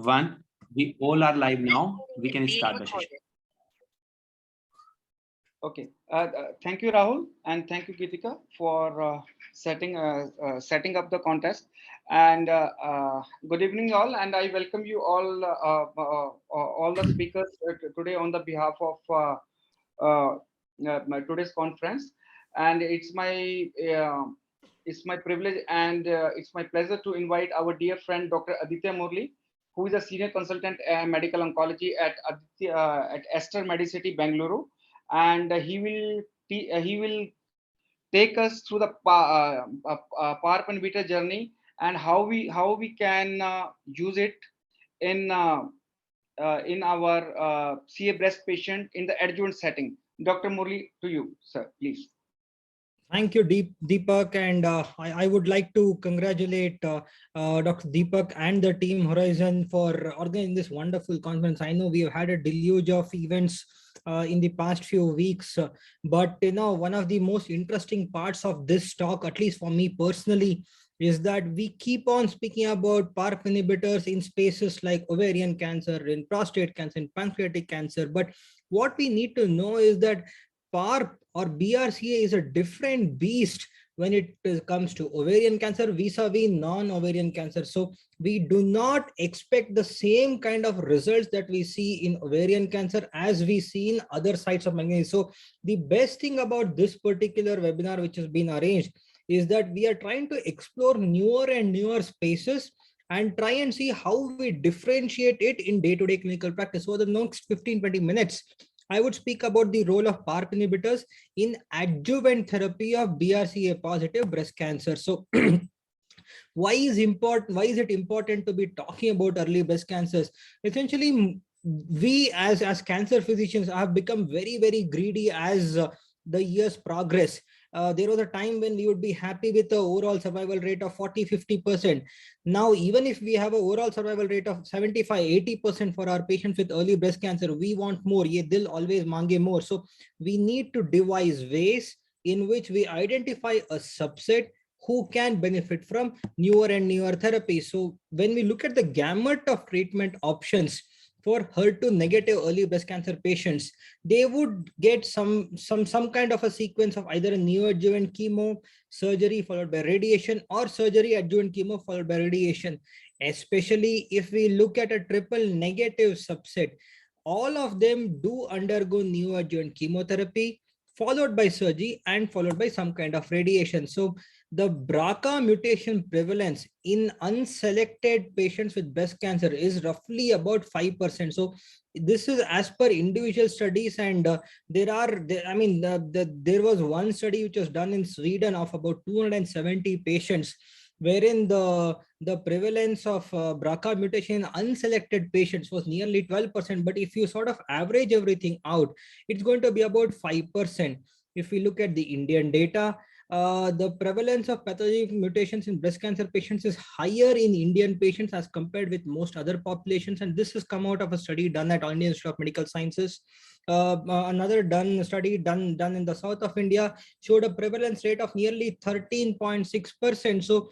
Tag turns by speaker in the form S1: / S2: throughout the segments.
S1: One, we all are live now. We can start the session.
S2: Okay. Thank you, Rahul, and thank you, Geetika, for setting up the contest. And good evening, all. And I welcome you all the speakers today on the behalf of today's conference. And it's my privilege and it's my pleasure to invite our dear friend Dr. Aditya Murli, who is a senior consultant medical oncology at Esther Medicity, Bangalore, and he will take us through the PARP and beta journey and how we can use it in our CA breast patient in the adjuvant setting. Dr. Murli, to you, sir, please.
S3: Thank you, Deepak, and I would like to congratulate Dr. Deepak and the team Horizon for organizing this wonderful conference. I know we have had a deluge of events in the past few weeks, but one of the most interesting parts of this talk, at least for me personally, is that we keep on speaking about PARP inhibitors in spaces like ovarian cancer, in prostate cancer, in pancreatic cancer. But what we need to know is that PARP or BRCA is a different beast when it comes to ovarian cancer vis-a-vis non-ovarian cancer. So we do not expect the same kind of results that we see in ovarian cancer as we see in other sites of malignancy. So the best thing about this particular webinar which has been arranged is that we are trying to explore newer and newer spaces and try and see how we differentiate it in day-to-day clinical practice. So the next 15-20 minutes, I would speak about the role of PARP inhibitors in adjuvant therapy of BRCA positive breast cancer. So why is it important to be talking about early breast cancers? Essentially, we as cancer physicians have become very, very greedy as the years progress. There was a time when we would be happy with the overall survival rate of 40-50%. Now, even if we have an overall survival rate of 75-80% for our patients with early breast cancer, we want more. They'll always mange more. So we need to devise ways in which we identify a subset who can benefit from newer and newer therapies. So when we look at the gamut of treatment options for HER2 negative early breast cancer patients, they would get some kind of a sequence of either a neoadjuvant chemo, surgery followed by radiation, or surgery adjuvant chemo followed by radiation. Especially if we look at a triple negative subset, all of them do undergo neoadjuvant chemotherapy followed by surgery and followed by some kind of radiation. So the BRCA mutation prevalence in unselected patients with breast cancer is roughly about 5%. So this is as per individual studies, and there was one study which was done in Sweden of about 270 patients, wherein the prevalence of BRCA mutation in unselected patients was nearly 12%. But if you sort of average everything out, it's going to be about 5%. If we look at the Indian data, the prevalence of pathogenic mutations in breast cancer patients is higher in Indian patients as compared with most other populations. And this has come out of a study done at Indian Institute of Medical Sciences. Another study done in the south of India showed a prevalence rate of nearly 13.6%. So,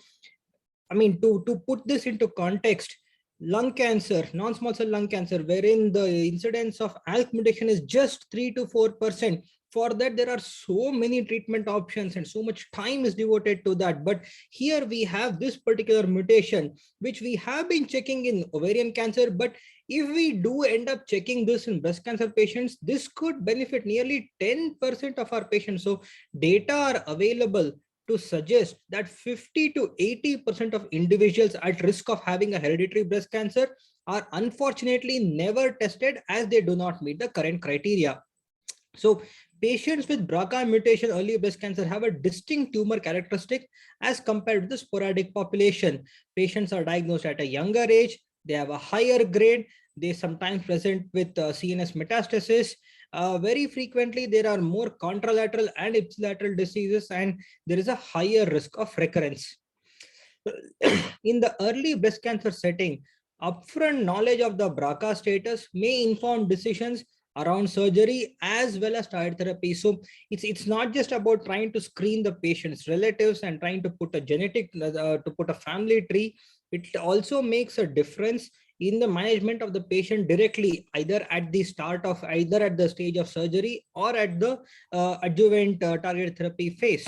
S3: I mean, to put this into context, lung cancer, non-small cell lung cancer, wherein the incidence of ALK mutation is just 3 to 4%. For that, there are so many treatment options and so much time is devoted to that. But here we have this particular mutation, which we have been checking in ovarian cancer. But if we do end up checking this in breast cancer patients, this could benefit nearly 10% of our patients. So data are available to suggest that 50 to 80% of individuals at risk of having a hereditary breast cancer are unfortunately never tested, as they do not meet the current criteria. So patients with BRCA mutation early breast cancer have a distinct tumor characteristic as compared to the sporadic population. Patients are diagnosed at a younger age, they have a higher grade, they sometimes present with CNS metastasis. Very frequently, there are more contralateral and ipsilateral diseases, and there is a higher risk of recurrence. In the early breast cancer setting, upfront knowledge of the BRCA status may inform decisions around surgery as well as targeted therapy. So it's not just about trying to screen the patient's relatives and trying to put a family tree. It also makes a difference in the management of the patient directly, either at the stage of surgery or at the adjuvant targeted therapy phase.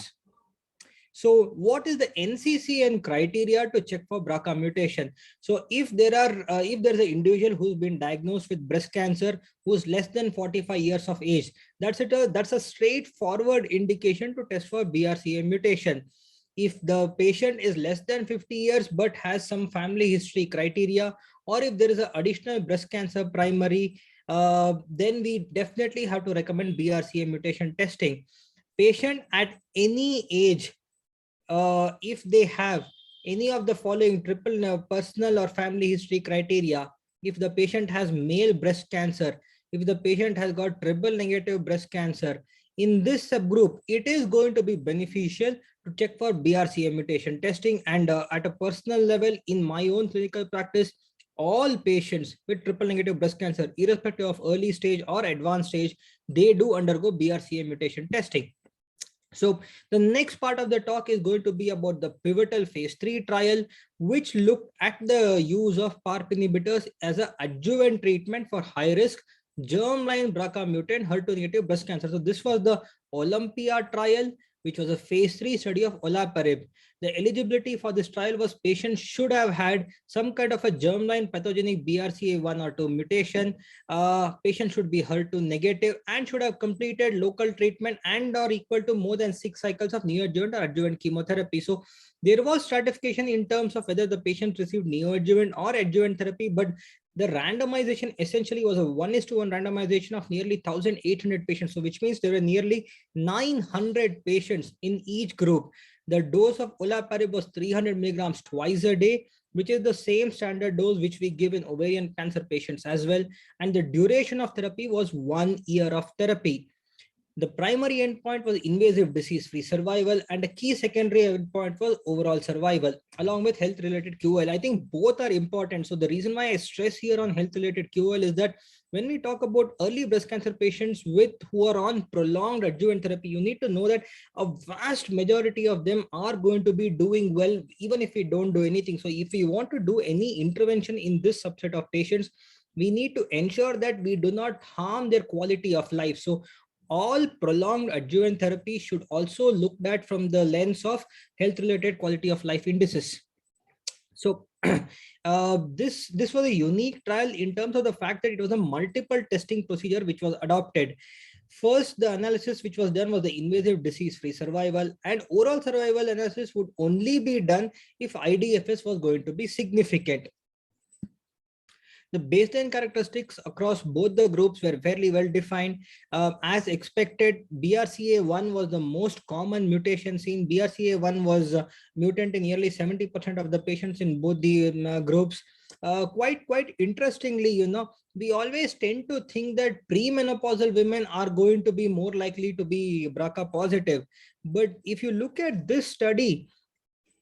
S3: So what is the NCCN criteria to check for BRCA mutation? So if there's an individual who's been diagnosed with breast cancer who's less than 45 years of age, that's a straightforward indication to test for BRCA mutation. If the patient is less than 50 years but has some family history criteria, or if there is an additional breast cancer primary, then we definitely have to recommend BRCA mutation testing. Patient at any age, if they have any of the following triple personal or family history criteria, if the patient has male breast cancer, if the patient has got triple negative breast cancer, in this subgroup, it is going to be beneficial to check for BRCA mutation testing. And at a personal level, in my own clinical practice, all patients with triple negative breast cancer, irrespective of early stage or advanced stage, they do undergo BRCA mutation testing. So the next part of the talk is going to be about the pivotal phase 3 trial, which looked at the use of PARP inhibitors as an adjuvant treatment for high risk germline BRCA mutant HER2 negative breast cancer. So this was the Olympia trial, which was a phase 3 study of olaparib. The eligibility for this trial was patients should have had some kind of a germline pathogenic BRCA1 or 2 mutation. Patient should be HER2 negative and should have completed local treatment and or equal to more than 6 cycles of neoadjuvant or adjuvant chemotherapy. So there was stratification in terms of whether the patient received neoadjuvant or adjuvant therapy, but the randomization essentially was a 1:1 randomization of nearly 1,800 patients. So which means there were nearly 900 patients in each group. The dose of olaparib was 300 milligrams twice a day, which is the same standard dose which we give in ovarian cancer patients as well. And the duration of therapy was 1 year of therapy. The primary endpoint was invasive disease-free survival, and a key secondary endpoint was overall survival, along with health-related QOL. I think both are important. So the reason why I stress here on health-related QOL is that when we talk about early breast cancer patients who are on prolonged adjuvant therapy, you need to know that a vast majority of them are going to be doing well, even if we don't do anything. So if we want to do any intervention in this subset of patients, we need to ensure that we do not harm their quality of life. So all prolonged adjuvant therapy should also look at from the lens of health-related quality of life indices. So this was a unique trial in terms of the fact that it was a multiple testing procedure which was adopted. First, the analysis which was done was the invasive disease-free survival, and overall survival analysis would only be done if IDFS was going to be significant. The baseline characteristics across both the groups were fairly well defined. As expected, BRCA1 was the most common mutation seen. BRCA1 was mutant in nearly 70% of the patients in both the groups. Quite interestingly, we always tend to think that premenopausal women are going to be more likely to be BRCA positive. But if you look at this study,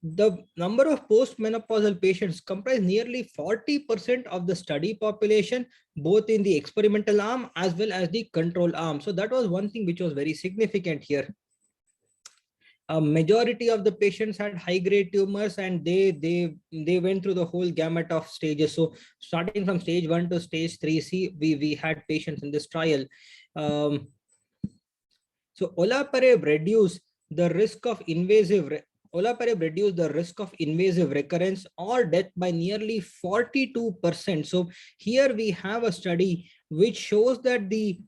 S3: the number of postmenopausal patients comprise nearly 40% of the study population, both in the experimental arm as well as the control arm. So that was one thing which was very significant here. A majority of the patients had high-grade tumors, and they went through the whole gamut of stages. So starting from stage 1 to stage 3C, we had patients in this trial. So olaparib reduced the risk of invasive recurrence or death by nearly 42%. So here we have a study which shows that the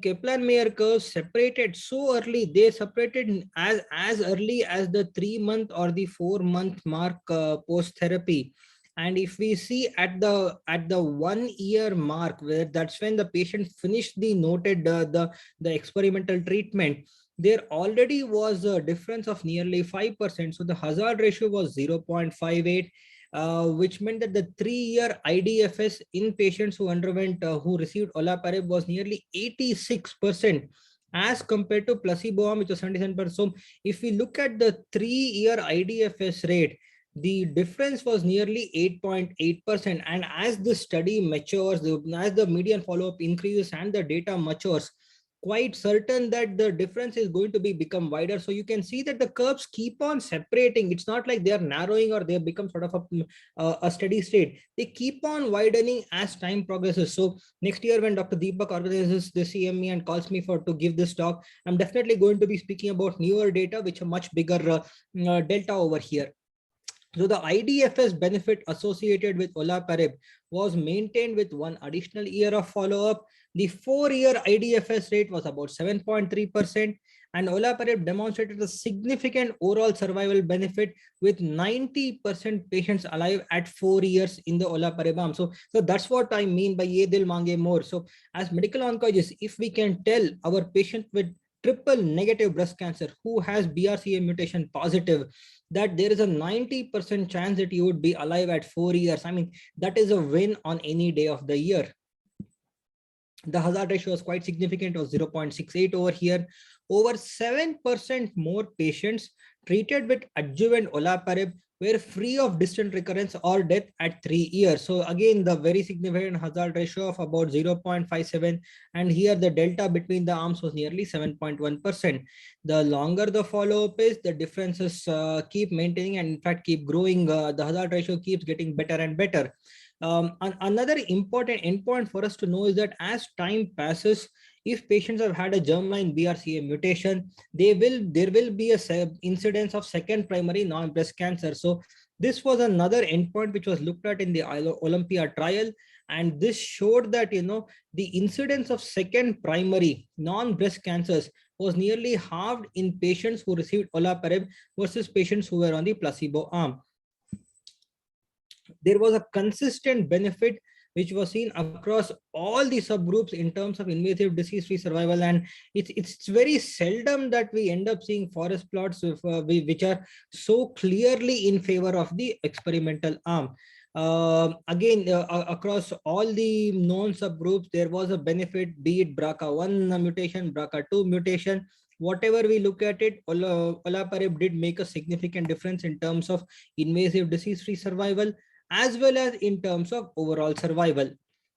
S3: Kaplan-Meier curve separated so early. They separated as early as the 3-month or the 4-month mark post therapy. And if we see at the 1 year mark, where that's when the patient finished the noted the experimental treatment, there already was a difference of nearly 5%. So the hazard ratio was 0.58, which meant that the 3-year IDFS in patients who received olaparib was nearly 86% as compared to placebo arm, which was 77%. So if we look at the 3-year IDFS rate, the difference was nearly 8.8%. And as the study matures, as the median follow-up increases and the data matures, quite certain that the difference is going to become wider. So you can see that the curves keep on separating. It's not like they are narrowing or they become sort of a steady state. They keep on widening as time progresses. So next year when Dr. Deepak organizes the CME and calls me to give this talk, I'm definitely going to be speaking about newer data, which are much bigger delta over here. So the IDFS benefit associated with olaparib was maintained with one additional year of follow-up. The 4-year IDFS rate was about 7.3%, and olaparib demonstrated a significant overall survival benefit with 90% patients alive at 4 years in the olaparib arm. So that's what I mean by ye dil mange more. So as medical oncologists, if we can tell our patient with triple negative breast cancer who has BRCA mutation positive that there is a 90% chance that you would be alive at 4 years, I mean, that is a win on any day of the year. The hazard ratio was quite significant, it was 0.68 over here. Over 7% more patients treated with adjuvant olaparib were free of distant recurrence or death at 3 years. So again, the very significant hazard ratio of about 0.57, and here the delta between the arms was nearly 7.1%. The longer the follow-up is, the differences keep maintaining and in fact keep growing. The hazard ratio keeps getting better and better. Another important endpoint for us to know is that as time passes, if patients have had a germline BRCA mutation, there will be a incidence of second primary non-breast cancer. So this was another endpoint which was looked at in the Olympia trial, and this showed that the incidence of second primary non-breast cancers was nearly halved in patients who received olaparib versus patients who were on the placebo arm. There was a consistent benefit which was seen across all the subgroups in terms of invasive disease-free survival, and it's very seldom that we end up seeing forest plots which are so clearly in favor of the experimental arm. Across all the known subgroups, there was a benefit, be it BRCA1 mutation, BRCA2 mutation. Whatever we look at it, olaparib did make a significant difference in terms of invasive disease-free survival, as well as in terms of overall survival.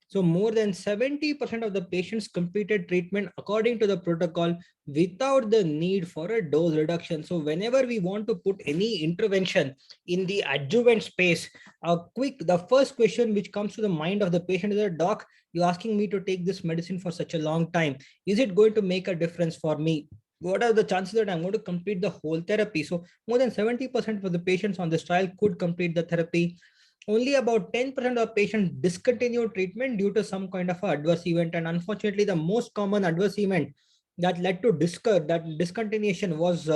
S3: So more than 70% of the patients completed treatment according to the protocol without the need for a dose reduction. So whenever we want to put any intervention in the adjuvant space, the first question which comes to the mind of the patient is, doc, you're asking me to take this medicine for such a long time. Is it going to make a difference for me? What are the chances that I'm going to complete the whole therapy? So more than 70% of the patients on this trial could complete the therapy. Only about 10% of patients discontinued treatment due to some kind of adverse event. And unfortunately, the most common adverse event that led to discontinuation was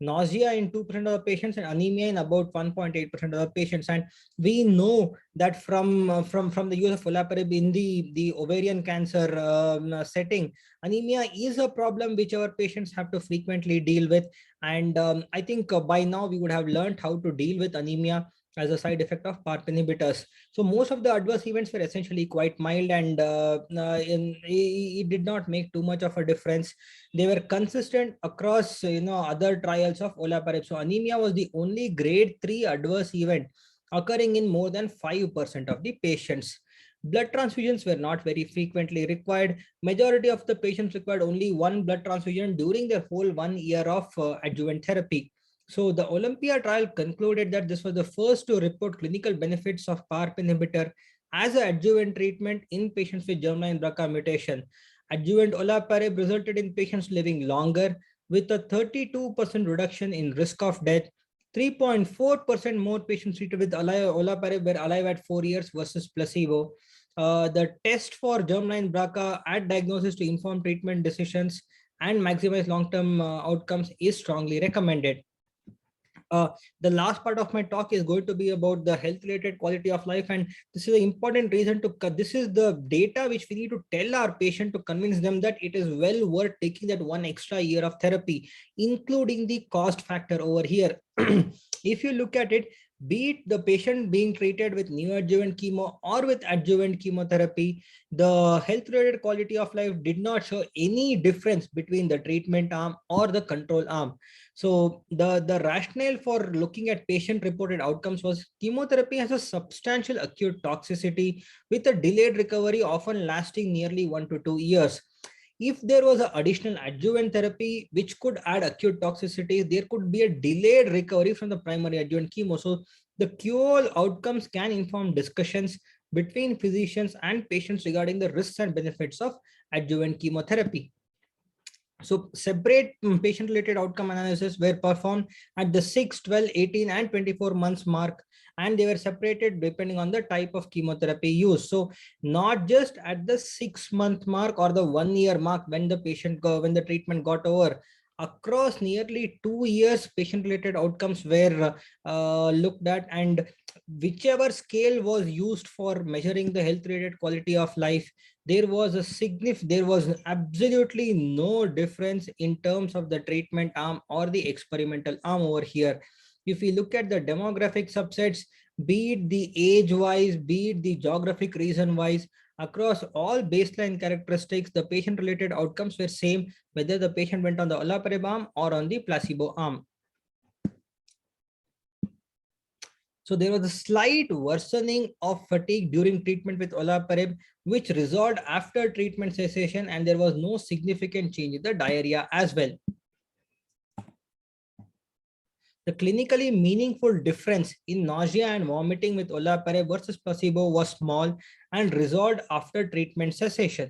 S3: nausea in 2% of the patients and anemia in about 1.8% of the patients. And we know that from the use of olaparib in the ovarian cancer setting, anemia is a problem which our patients have to frequently deal with. And I think by now we would have learned how to deal with anemia as a side effect of PARP inhibitors. So most of the adverse events were essentially quite mild, and it did not make too much of a difference. They were consistent across other trials of olaparib. So anemia was the only grade 3 adverse event occurring in more than 5% of the patients. Blood transfusions were not very frequently required. Majority of the patients required only one blood transfusion during their whole 1 year of adjuvant therapy. So the Olympia trial concluded that this was the first to report clinical benefits of PARP inhibitor as an adjuvant treatment in patients with germline BRCA mutation. Adjuvant olaparib resulted in patients living longer with a 32% reduction in risk of death. 3.4% more patients treated with olaparib were alive at 4 years versus placebo. The test for germline BRCA at diagnosis to inform treatment decisions and maximize long-term outcomes is strongly recommended. The last part of my talk is going to be about the health related quality of life, and this is an important reason to this is the data which we need to tell our patient to convince them that it is well worth taking that 1 extra year of therapy, including the cost factor over here. If you look at it, be it the patient being treated with neoadjuvant chemo or with adjuvant chemotherapy, the health related quality of life did not show any difference between the treatment arm or the control arm. So the rationale for looking at patient reported outcomes was chemotherapy has a substantial acute toxicity with a delayed recovery often lasting nearly 1 to 2 years. If there was an additional adjuvant therapy which could add acute toxicity, there could be a delayed recovery from the primary adjuvant chemo. So the QOL outcomes can inform discussions between physicians and patients regarding the risks and benefits of adjuvant chemotherapy. So separate patient-related outcome analysis were performed at the 6, 12, 18, and 24 months mark, and they were separated depending on the type of chemotherapy used. So not just at the 6-month mark or the 1-year mark when the when the treatment got over. Across nearly 2 years, patient-related outcomes were looked at, and whichever scale was used for measuring the health-related quality of life, there was absolutely no difference in terms of the treatment arm or the experimental arm over here. If we look at the demographic subsets, be it the age wise, be it the geographic reason wise, across all baseline characteristics, the patient related outcomes were same whether the patient went on the olaparib arm or on the placebo arm. So there was a slight worsening of fatigue during treatment with olaparib, which resolved after treatment cessation, and there was no significant change in the diarrhea as well. The clinically meaningful difference in nausea and vomiting with olaparib versus placebo was small and resolved after treatment cessation.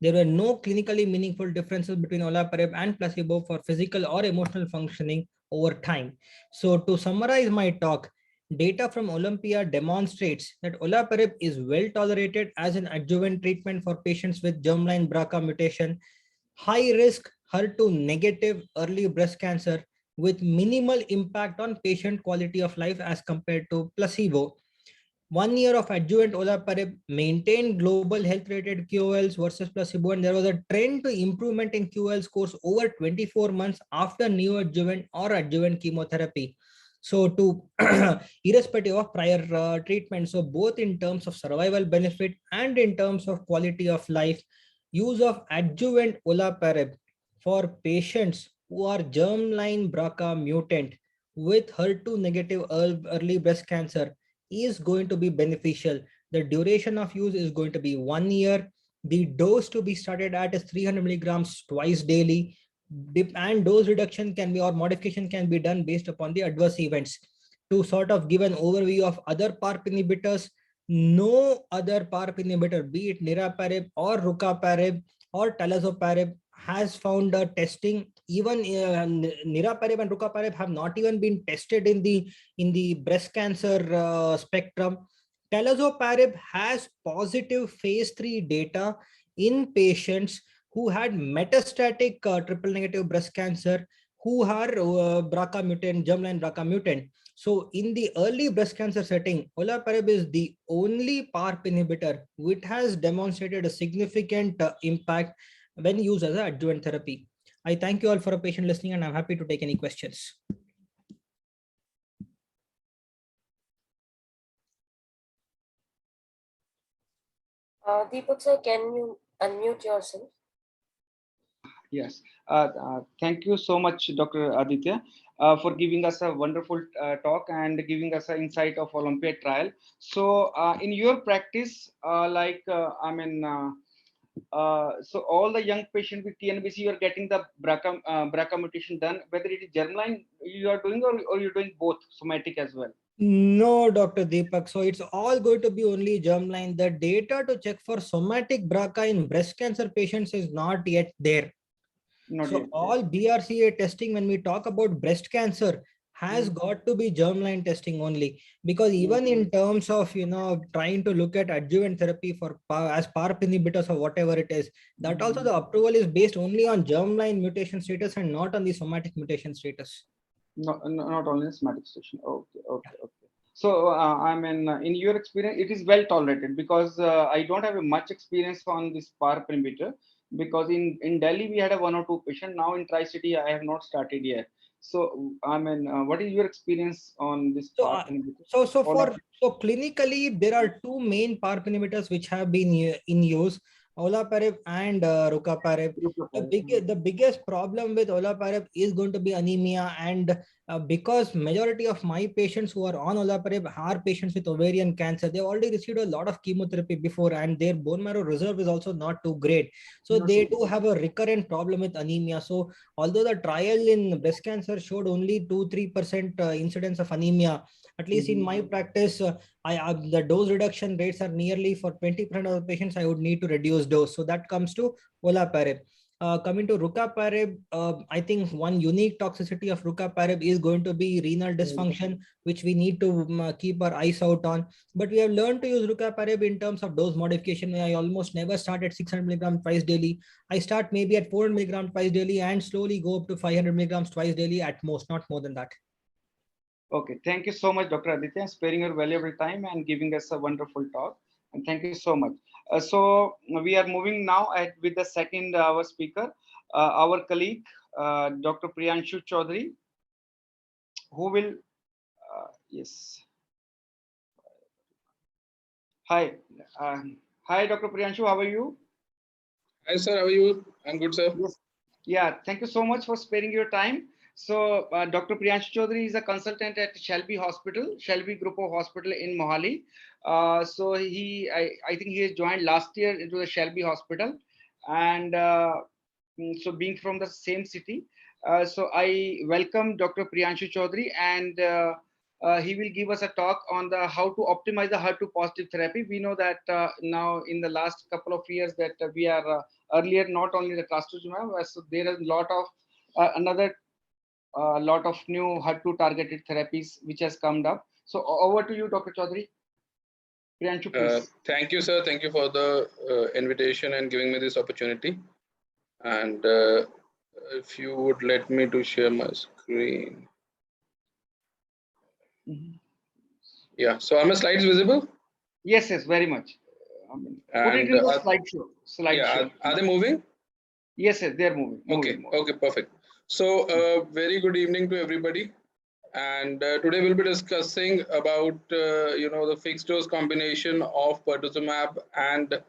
S3: There were no clinically meaningful differences between olaparib and placebo for physical or emotional functioning over time. So to summarize my talk, data from Olympia demonstrates that olaparib is well tolerated as an adjuvant treatment for patients with germline BRCA mutation, high risk HER2 negative early breast cancer with minimal impact on patient quality of life as compared to placebo. 1 year of adjuvant olaparib maintained global health rated QOLs versus placebo, and there was a trend to improvement in QOL scores over 24 months after neoadjuvant or adjuvant chemotherapy. So to irrespective of prior treatment, so both in terms of survival benefit and in terms of quality of life, use of adjuvant olaparib for patients who are germline BRCA mutant with HER2 negative early breast cancer is going to be beneficial. The duration of use is going to be 1 year. The dose to be started at is 300 milligrams twice daily. And dose reduction can be or modification can be done based upon the adverse events. To sort of give an overview of other PARP inhibitors, no other PARP inhibitor, be it niraparib or rucaparib or talazoparib, has found a testing. Even niraparib and rucaparib have not even been tested in the breast cancer spectrum. Talazoparib has positive phase 3 data in patients who had metastatic triple negative breast cancer, who are BRCA mutant, germline BRCA mutant. So in the early breast cancer setting, olaparib is the only PARP inhibitor which has demonstrated a significant impact when used as an adjuvant therapy. I thank you all for a patient listening, and I'm happy to take any questions.
S4: Deepak sir, can you unmute yourself?
S2: Yes. Thank you so much, Dr. Aditya, for giving us a wonderful talk and giving us an insight of Olympiad trial. So in your practice, so all the young patients with TNBC, you are getting the BRCA mutation done, whether it is germline you are doing or you're doing both somatic as well?
S3: No, Dr. Deepak. So it's all going to be only germline. The data to check for somatic BRCA in breast cancer patients is not yet there. All BRCA testing, when we talk about breast cancer, has got to be germline testing only, because even in terms of trying to look at adjuvant therapy for as PARP inhibitors or whatever it is, that also the approval is based only on germline mutation status and not on the somatic mutation status.
S2: Not only somatic station. Okay. So in your experience, it is well tolerated, because I don't have much experience on this PARP inhibitor, because in Delhi we had a 1 or 2 patient. Now in Tri-City I have not started yet. So what is your experience on this PARP inhibitor?
S3: So clinically there are 2 main PARP inhibitors which have been in use, olaparib and rucaparib. The biggest problem with olaparib is going to be anemia, and because majority of my patients who are on olaparib are patients with ovarian cancer. They've already received a lot of chemotherapy before, and their bone marrow reserve is also not too great. So they do have a recurrent problem with anemia. So although the trial in breast cancer showed only 2-3% incidence of anemia, at least in my practice, the dose reduction rates are nearly for 20% of the patients I would need to reduce dose. So that comes to olaparib. Coming to rucaparib, I think one unique toxicity of rucaparib is going to be renal dysfunction, which we need to keep our eyes out on. But we have learned to use rucaparib in terms of dose modification. I almost never start at 600 milligrams twice daily. I start maybe at 400 milligrams twice daily and slowly go up to 500 milligrams twice daily at most, not more than that.
S2: Okay, thank you so much, Dr. Aditya, sparing your valuable time and giving us a wonderful talk. And thank you so much. So we are moving now with the second our speaker, our colleague, Dr. Priyanshu Chaudhary, who will, yes. Hi, hi, Dr. Priyanshu, how are you?
S5: Hi, sir. How are you? I'm good, sir.
S2: Yes. Yeah, thank you so much for sparing your time. So Dr. Priyanshu Chaudhary is a consultant at Shelby Hospital, Shelby Group of Hospital in Mohali. So I think he has joined last year into the Shelby Hospital, and so being from the same city, so I welcome Dr. Priyanshu Chaudhary, and he will give us a talk on the how to optimize the HER2 positive therapy. We know that now in the last couple of years that we are earlier not only the trastuzumab, so there is a lot of another lot of new HER2 targeted therapies which has come up. So over to you, Dr. Chaudhary. Priyanshu, please.
S5: Thank you, sir. Thank you for the invitation and giving me this opportunity. And if you would let me to share my screen. Yeah, so are my slides visible?
S2: Yes, yes, very much. Put it in the slideshow.
S5: Yeah, are they moving?
S2: Yes, yes, they're moving.
S5: Okay, perfect. So very good evening to everybody. And today we'll be discussing about the fixed dose combination of pertuzumab and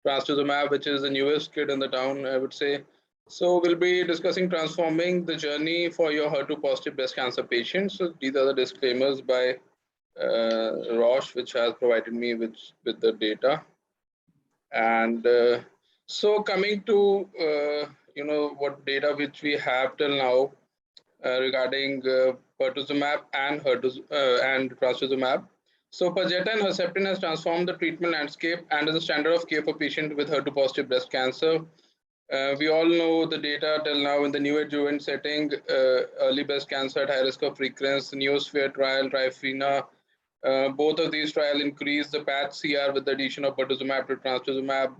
S5: trastuzumab, which is the newest kid in the town, I would say. So we'll be discussing transforming the journey for your HER2 positive breast cancer patients. So these are the disclaimers by Roche, which has provided me with the data. And so coming to what data which we have till now regarding pertuzumab and trastuzumab. So Perjeta and Herceptin has transformed the treatment landscape and is a standard of care for patients with HER2 positive breast cancer. We all know the data till now in the neoadjuvant setting, early breast cancer at high risk of recurrence, Neosphere trial, Trifina. Both of these trials increased the PATH-CR with the addition of pertuzumab to trastuzumab.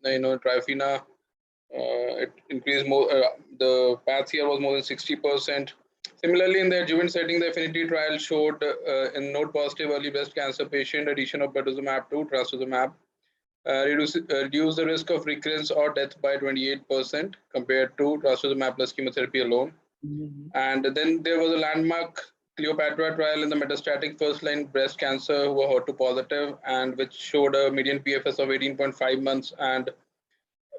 S5: Trifina, it increased more. The PATH-CR was more than 60%. Similarly, in the adjuvant setting, the Affinity trial showed in node-positive early breast cancer patient addition of pertuzumab to trastuzumab reduce the risk of recurrence or death by 28% compared to trastuzumab plus chemotherapy alone. And then there was a landmark Cleopatra trial in the metastatic first-line breast cancer who were HER2 positive, and which showed a median PFS of 18.5 months and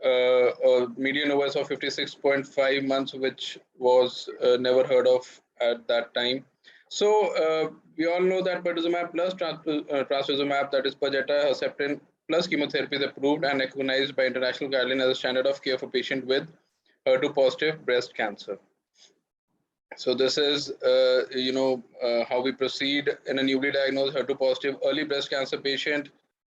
S5: a median OS of 56.5 months, which was never heard of at that time. So we all know that pertuzumab plus trastuzumab, that is Perjeta, Herceptin plus chemotherapy, is approved and recognized by international guidelines as a standard of care for patients with HER2 positive breast cancer. So this is how we proceed in a newly diagnosed HER2 positive early breast cancer patient.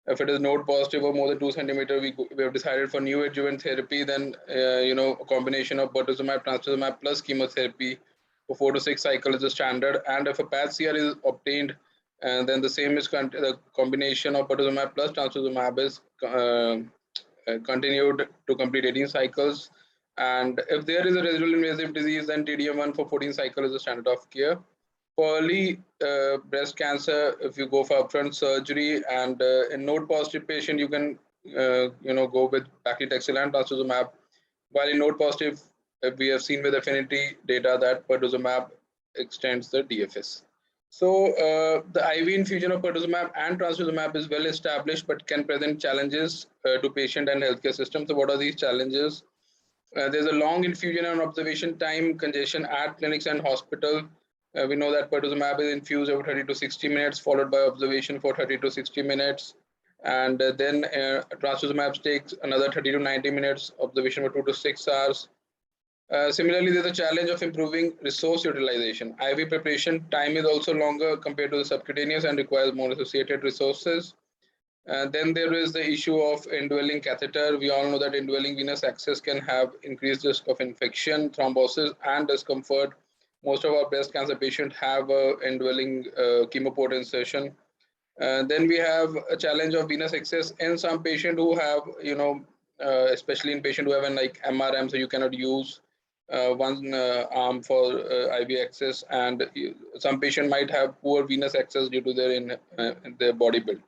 S5: If it is node positive or more than 2 centimeters, we have decided for neoadjuvant therapy. Then a combination of pertuzumab, trastuzumab plus chemotherapy for 4 to 6 cycles is the standard. And if a PATH-CR is obtained, and then the same is the combination of pertuzumab plus trastuzumab is continued to complete 18 cycles. And if there is a residual invasive disease, then TDM1 for 14 cycles is the standard of care. For early breast cancer, if you go for upfront surgery, and in node positive patient, you can go with paclitaxel and trastuzumab. While in node positive, we have seen with Affinity data that pertuzumab extends the DFS. So the IV infusion of pertuzumab and trastuzumab is well established, but can present challenges to patient and healthcare system. So what are these challenges? There's a long infusion and observation time, congestion at clinics and hospital. We know that pertuzumab is infused over 30 to 60 minutes, followed by observation for 30 to 60 minutes. And then trastuzumab takes another 30 to 90 minutes, observation for 2 to 6 hours. Similarly, there's a challenge of improving resource utilization. IV preparation time is also longer compared to the subcutaneous and requires more associated resources. Then there is the issue of indwelling catheter. We all know that indwelling venous access can have increased risk of infection, thrombosis, and discomfort. Most of our breast cancer patients have indwelling chemoport insertion. Then we have a challenge of venous access in some patients who have, especially in patients who have like MRM, so you cannot use one arm for IV access, and some patient might have poor venous access due to their body build.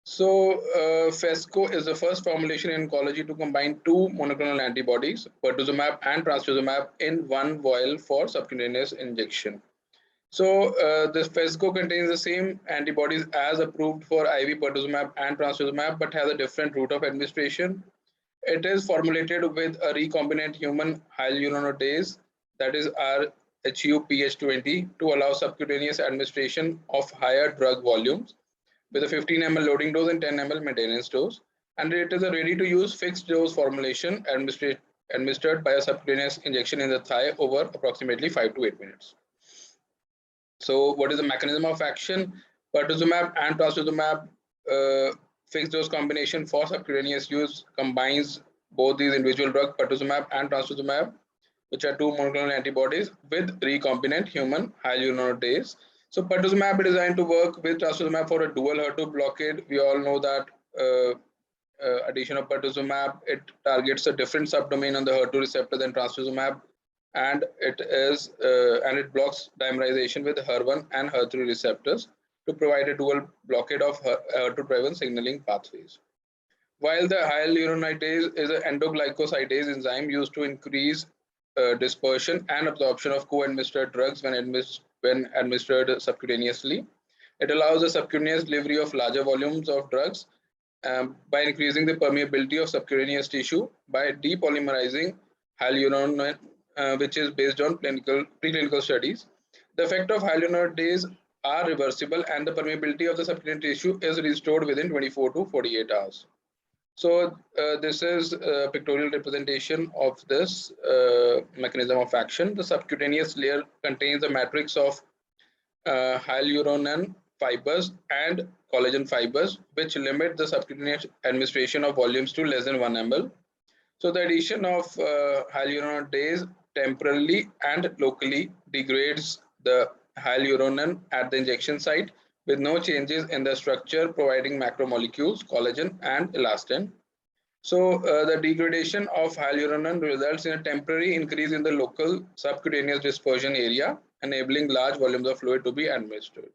S5: So Phesgo is the first formulation in oncology to combine two monoclonal antibodies, pertuzumab and trastuzumab, in one vial for subcutaneous injection. So this Phesgo contains the same antibodies as approved for IV pertuzumab and trastuzumab, but has a different route of administration. It is formulated with a recombinant human hyaluronidase, that is rHuPH20, to allow subcutaneous administration of higher drug volumes with a 15 ml loading dose and 10 ml maintenance dose. And it is a ready-to-use fixed dose formulation administered by a subcutaneous injection in the thigh over approximately 5 to 8 minutes. So what is the mechanism of action? Pertuzumab and trastuzumab fixed dose combination for subcutaneous use combines both these individual drugs, pertuzumab and trastuzumab, which are two monoclonal antibodies, with recombinant human hyaluronidase. So pertuzumab is designed to work with trastuzumab for a dual HER2 blockade. We all know that addition of pertuzumab, it targets a different subdomain on the HER2 receptor than trastuzumab, and it blocks dimerization with HER1 and HER3 receptors to provide a dual blockade of HER2-driven signaling pathways. While the hyaluronidase is an endoglycosidase enzyme used to increase dispersion and absorption of co-administered drugs when administered subcutaneously, it allows the subcutaneous delivery of larger volumes of drugs by increasing the permeability of subcutaneous tissue by depolymerizing hyaluronidase, which is based on preclinical studies. The effect of hyaluronidase are reversible, and the permeability of the subcutaneous tissue is restored within 24 to 48 hours. So this is a pictorial representation of this mechanism of action. The subcutaneous layer contains a matrix of hyaluronan fibers and collagen fibers, which limit the subcutaneous administration of volumes to less than 1 ml. So the addition of hyaluronidase temporarily and locally degrades the hyaluronan at the injection site with no changes in the structure, providing macromolecules, collagen and elastin. So the degradation of hyaluronan results in a temporary increase in the local subcutaneous dispersion area, enabling large volumes of fluid to be administered.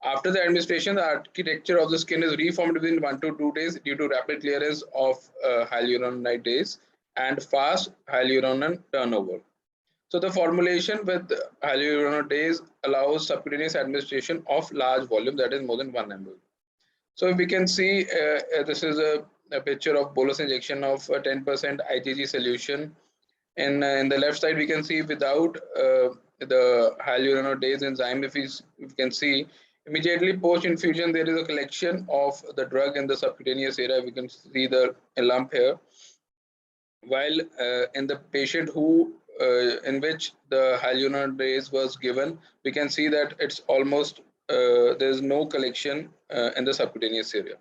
S5: After the administration, the architecture of the skin is reformed within 1 to 2 days due to rapid clearance of hyaluronidase and fast hyaluronan turnover. So the formulation with hyaluronidase allows subcutaneous administration of large volume, that is more than 1 ml. So we can see this is a picture of bolus injection of 10% IgG solution. In the left side, we can see without the hyaluronidase enzyme. If we can see, immediately post infusion, there is a collection of the drug in the subcutaneous area. We can see the lump here. While in the patient who in which the hyaluronidase was given, we can see that it's almost there is no collection in the subcutaneous area.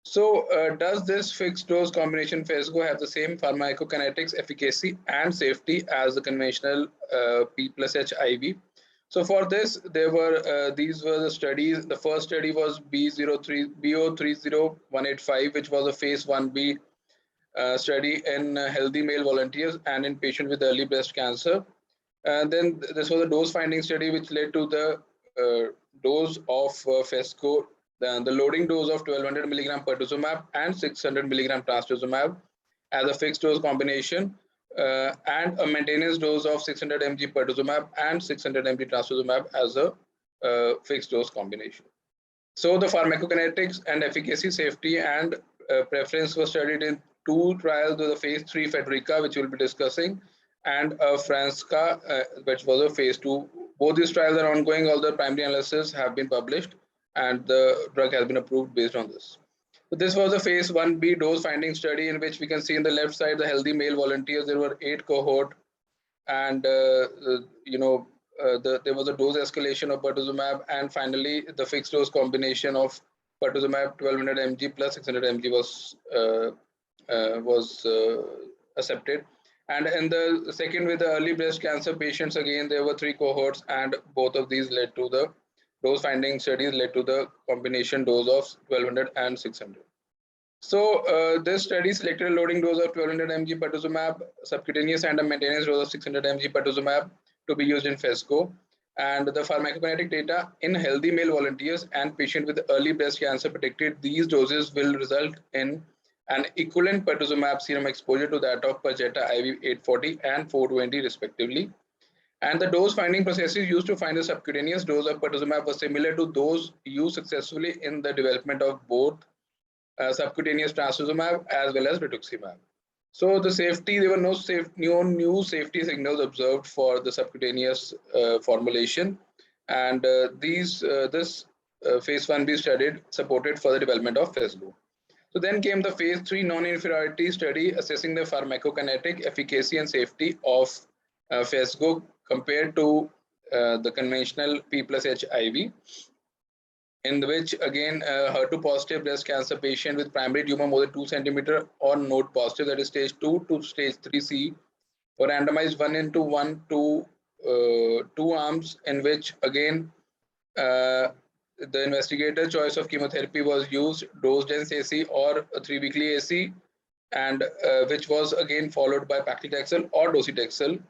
S5: So does this fixed dose combination Phesgo have the same pharmacokinetics, efficacy and safety as the conventional P+H IV? So for this, there were these were the studies. The first study was BO30185, which was a phase 1B study in healthy male volunteers and in patients with early breast cancer. And then this was a dose finding study which led to the dose of Phesgo, the loading dose of 1200 milligram pertuzumab and 600 milligram trastuzumab as a fixed dose combination, and a maintenance dose of 600 mg pertuzumab and 600 mg trastuzumab as a fixed dose combination. So the pharmacokinetics and efficacy, safety and preference was studied in 2 trials with the phase 3 Federica, which we'll be discussing, and Franska, which was a phase 2. Both these trials are ongoing. All the primary analysis have been published, and the drug has been approved based on this. So this was a phase 1b dose finding study, in which we can see in the left side the healthy male volunteers. There were 8 cohort, and there was a dose escalation of pertuzumab, and finally the fixed dose combination of pertuzumab 1200 mg plus 600 mg was accepted. And in the second, with the early breast cancer patients, again there were 3 cohorts, and both of these led to the dose finding studies, led to the combination dose of 1200 and 600. So this study selected a loading dose of 1200 mg pertuzumab subcutaneous and a maintenance dose of 600 mg pertuzumab to be used in FESGO. And the pharmacokinetic data in healthy male volunteers and patients with early breast cancer predicted these doses will result in an equivalent pertuzumab serum exposure to that of Perjeta IV 840 and 420 respectively. And the dose finding processes used to find the subcutaneous dose of pertuzumab were similar to those used successfully in the development of both subcutaneous trastuzumab as well as rituximab. So the safety, there were no new safety signals observed for the subcutaneous formulation, and this phase 1b study supported for the development of FESGO. So then came the phase 3 non-inferiority study assessing the pharmacokinetic efficacy and safety of FESGO compared to the conventional P plus H IV, in which again HER2 positive breast cancer patient with primary tumor more than 2 centimeter or node positive, that is stage 2 to stage 3C, were randomized 1:1 to 2 arms, in which again the investigator choice of chemotherapy was used, dose dense AC or a 3-weekly AC, and which was again followed by paclitaxel or docetaxel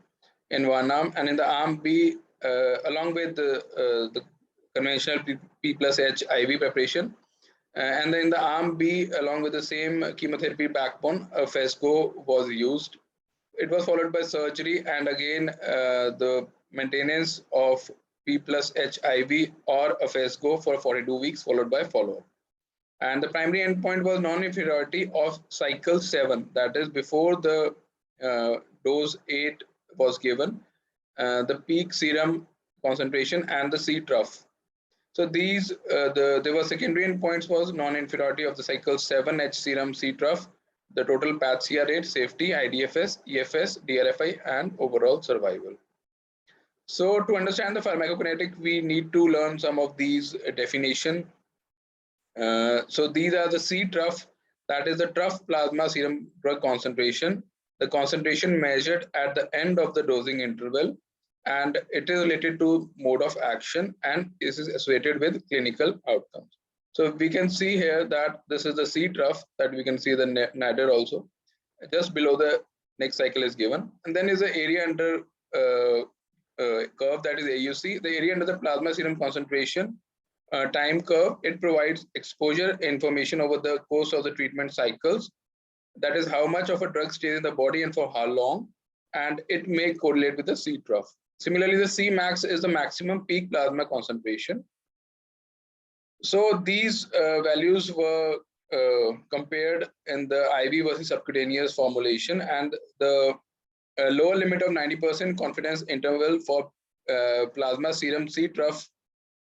S5: in one arm, and in the arm B, along with the conventional P plus H IV preparation, and then in the arm B, along with the same chemotherapy backbone, FESGO was used. It was followed by surgery, and again the maintenance of P plus H IV or a FESGO for 42 weeks, followed by follow-up. And the primary endpoint was non-inferiority of cycle 7, that is before the dose 8 was given, the peak serum concentration and the C trough. So these, there were secondary endpoints was non-inferiority of the cycle 7 H serum C trough, the total path CR rate, safety, IDFS, EFS, DRFI, and overall survival. So to understand the pharmacokinetic, we need to learn some of these definition. So these are the C trough, that is the trough plasma serum drug concentration, the concentration measured at the end of the dosing interval, and it is related to mode of action, and this is associated with clinical outcomes. So we can see here that this is the C trough, that we can see the nadir also. Just below the next cycle is given, and then is the area under curve, that is AUC, the area under the plasma serum concentration time curve. It provides exposure information over the course of the treatment cycles, that is how much of a drug stays in the body and for how long, and it may correlate with the C trough. Similarly, the C max is the maximum peak plasma concentration. So these values were compared in the IV versus subcutaneous formulation, and the lower limit of 90% confidence interval for plasma serum C trough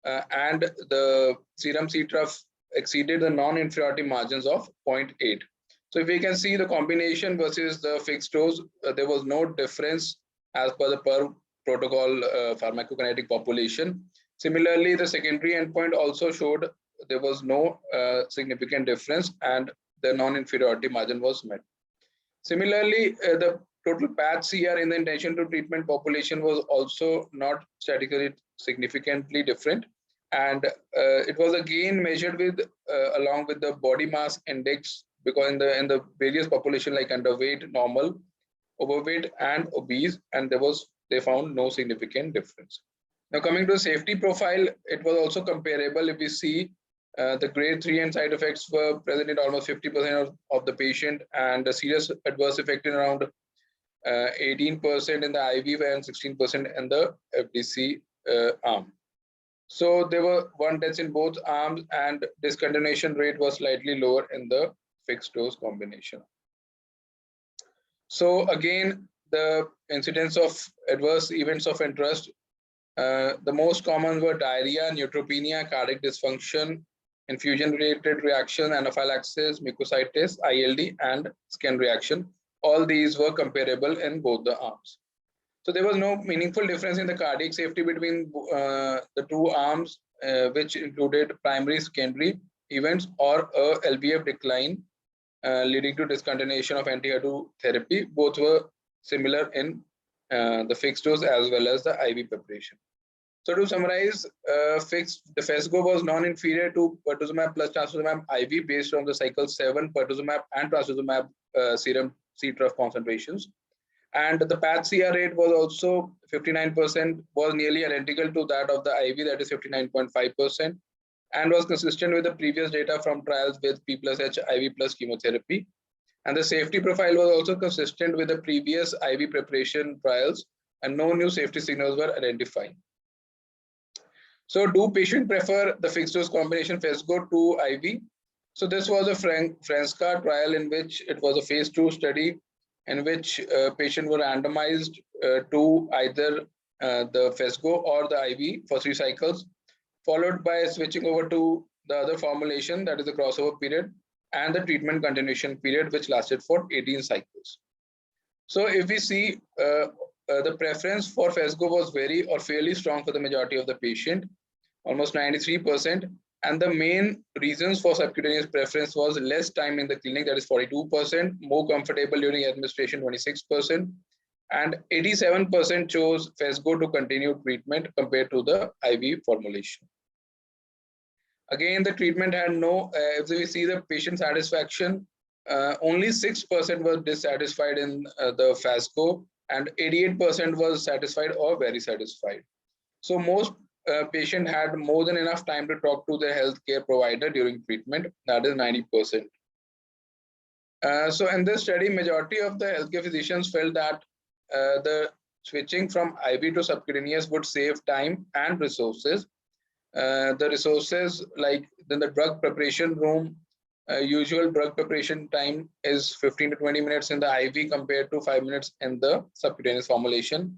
S5: and the serum C trough exceeded the non-inferiority margins of 0.8. So if we can see the combination versus the fixed dose, there was no difference as per the protocol pharmacokinetic population. Similarly, the secondary endpoint also showed there was no significant difference, and the non-inferiority margin was met. Similarly, the total path CR in the intention to treatment population was also not statistically significantly different, and it was again measured with along with the body mass index, because in the various population like underweight, normal, overweight, and obese, and they found no significant difference. Now coming to the safety profile, it was also comparable. If we see the grade 3 and side effects were present in almost 50% of the patient, and the serious adverse effect in around 18% in the IV and 16% in the FDC arm. So there were 1 deaths in both arms, and discontinuation rate was slightly lower in the fixed dose combination. So again, the incidence of adverse events of interest, the most common were diarrhea, neutropenia, cardiac dysfunction, infusion-related reaction, anaphylaxis, mucositis, ILD, and skin reaction. All these were comparable in both the arms. So there was no meaningful difference in the cardiac safety between the two arms, which included primary, secondary events, or a LVF decline leading to discontinuation of anti-HER2 therapy. Both were similar in the fixed dose as well as the IV preparation. So to summarize, the FESGO was non-inferior to pertuzumab plus trastuzumab IV based on the cycle 7 pertuzumab and trastuzumab serum C-trough concentrations. And the PATH-CR rate was also 59%, was nearly identical to that of the IV, that is 59.5%, and was consistent with the previous data from trials with P plus H IV plus chemotherapy. And the safety profile was also consistent with the previous IV preparation trials, and no new safety signals were identified. So do patients prefer the fixed dose combination FESGO to IV? So this was a FRESCA trial in which it was a phase 2 study in which patients were randomized to either the FESGO or the IV for 3 cycles, followed by switching over to the other formulation, that is the crossover period, and the treatment continuation period, which lasted for 18 cycles. So if we see the preference for FESGO was very or fairly strong for the majority of the patient, almost 93%. And the main reasons for subcutaneous preference was less time in the clinic, that is 42%, more comfortable during administration, 26%, and 87% chose FESGO to continue treatment compared to the IV formulation. Again, the treatment had no, if we see the patient satisfaction, only 6% were dissatisfied in the FESGO, and 88% was satisfied or very satisfied. So most patient had more than enough time to talk to their healthcare provider during treatment, that is 90%. So in this study, majority of the healthcare physicians felt that the switching from IV to subcutaneous would save time and resources. The resources, like in the drug preparation room, usual drug preparation time is 15 to 20 minutes in the IV compared to 5 minutes in the subcutaneous formulation.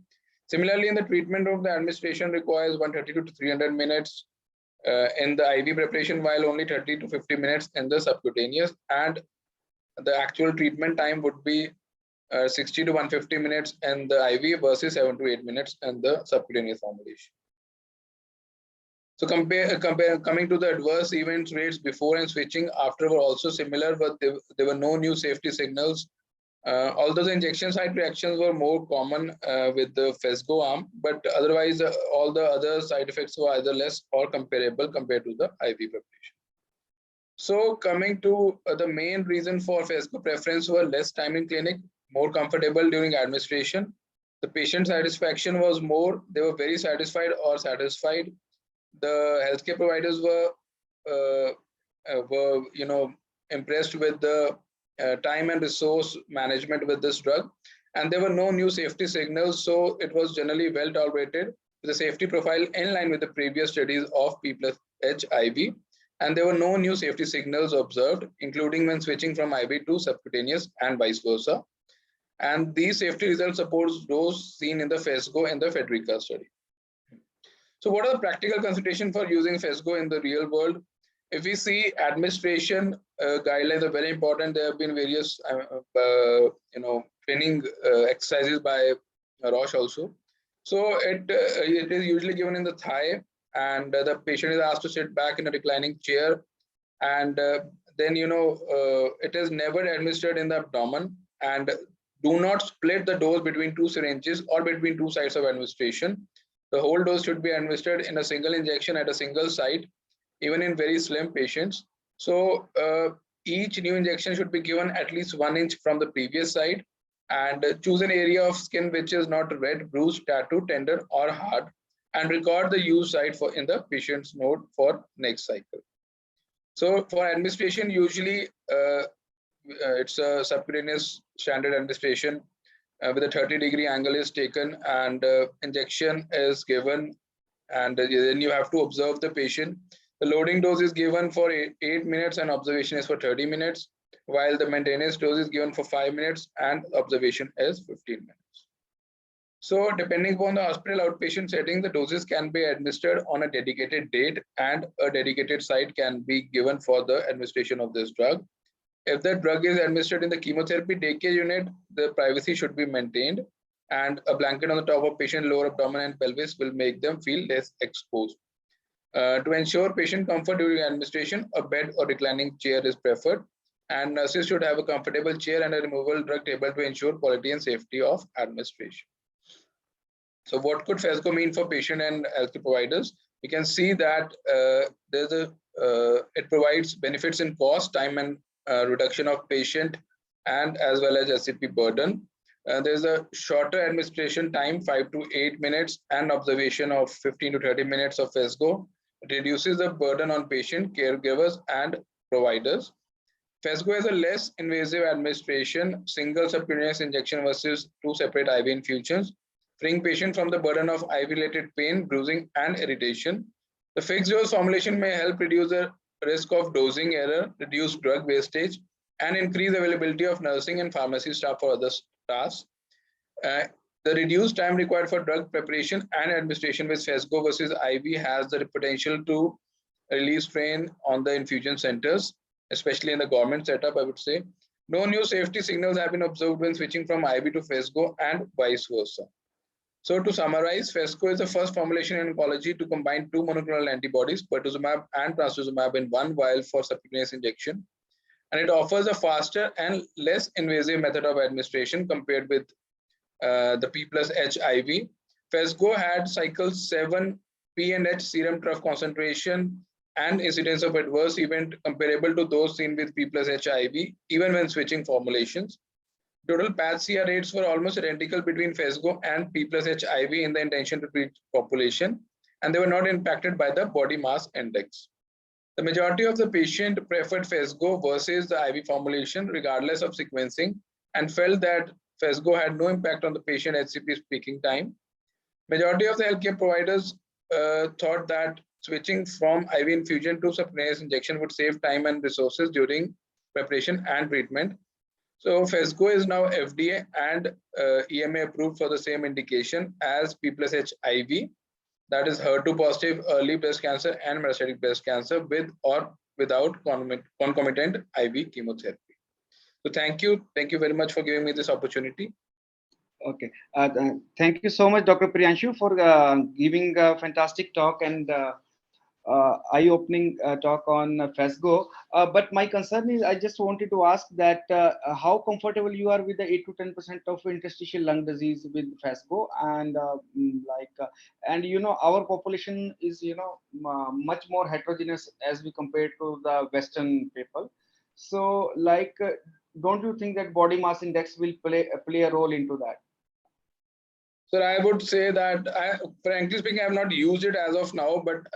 S5: Similarly, in the treatment room, the administration requires 130 to 300 minutes in the IV preparation, while only 30 to 50 minutes in the subcutaneous, and the actual treatment time would be 60 to 150 minutes in the IV versus 7 to 8 minutes in the subcutaneous formulation. So coming to the adverse events rates before and switching after were also similar, but there were no new safety signals. Although the injection site reactions were more common with the FESGO arm, but otherwise all the other side effects were either less or comparable compared to the IV preparation. So coming to the main reason for FESGO preference were less time in clinic, more comfortable during administration. The patient satisfaction was more, they were very satisfied or satisfied. The healthcare providers were impressed with the time and resource management with this drug, and there were no new safety signals, so it was generally well tolerated with a safety profile in line with the previous studies of P plus H IV, and there were no new safety signals observed, including when switching from IV to subcutaneous and vice versa. And these safety results support those seen in the FESGO and the Federica study. So what are the practical considerations for using FESGO in the real world? If we see administration guidelines are very important. There have been various training exercises by Roche also. So it is usually given in the thigh, and the patient is asked to sit back in a reclining chair, and then it is never administered in the abdomen, and do not split the dose between 2 syringes or between 2 sites of administration. The whole dose should be administered in a single injection at a single site, even in very slim patients. So each new injection should be given at least 1 inch from the previous site, and choose an area of skin which is not red, bruised, tattooed, tender, or hard, and record the use site in the patient's note for next cycle. So for administration, usually it's a subcutaneous standard administration with a 30-degree angle is taken, and injection is given, and then you have to observe the patient. The loading dose is given for 8 minutes and observation is for 30 minutes, while the maintenance dose is given for 5 minutes and observation is 15 minutes. So depending upon the hospital outpatient setting, the doses can be administered on a dedicated date and a dedicated site can be given for the administration of this drug. If the drug is administered in the chemotherapy daycare unit, the privacy should be maintained, and a blanket on the top of patient lower abdomen and pelvis will make them feel less exposed. To ensure patient comfort during administration, a bed or reclining chair is preferred, and nurses should have a comfortable chair and a removable drug table to ensure quality and safety of administration. So what could FESGO mean for patient and healthcare providers? We can see that it provides benefits in cost, time, and reduction of patient and as well as SCP burden. There's a shorter administration time, 5 to 8 minutes, and observation of 15 to 30 minutes of FESGO. It reduces the burden on patient, caregivers, and providers. FESGO is a less invasive administration, single subcutaneous injection versus 2 separate IV infusions, freeing patient from the burden of IV-related pain, bruising, and irritation. The fixed dose formulation may help reduce the risk of dosing error, reduce drug wastage, and increase availability of nursing and pharmacy staff for other tasks. The reduced time required for drug preparation and administration with FESGO versus IV has the potential to relieve strain on the infusion centers, especially in the government setup, I would say. No new safety signals have been observed when switching from IV to FESGO and vice versa. So to summarize, FESGO is the first formulation in oncology to combine 2 monoclonal antibodies, pertuzumab and trastuzumab, in one vial for subcutaneous injection. And it offers a faster and less invasive method of administration compared with the P plus H IV. FESGO had cycle 7 P and H serum trough concentration and incidence of adverse event comparable to those seen with P plus H IV, even when switching formulations. Total PATH-CR rates were almost identical between FESGO and P plus H IV in the intention to treat population, and they were not impacted by the body mass index. The majority of the patient preferred FESGO versus the IV formulation, regardless of sequencing, and felt that FESGO had no impact on the patient HCP peaking time. Majority of the healthcare providers thought that switching from IV infusion to subcutaneous injection would save time and resources during preparation and treatment. So FESGO is now FDA and EMA approved for the same indication as P plus H IV, that is HER2 positive early breast cancer and metastatic breast cancer with or without concomitant IV chemotherapy. So thank you very much for giving me this opportunity.
S2: Okay, thank you so much, Dr. Priyanshu, for giving a fantastic talk and eye-opening talk on FESGO. But my concern is, I just wanted to ask that how comfortable you are with the 8 to 10% of interstitial lung disease with FESGO, and and you know, our population is, you know, much more heterogeneous as we compare to the Western people. So don't you think that body mass index will play a role into that?
S5: So I would say that, frankly speaking, I have not used it as of now, but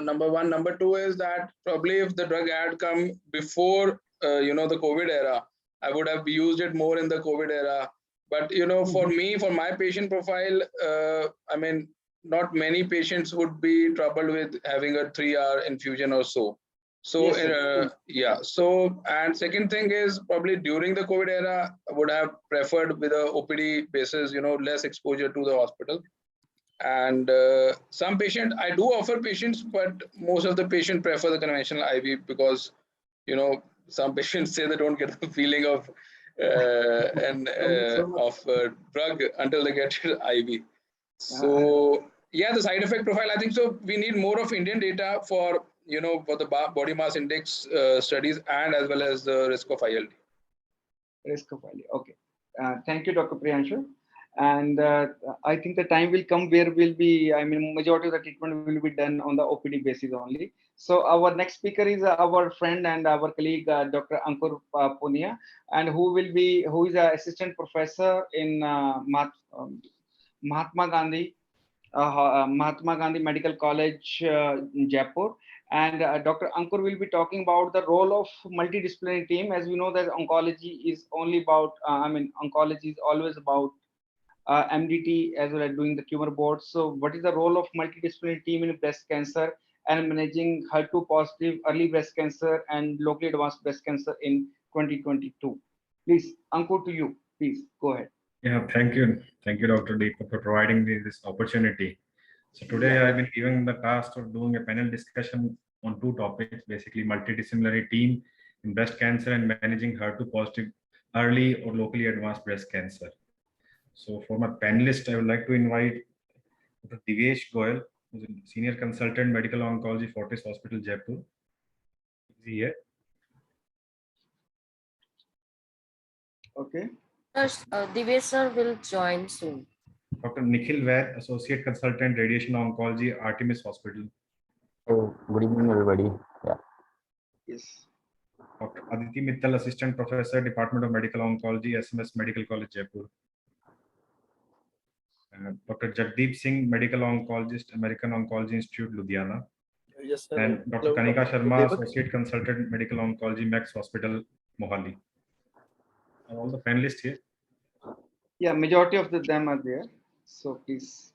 S5: number one. Number two is that probably if the drug had come before, the COVID era, I would have used it more in the COVID era. But, you know, for me, for my patient profile, I mean, not many patients would be troubled with having a 3-hour infusion or so. So,
S2: Yes,
S5: So, and second thing is probably during the COVID era, I would have preferred with a OPD basis, you know, less exposure to the hospital. And some patient, I do offer patients, but most of the patient prefer the conventional IV because, you know, some patients say they don't get the feeling of drug until they get IV. So yeah, the side effect profile, I think so. We need more of Indian data for, you know, for the body mass index studies and as well as the risk of ILD.
S2: Risk of ILD. Okay. Thank you, Dr. Priyanshu. And I think the time will come where we'll be, I mean, majority of the treatment will be done on the OPD basis only. So our next speaker is our friend and our colleague, Dr. Ankur Punia, and who is an assistant professor in Mahatma Gandhi Medical College in Jaipur. And Dr. Ankur will be talking about the role of multidisciplinary team. As we know that oncology is only about, oncology is always about MDT as well as doing the tumor board. So what is the role of multidisciplinary team in breast cancer and managing HER2 positive early breast cancer and locally advanced breast cancer in 2022? Please, Ankur, to you. Please go ahead.
S6: Yeah, thank you. Thank you, Dr. Deepak, for providing me this opportunity. So today I've been given the task of doing a panel discussion on two topics, basically multidisciplinary team in breast cancer and managing HER2 positive early or locally advanced breast cancer. So for my panelist, I would like to invite Dr. Divesh Goyal, who's a senior consultant medical oncology, Fortis Hospital, Jaipur. Is he here?
S2: Okay.
S4: Divesh sir will join soon.
S6: Dr. Nikhil Vaid, associate consultant radiation oncology, Artemis Hospital.
S7: Oh, good evening, everybody. Yeah.
S2: Yes.
S6: Dr. Aditi Mittal, Assistant Professor, Department of Medical Oncology, SMS Medical College, Jaipur. Dr. Jagdeep Singh, Medical Oncologist, American Oncology Institute, Ludhiana.
S8: Yes, sir.
S6: And Dr.
S8: Hello,
S6: Kanika
S8: Dr.
S6: Sharma,
S8: Deepak.
S6: Associate Consultant, Medical Oncology, Max Hospital, Mohali. Are all the panelists here?
S2: Yeah, majority of them are there. So please.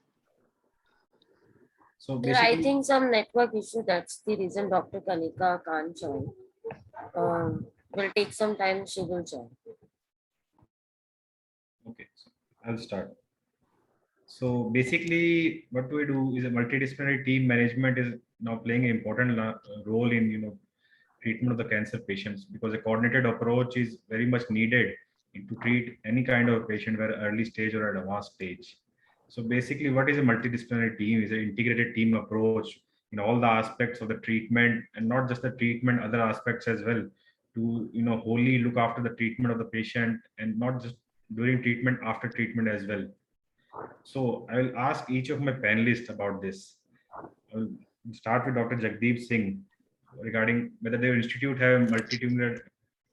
S6: So
S4: Sir, I
S6: basically,
S4: think some network issue. That's the reason Dr. Kanika can't join. Will take some time. She will join.
S6: okay, so I'll start. So basically, what we do is a multidisciplinary team management is now playing an important role in treatment of the cancer patients, because a coordinated approach is very much needed to treat any kind of patient, whether early stage or at advanced stage. So basically, what is a multidisciplinary team? Is an integrated team approach in all the aspects of the treatment, and not just the treatment, other aspects as well, to wholly look after the treatment of the patient, and not just during treatment, after treatment as well. So I will ask each of my panelists about this. I'll start with Dr. Jagdeep Singh regarding whether their institute have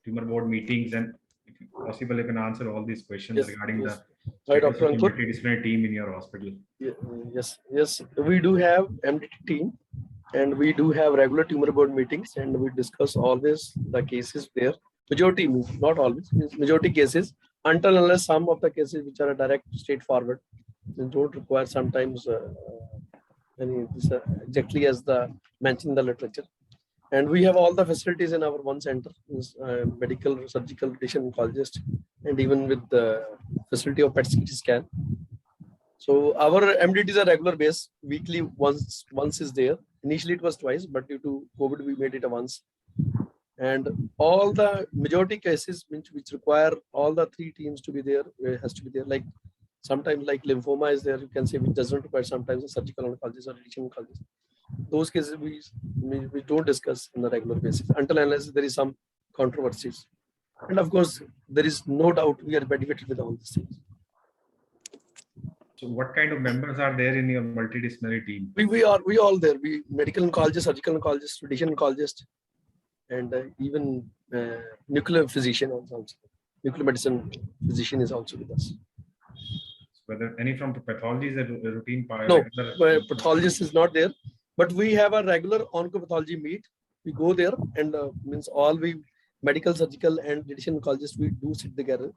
S6: tumor board meetings, and if possible, you can answer all these questions
S8: Yes,
S6: regarding
S8: yes.
S6: the
S8: Hi,
S6: status
S8: Dr.
S6: of the
S8: Ankur.
S6: multidisciplinary team in your hospital.
S8: Yes. We do have MDT team, and we do have regular tumor board meetings, and we discuss always the cases there. Majority, not always, means majority cases, until unless some of the cases which are direct, straightforward, they don't require sometimes exactly as the mentioned in the literature. And we have all the facilities in our one center, medical, surgical, radiation oncologist, and even with the facility of PET CT scan. So our MDT is a regular base, weekly once is there. Initially it was twice, but due to COVID we made it a once. And all the majority cases which require all the three teams to be there, has to be there. Like sometimes like lymphoma is there, you can say, which doesn't require sometimes a surgical oncologist or radiation oncologist. Those cases we don't discuss on a regular basis until unless there is some controversies. And of course, there is no doubt we are benefited with all these things.
S6: So what kind of members are there in your multidisciplinary team?
S8: We all there. We medical oncologist, surgical oncologist, radiation oncologist, and even nuclear physician also. Nuclear medicine physician is also with us.
S6: Whether any from the pathology is a routine part?
S8: No, pathologist is not there, but we have a regular oncopathology meet. We go there, and means all we medical, surgical, and radiation oncologists, we do sit together,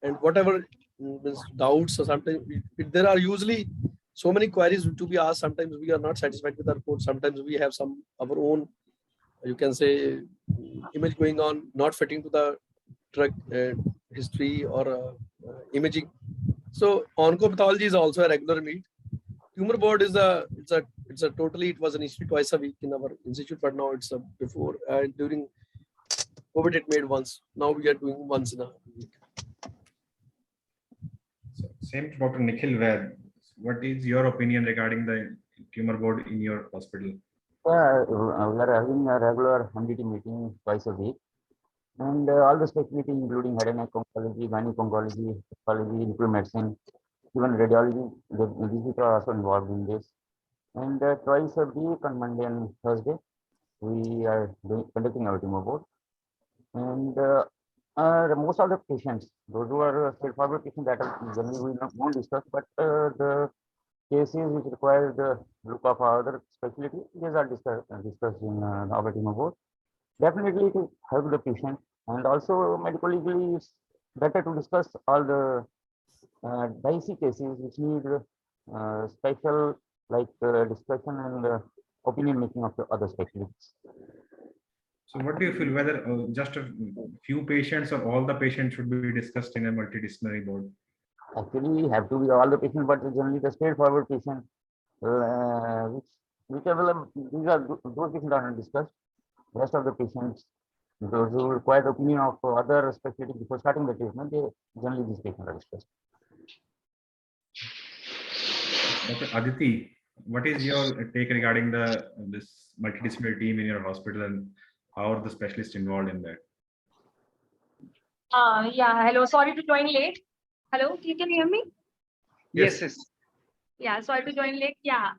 S8: and whatever means doubts or sometimes there are usually so many queries to be asked. Sometimes we are not satisfied with our report. Sometimes we have some our own, you can say, image going on, not fitting to the drug history or imaging. So oncopathology is also a regular meet. Tumor board is it's a totally, it was initially twice a week in our institute, but now it's before during COVID it made once. Now we are doing once in a week.
S6: So same to Dr. Nikhil Vaid. What is your opinion regarding the tumor board in your hospital?
S7: Yeah, we are having a regular MDT meeting twice a week. And all the specialty, including head and neck oncology, gynec oncology, pathology, nuclear medicine, even radiology, these people are also involved in this. And twice a week on Monday and Thursday, we are conducting our tumor board. And most of the patients, those who are straightforward patients, that are generally we won't discuss, but the cases which require the look of other specialty, these are discussed in our tumor board. Definitely to help the patient, and also medically it's better to discuss all the dicey cases which need special discussion and opinion making of the other specialists.
S6: So what do you feel, whether just a few patients or all the patients should be discussed in a multidisciplinary board?
S7: Actually, have to be all the patients, but generally the straightforward patient, whichever these are those patients are not discussed. Rest of the patients, those who require the opinion of other specialties before starting the treatment, they generally these patients are discussed.
S6: Dr. Aditi, what is your take regarding this multidisciplinary team in your hospital and how are the specialists involved in that?
S9: Yeah, hello. Sorry to join late. Hello, you can hear me?
S2: Yes, yes.
S9: Yeah, sorry to join late. Yeah,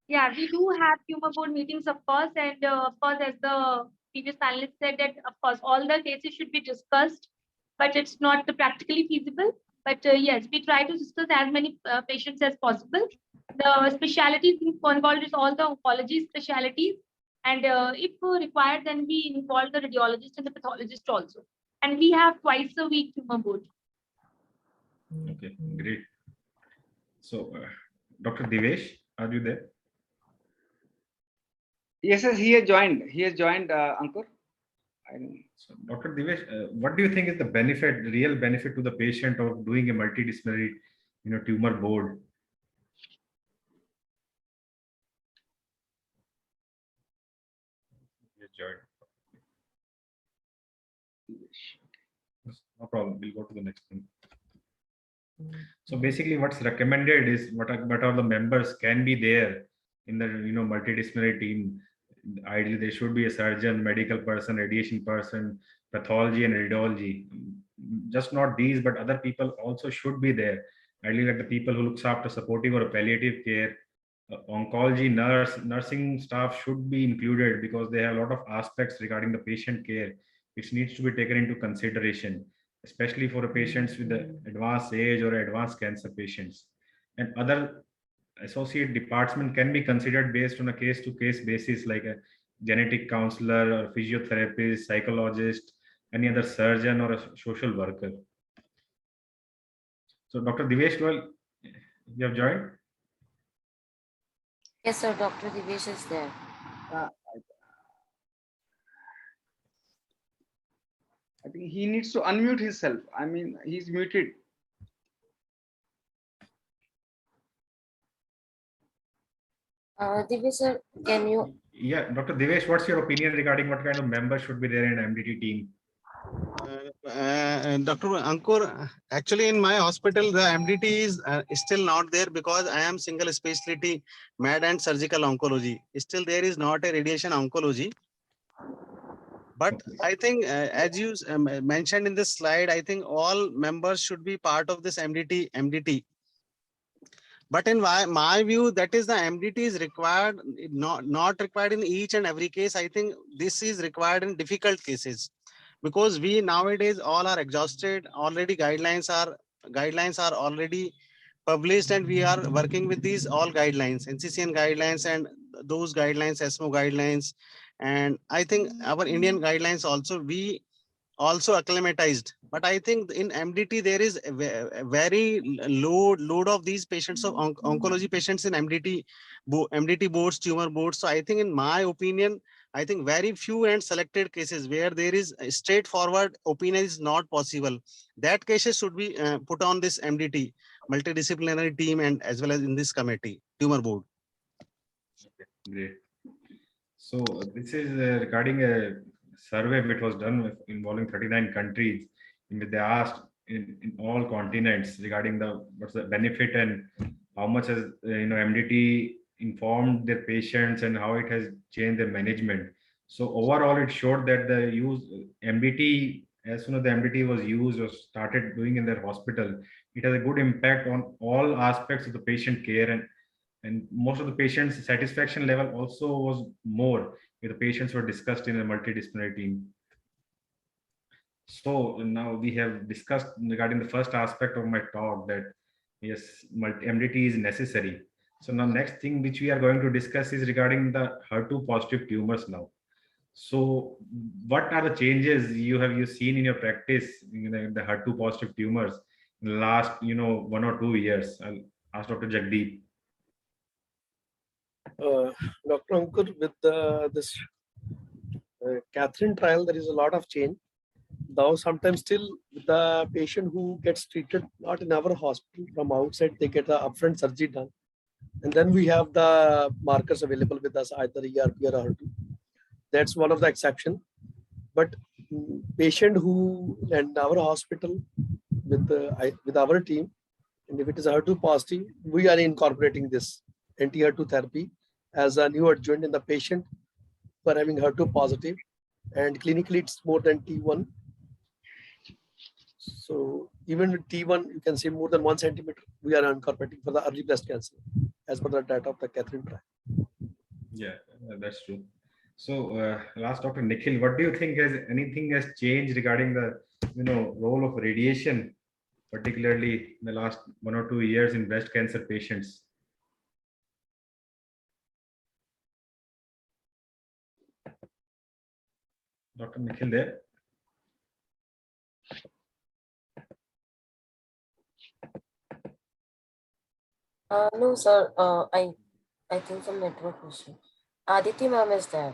S9: we do have tumor board meetings, of course, and of course, as the previous panelist said, that of course all the cases should be discussed, but it's not practically feasible. But yes, we try to discuss as many patients as possible. The specialties involved is all the oncology specialties, and if required, then we involve the radiologist and the pathologist also. And we have twice a week tumor board.
S6: Okay, great. So, Dr. Divesh, are you there?
S2: Yes, yes, he has joined. He has joined, Ankur.
S6: So, Dr. Divesh, what do you think is the benefit, real benefit to the patient of doing a multidisciplinary, tumor board? No problem. We'll go to the next one. So basically, what's recommended is what are the members can be there in the multidisciplinary team. Ideally, there should be a surgeon, medical person, radiation person, pathology, and radiology. Just not these, but other people also should be there. Ideally, like the people who looks after supportive or palliative care, oncology, nursing staff should be included because they have a lot of aspects regarding the patient care which needs to be taken into consideration, especially for the patients with the advanced age or advanced cancer patients. And other associate department can be considered based on a case-to-case basis, like a genetic counselor or physiotherapist, psychologist, any other surgeon or a social worker. So Dr. Divesh, well, you have joined?
S4: Yes, sir. Dr. Divesh is there.
S2: I think he needs to unmute himself. I mean, he's muted.
S4: Divesh, sir, can you?
S6: Yeah, Dr. Divesh, what's your opinion regarding what kind of members should be there in MDT team?
S10: Dr. Ankur, actually in my hospital, the MDT is still not there because I am single specialty med and surgical oncology. Still there is not a radiation oncology. But I think as you mentioned in this slide, I think all members should be part of this MDT. But in my view, that is the MDT is required, not required in each and every case. I think this is required in difficult cases. Because we nowadays all are exhausted, already guidelines are already published and we are working with these all guidelines, NCCN guidelines and those guidelines, ESMO guidelines. And I think our Indian guidelines also, we also acclimatized. But I think in MDT, there is a very load of these patients of oncology patients in MDT boards, tumor boards. So I think in my opinion, I think very few and selected cases where there is a straightforward opinion is not possible. That cases should be put on this MDT, multidisciplinary team, and as well as in this committee, tumor board.
S6: Okay, great. So this is regarding a survey which was done involving 39 countries. In which they asked in all continents regarding what's the benefit and how much has MDT informed their patients and how it has changed their management. So overall, it showed that the use MDT, as soon as the MDT was used or started doing in their hospital, it has a good impact on all aspects of the patient care, and most of the patients' satisfaction level also was more if the patients were discussed in a multidisciplinary team. So now we have discussed regarding the first aspect of my talk that yes, MDT is necessary. So now next thing which we are going to discuss is regarding the HER2 positive tumors now. So what are the changes you seen in your practice in the HER2 positive tumors in the last 1 or 2 years? I'll ask Dr. Jagdeep.
S8: Dr. Ankur, with this Catherine trial, there is a lot of change. Though sometimes still with the patient who gets treated not in our hospital from outside, they get the upfront surgery done. And then we have the markers available with us, either ERP or HER2. That's one of the exception. But patient who in our hospital with our team, and if it is HER2 positive, we are incorporating this anti-HER2 therapy as a new adjuvant in the patient who are having HER2 positive, and clinically it's more than T1. So even with T1, you can see more than 1 centimeter, we are incorporating for the early breast cancer, as per the data of the Catherine trial.
S6: Yeah, that's true. So last, Dr. Nikhil, what do you think anything has changed regarding the role of radiation, particularly in the last 1 or 2 years in breast cancer patients? Dr. Nikhil there?
S4: No, sir. I think some network issue. Aditi ma'am is there.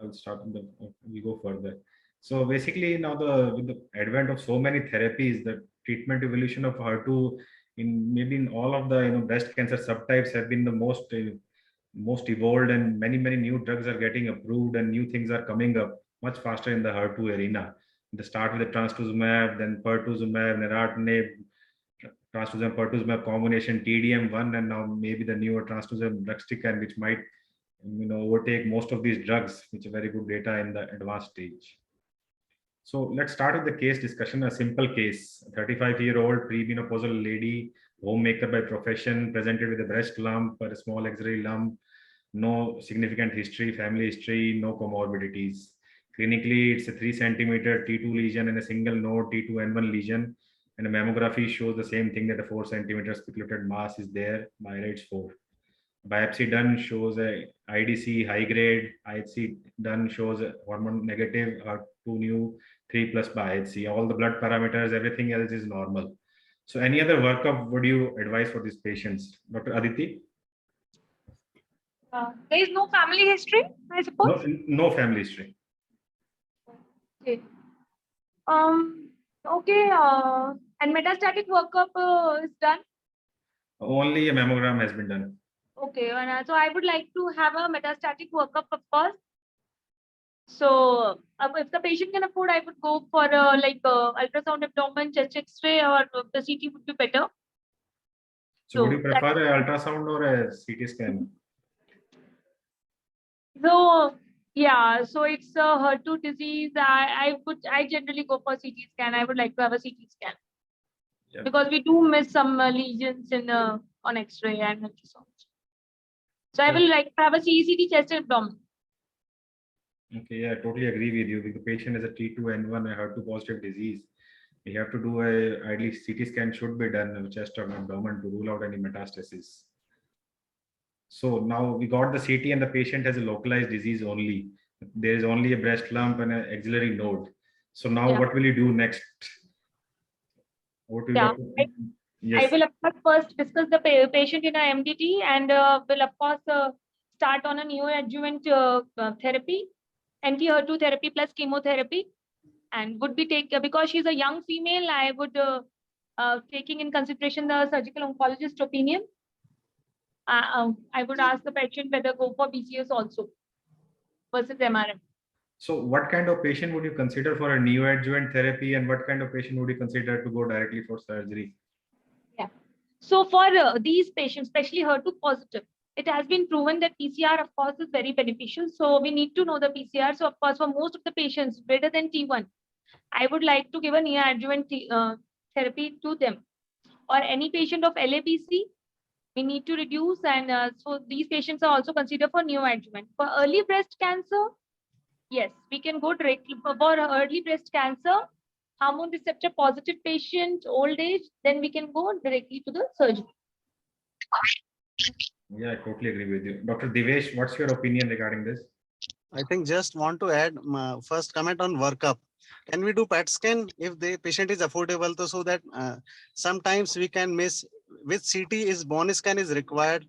S6: I'll start with we go further. So basically now with the advent of so many therapies, the treatment evolution of HER2 in all of the breast cancer subtypes have been the most evolved, and many new drugs are getting approved and new things are coming up much faster in the HER2 arena. They start with the trastuzumab, then pertuzumab, neratinib, trastuzumab pertuzumab combination, TDM1, and now maybe the newer trastuzumab deruxtecan, which might overtake most of these drugs, which are very good data in the advanced stage. So let's start with the case discussion. A simple case: 35-year-old premenopausal lady, homemaker by profession, presented with a breast lump or a small axillary lump, no significant history, family history, no comorbidities. Clinically, it's a 3 centimeter T2 lesion and a single node T2N1 lesion, and a mammography shows the same thing, that a 4 centimeter spiculated mass is there, myriads 4. Biopsy done shows a IDC high grade, IHC done shows a hormone negative, or 2 new 3+ by IHC. All the blood parameters, everything else is normal. So any other workup would you advise for these patients? Dr. Aditi?
S9: There is no family history, I suppose?
S6: No family history.
S9: Okay. Okay. And metastatic workup is done?
S6: Only a mammogram has been done.
S9: Okay. And so I would like to have a metastatic workup, of course. So if the patient can afford, I would go for ultrasound abdomen, chest X-ray, or the CT would be better.
S6: So would you prefer an ultrasound or a CT scan?
S9: So yeah, so it's a HER2 disease. I generally go for CT scan. I would like to have a CT scan. Yeah. Because we do miss some lesions in on X-ray and ultrasound. So I will like to have a CECT chest abdomen.
S6: Okay, yeah, I totally agree with you. If the patient is a T2N1, a HER2 positive disease, you have to do ideally CT scan should be done of chest or abdomen to rule out any metastasis. So now we got the CT and the patient has a localized disease only. There is only a breast lump and an axillary node. So now what will you do next? What will
S9: I will of course first discuss the patient in a MDT, and will of course start on a neoadjuvant therapy, anti-HER2 therapy plus chemotherapy, and would be because she's a young female, I would taking in consideration the surgical oncologist opinion. I would ask the patient whether go for BCS also versus MRM.
S6: So what kind of patient would you consider for a neoadjuvant therapy, and what kind of patient would you consider to go directly for surgery?
S9: Yeah. So for these patients, especially HER2 positive, it has been proven that PCR, of course, is very beneficial. So we need to know the PCR. So of course, for most of the patients greater than T1, I would like to give a neoadjuvant therapy to them. Or any patient of LABC, we need to reduce, and so these patients are also considered for neoadjuvant. For early breast cancer, yes, we can go directly for early breast cancer, hormone receptor positive patient, old age, then we can go directly to the surgery.
S6: Yeah, I totally agree with you. Dr. Devesh, what's your opinion regarding this?
S10: I think just want to add first comment on workup. Can we do PET scan if the patient is affordable, so that sometimes we can miss which CT is bone scan is required.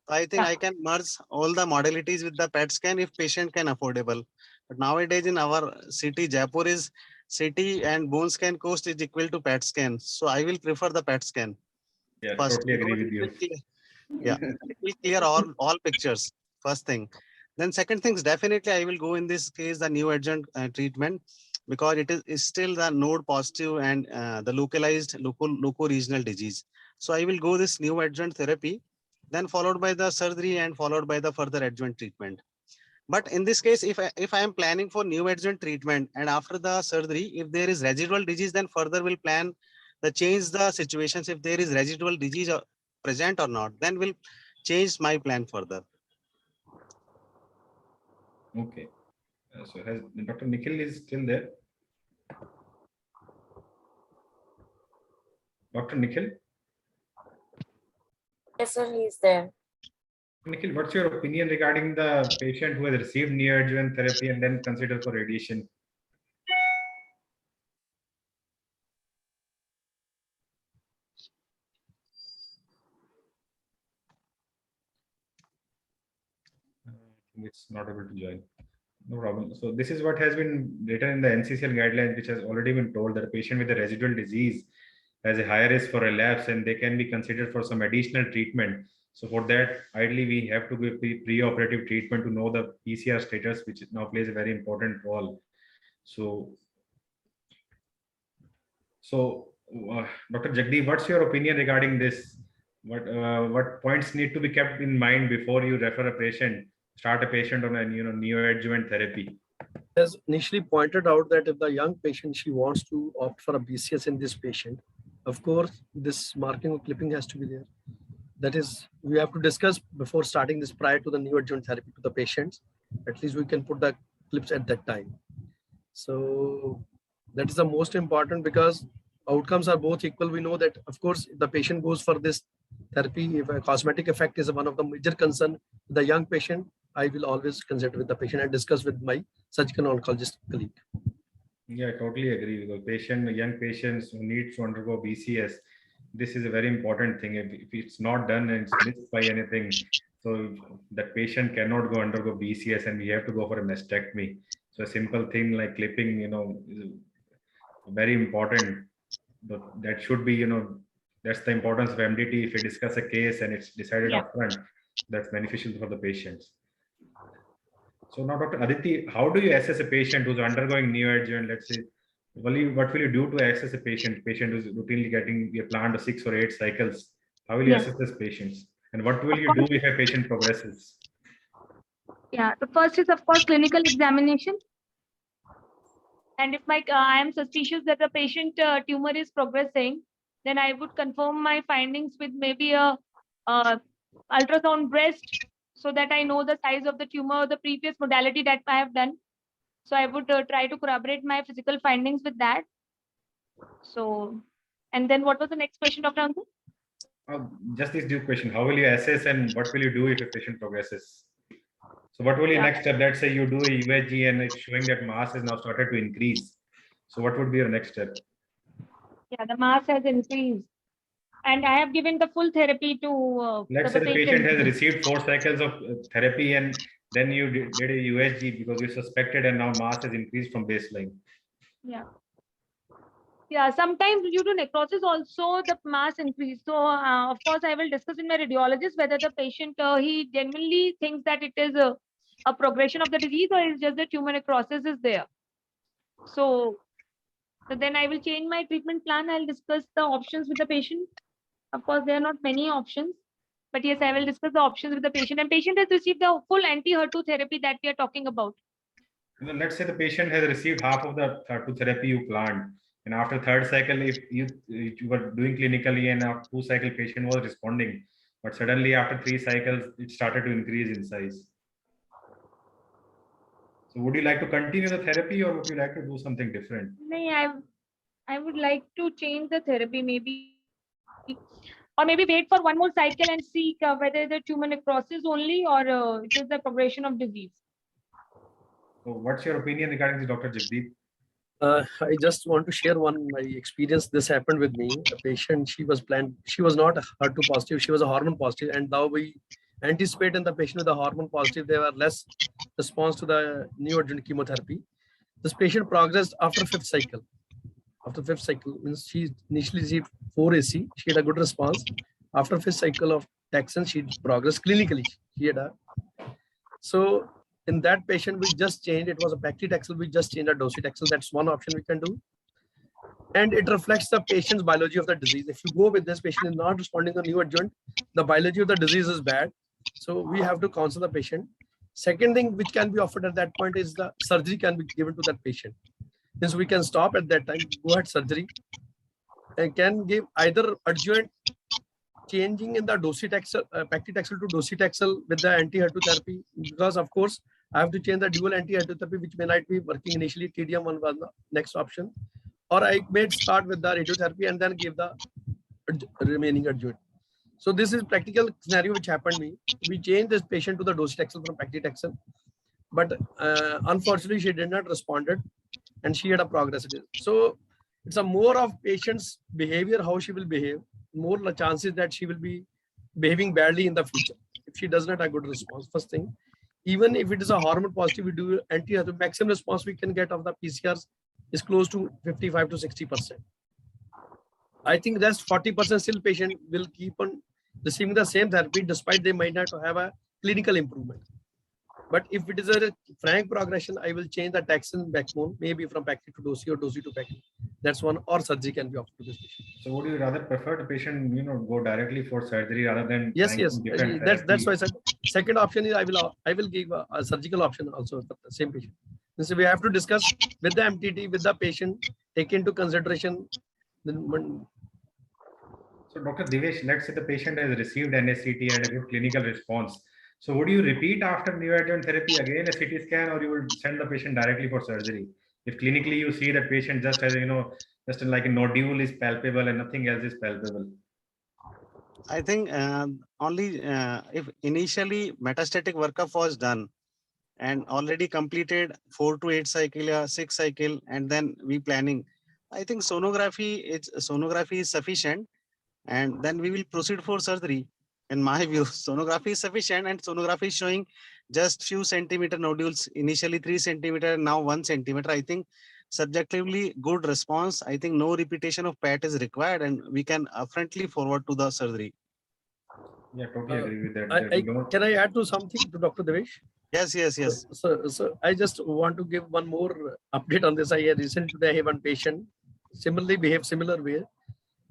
S10: I think I can merge all the modalities with the PET scan if patient can affordable. But nowadays in our city, Jaipur is CT and bone scan cost is equal to PET scan. So I will prefer the PET scan.
S6: Yeah,
S10: First,
S6: totally agree
S10: because
S6: with
S10: it will
S6: you.
S10: yeah, it will clear all pictures. First thing. Then second things, definitely I will go in this case the new adjuvant treatment, because it is still the node positive and the localized local regional disease. So I will go this new adjuvant therapy, then followed by the surgery and followed by the further adjuvant treatment. But in this case, if I am planning for new adjuvant treatment and after the surgery, if there is residual disease, then further will plan the change the situations. If there is residual disease present or not, then will change my plan further.
S6: Okay. So has Dr. Nikhil is still there? Dr. Nikhil?
S4: Yes, sir, he is there.
S6: Nikhil, what's your opinion regarding the patient who has received neoadjuvant therapy and then considered for radiation? I think it's not able to join. No problem. So this is what has been written in the NCCL guidelines, which has already been told that a patient with a residual disease has a higher risk for relapse and they can be considered for some additional treatment. So for that, ideally, we have to give pre-operative treatment to know the PCR status, which now plays a very important role. So Dr. Jagdeep, what's your opinion regarding this? What points need to be kept in mind before you refer a patient, start a patient on a neoadjuvant therapy?
S8: As initially pointed out, that if the young patient, she wants to opt for a BCS in this patient, of course, this marking or clipping has to be there. That is, we have to discuss before starting this prior to the neoadjuvant therapy to the patients. At least we can put the clips at that time. So that is the most important, because outcomes are both equal. We know that, of course, if the patient goes for this therapy, if a cosmetic effect is one of the major concern, the young patient, I will always consider with the patient and discuss with my surgical oncologist colleague.
S6: Yeah, I totally agree with the young patients who need to undergo BCS. This is a very important thing. If it's not done and it's missed by anything, so that patient cannot go undergo BCS and we have to go for a mastectomy. So a simple thing like clipping, is very important. But that should be, that's the importance of MDT. If we discuss a case and it's decided upfront, that's beneficial for the patients. So now, Dr. Aditi, how do you assess a patient who's undergoing neoadjuvant? Let's say, what will you do to assess a patient who's routinely getting a plan to 6 or 8 cycles? How will you assess these patients? And what will you do if a patient progresses?
S9: Yeah, the first is, of course, clinical examination. And if I am suspicious that the patient tumor is progressing, then I would confirm my findings with maybe a ultrasound breast, so that I know the size of the tumor or the previous modality that I have done. So I would try to corroborate my physical findings with that. So, and then what was the next question, Dr. Ankur?
S6: Just this new question. How will you assess and what will you do if a patient progresses? So what will your next step? Let's say you do a USG and it's showing that mass has now started to increase. So what would be your next step?
S9: Yeah, the mass has increased. And I have given the full therapy to
S6: let's say the patient has received 4 cycles of therapy and then you did a USG because you suspected and now mass has increased from baseline.
S9: Yeah. Yeah, sometimes due to necrosis also the mass increase. So of course I will discuss with my radiologist whether the patient he genuinely thinks that it is a progression of the disease or it's just the tumor necrosis is there. So then I will change my treatment plan. I'll discuss the options with the patient. Of course, there are not many options, but yes, I will discuss the options with the patient. And patient has received the full anti-HER2 therapy that we are talking about.
S6: Let's say the patient has received half of the HER2 therapy you planned, and after 3rd cycle, if you were doing clinically and after 2 cycle patient was responding, but suddenly after 3 cycles it started to increase in size. So would you like to continue the therapy or would you like to do something different?
S9: No, I would like to change the therapy maybe, or maybe wait for 1 more cycle and see whether the tumor necrosis only or it is the progression of disease.
S6: So what's your opinion regarding this, Dr. Jagdeep?
S8: I just want to share my experience. This happened with me. A patient, she was not HER2 positive, she was a hormone positive, and now we anticipate in the patient with the hormone positive, there were less response to the neoadjuvant chemotherapy. This patient progressed after 5th cycle. After 5th cycle means she initially received 4 AC. She had a good response. After 5th cycle of taxane, she progressed clinically. She had a so in that patient, we just changed. It was a paclitaxel. We just changed a docetaxel. That's one option we can do. And it reflects the patient's biology of the disease. If you go with this patient is not responding to new adjuvant, the biology of the disease is bad. So we have to counsel the patient. Second thing which can be offered at that point is the surgery can be given to that patient. Means we can stop at that time, go ahead surgery, and can give either adjuvant changing in the docetaxel, paclitaxel to docetaxel with the anti-HER2 therapy, because of course I have to change the dual anti-HER2 therapy, which may not be working initially. TDM1 was the next option, or I may start with the radiotherapy and then give the remaining adjuvant. So this is practical scenario which happened me. We changed this patient to the docetaxel from paclitaxel, but unfortunately she did not responded, and she had a progress. So it's a more of patient's behavior, how she will behave, more the chances that she will be behaving badly in the future if she does not have a good response. First thing, even if it is a hormone positive, we do anti-HER2, maximum response we can get of the PCRs is close to 55 to 60%. I think that's 40% still patient will keep on receiving the same therapy despite they might not have a clinical improvement. But if it is a frank progression, I will change the taxane backbone, maybe from paclitaxel to dosi or dosi to paclitaxel. That's one, or surgery can be offered to this patient.
S6: So would you rather prefer the patient, go directly for surgery rather than
S8: Yes.
S6: different
S8: That's why I said second option is I will give a surgical option also for the same patient. So we have to discuss with the MTT, with the patient, take into consideration.
S6: So Dr. Divesh, let's say the patient has received NSCT and a good clinical response. So would you repeat after neoadjuvant therapy again a CT scan, or you will send the patient directly for surgery? If clinically you see that patient just has, just like a nodule is palpable and nothing else is palpable.
S10: I think only if initially metastatic workup was done and already completed 4 to 8 cycle or 6 cycle, and then we planning, I think sonography is sufficient, and then we will proceed for surgery. In my view, sonography is sufficient, and sonography is showing just few centimeter nodules, initially 3 centimeter, now 1 centimeter. I think subjectively good response. I think no repetition of PET is required, and we can upfrontly forward to the surgery.
S6: Yeah, totally agree with that.
S8: Can I add to something to Dr. Devesh?
S10: Yes.
S8: So I just want to give one more update on this. I recently today I have one patient similarly behaved similar way.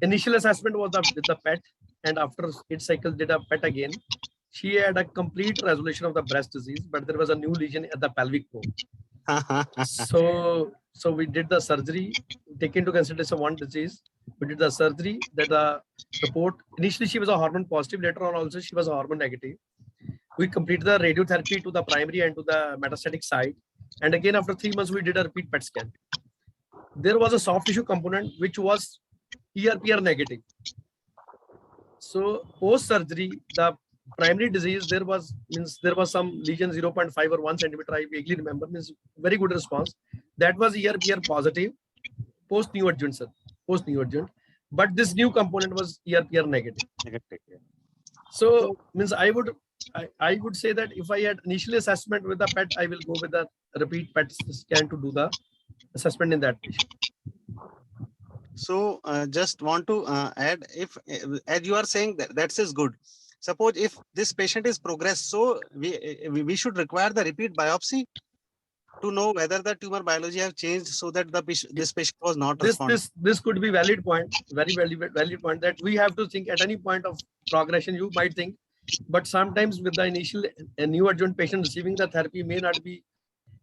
S8: Initial assessment was with the PET, and after 8 cycles did a PET again. She had a complete resolution of the breast disease, but there was a new lesion at the pelvic bone. So we did the surgery, take into consideration one disease. We did the surgery, that the report, initially she was a hormone positive, later on also she was a hormone negative. We completed the radiotherapy to the primary and to the metastatic side. And again, after 3 months, we did a repeat PET scan. There was a soft tissue component, which was ERPR negative. So post surgery, the primary disease, there was some lesion 0.5 or 1 centimeter. I vaguely remember, means very good response. That was ERPR positive post neoadjuvant, sir. Post neoadjuvant, but this new component was ERPR negative. So means I would say that if I had initial assessment with the PET, I will go with the repeat PET scan to do the assessment in that patient.
S10: So just want to add, if as you are saying that is good. Suppose if this patient is progressed, so we should require the repeat biopsy to know whether the tumor biology have changed, so that this patient was not responding.
S8: This could be valid point, very valid point, that we have to think at any point of progression. You might think, but sometimes with the initial neoadjuvant patient receiving the therapy may not be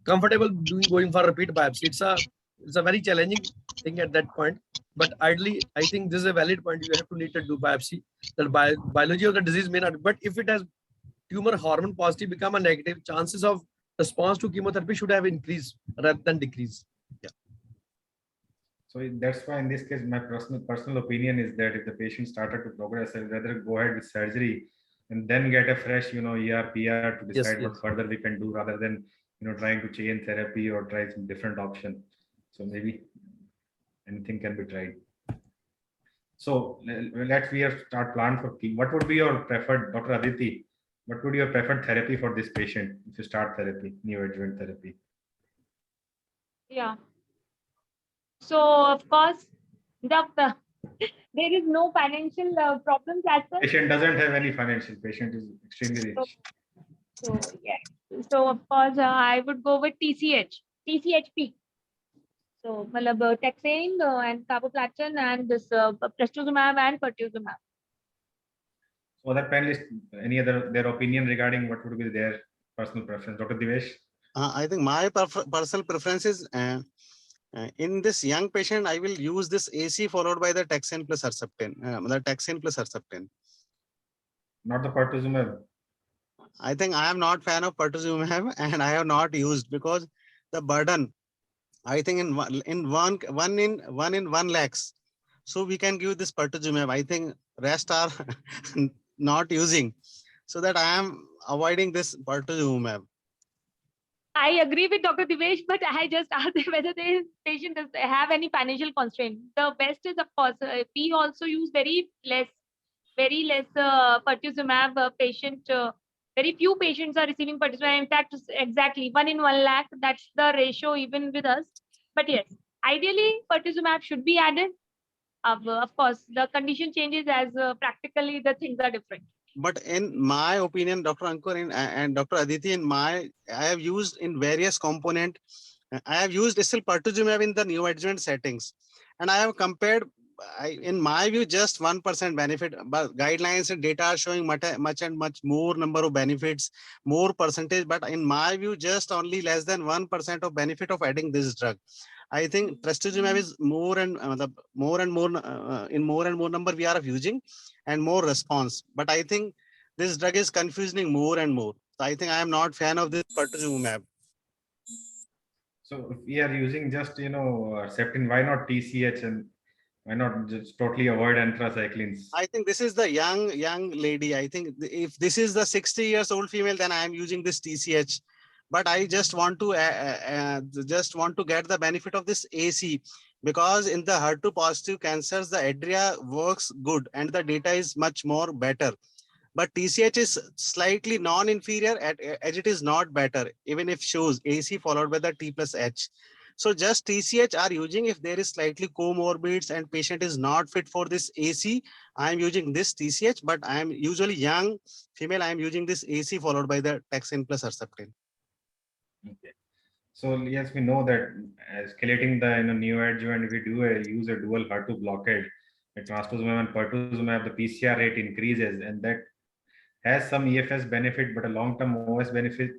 S8: comfortable going for repeat biopsy. It's a very challenging thing at that point. But ideally, I think this is a valid point. You have to need to do biopsy. The biology of the disease may not, but if it has tumor hormone positive become a negative, chances of response to chemotherapy should have increased rather than decreased. Yeah.
S6: So that's why in this case, my personal opinion is that if the patient started to progress, I'd rather go ahead with surgery and then get a fresh, ER/PR to decide what further we can do, rather than trying to change therapy or try some different option. So maybe anything can be tried. So let's start plan for what would be your preferred, Dr. Aditi, what would be your preferred therapy for this patient if you start therapy, neoadjuvant therapy?
S9: Yeah. So of course, the there is no financial problems as such.
S6: Patient doesn't have any financial. Patient is extremely
S9: So,
S6: rich.
S9: so yeah. So of course, I would go with TCHP. So, matlab, taxane and carboplatin and this trastuzumab and pertuzumab.
S6: So other panelists, any other their opinion regarding what would be their personal preference? Dr. Divesh?
S10: I think my personal preference is in this young patient, I will use this AC followed by the taxane plus Herceptin. The taxane plus Herceptin.
S6: Not the pertuzumab.
S10: I think I am not fan of pertuzumab and I have not used because the burden. I think in one in 1 lakhs. So we can give this pertuzumab. I think rest are not using, so that I am avoiding this pertuzumab.
S9: I agree with Dr. Divesh, but I just asked whether the patient does have any financial constraint. The best is, of course, we also use very less pertuzumab patient. Very few patients are receiving pertuzumab. In fact, exactly 1 in 1 lakh. That's the ratio even with us. But yes, ideally, pertuzumab should be added. Of course, the condition changes as practically the things are different.
S10: But in my opinion, Dr. Ankur and Dr. Aditi, I have used in various component. I have used still pertuzumab in the neoadjuvant settings, and I have compared. In my view, just 1% benefit, but guidelines and data are showing much more number of benefits, more percentage. But in my view, just only less than 1% of benefit of adding this drug. I think trastuzumab is more and more in more and more number we are using and more response. But I think this drug is confusing more and more. So I think I am not fan of this pertuzumab.
S6: So if we are using just Herceptin, why not TCH and why not just totally avoid anthracyclines?
S10: I think this is the young lady. I think if this is the 60 years old female, then I am using this TCH. But I just want to get the benefit of this AC, because in the HER2 positive cancers, the ADRIA works good and the data is much more better. But TCH is slightly non-inferior as it is not better, even if shows AC followed by the T plus H. So just TCH are using if there is slightly comorbids and patient is not fit for this AC. I am using this TCH, but I am usually young female. I am using this AC followed by the taxane plus Herceptin.
S6: Okay. So yes, we know that escalating the neoadjuvant, if we use a dual HER2 blockade, the trastuzumab and pertuzumab, the PCR rate increases, and that has some EFS benefit, but a long-term OS benefit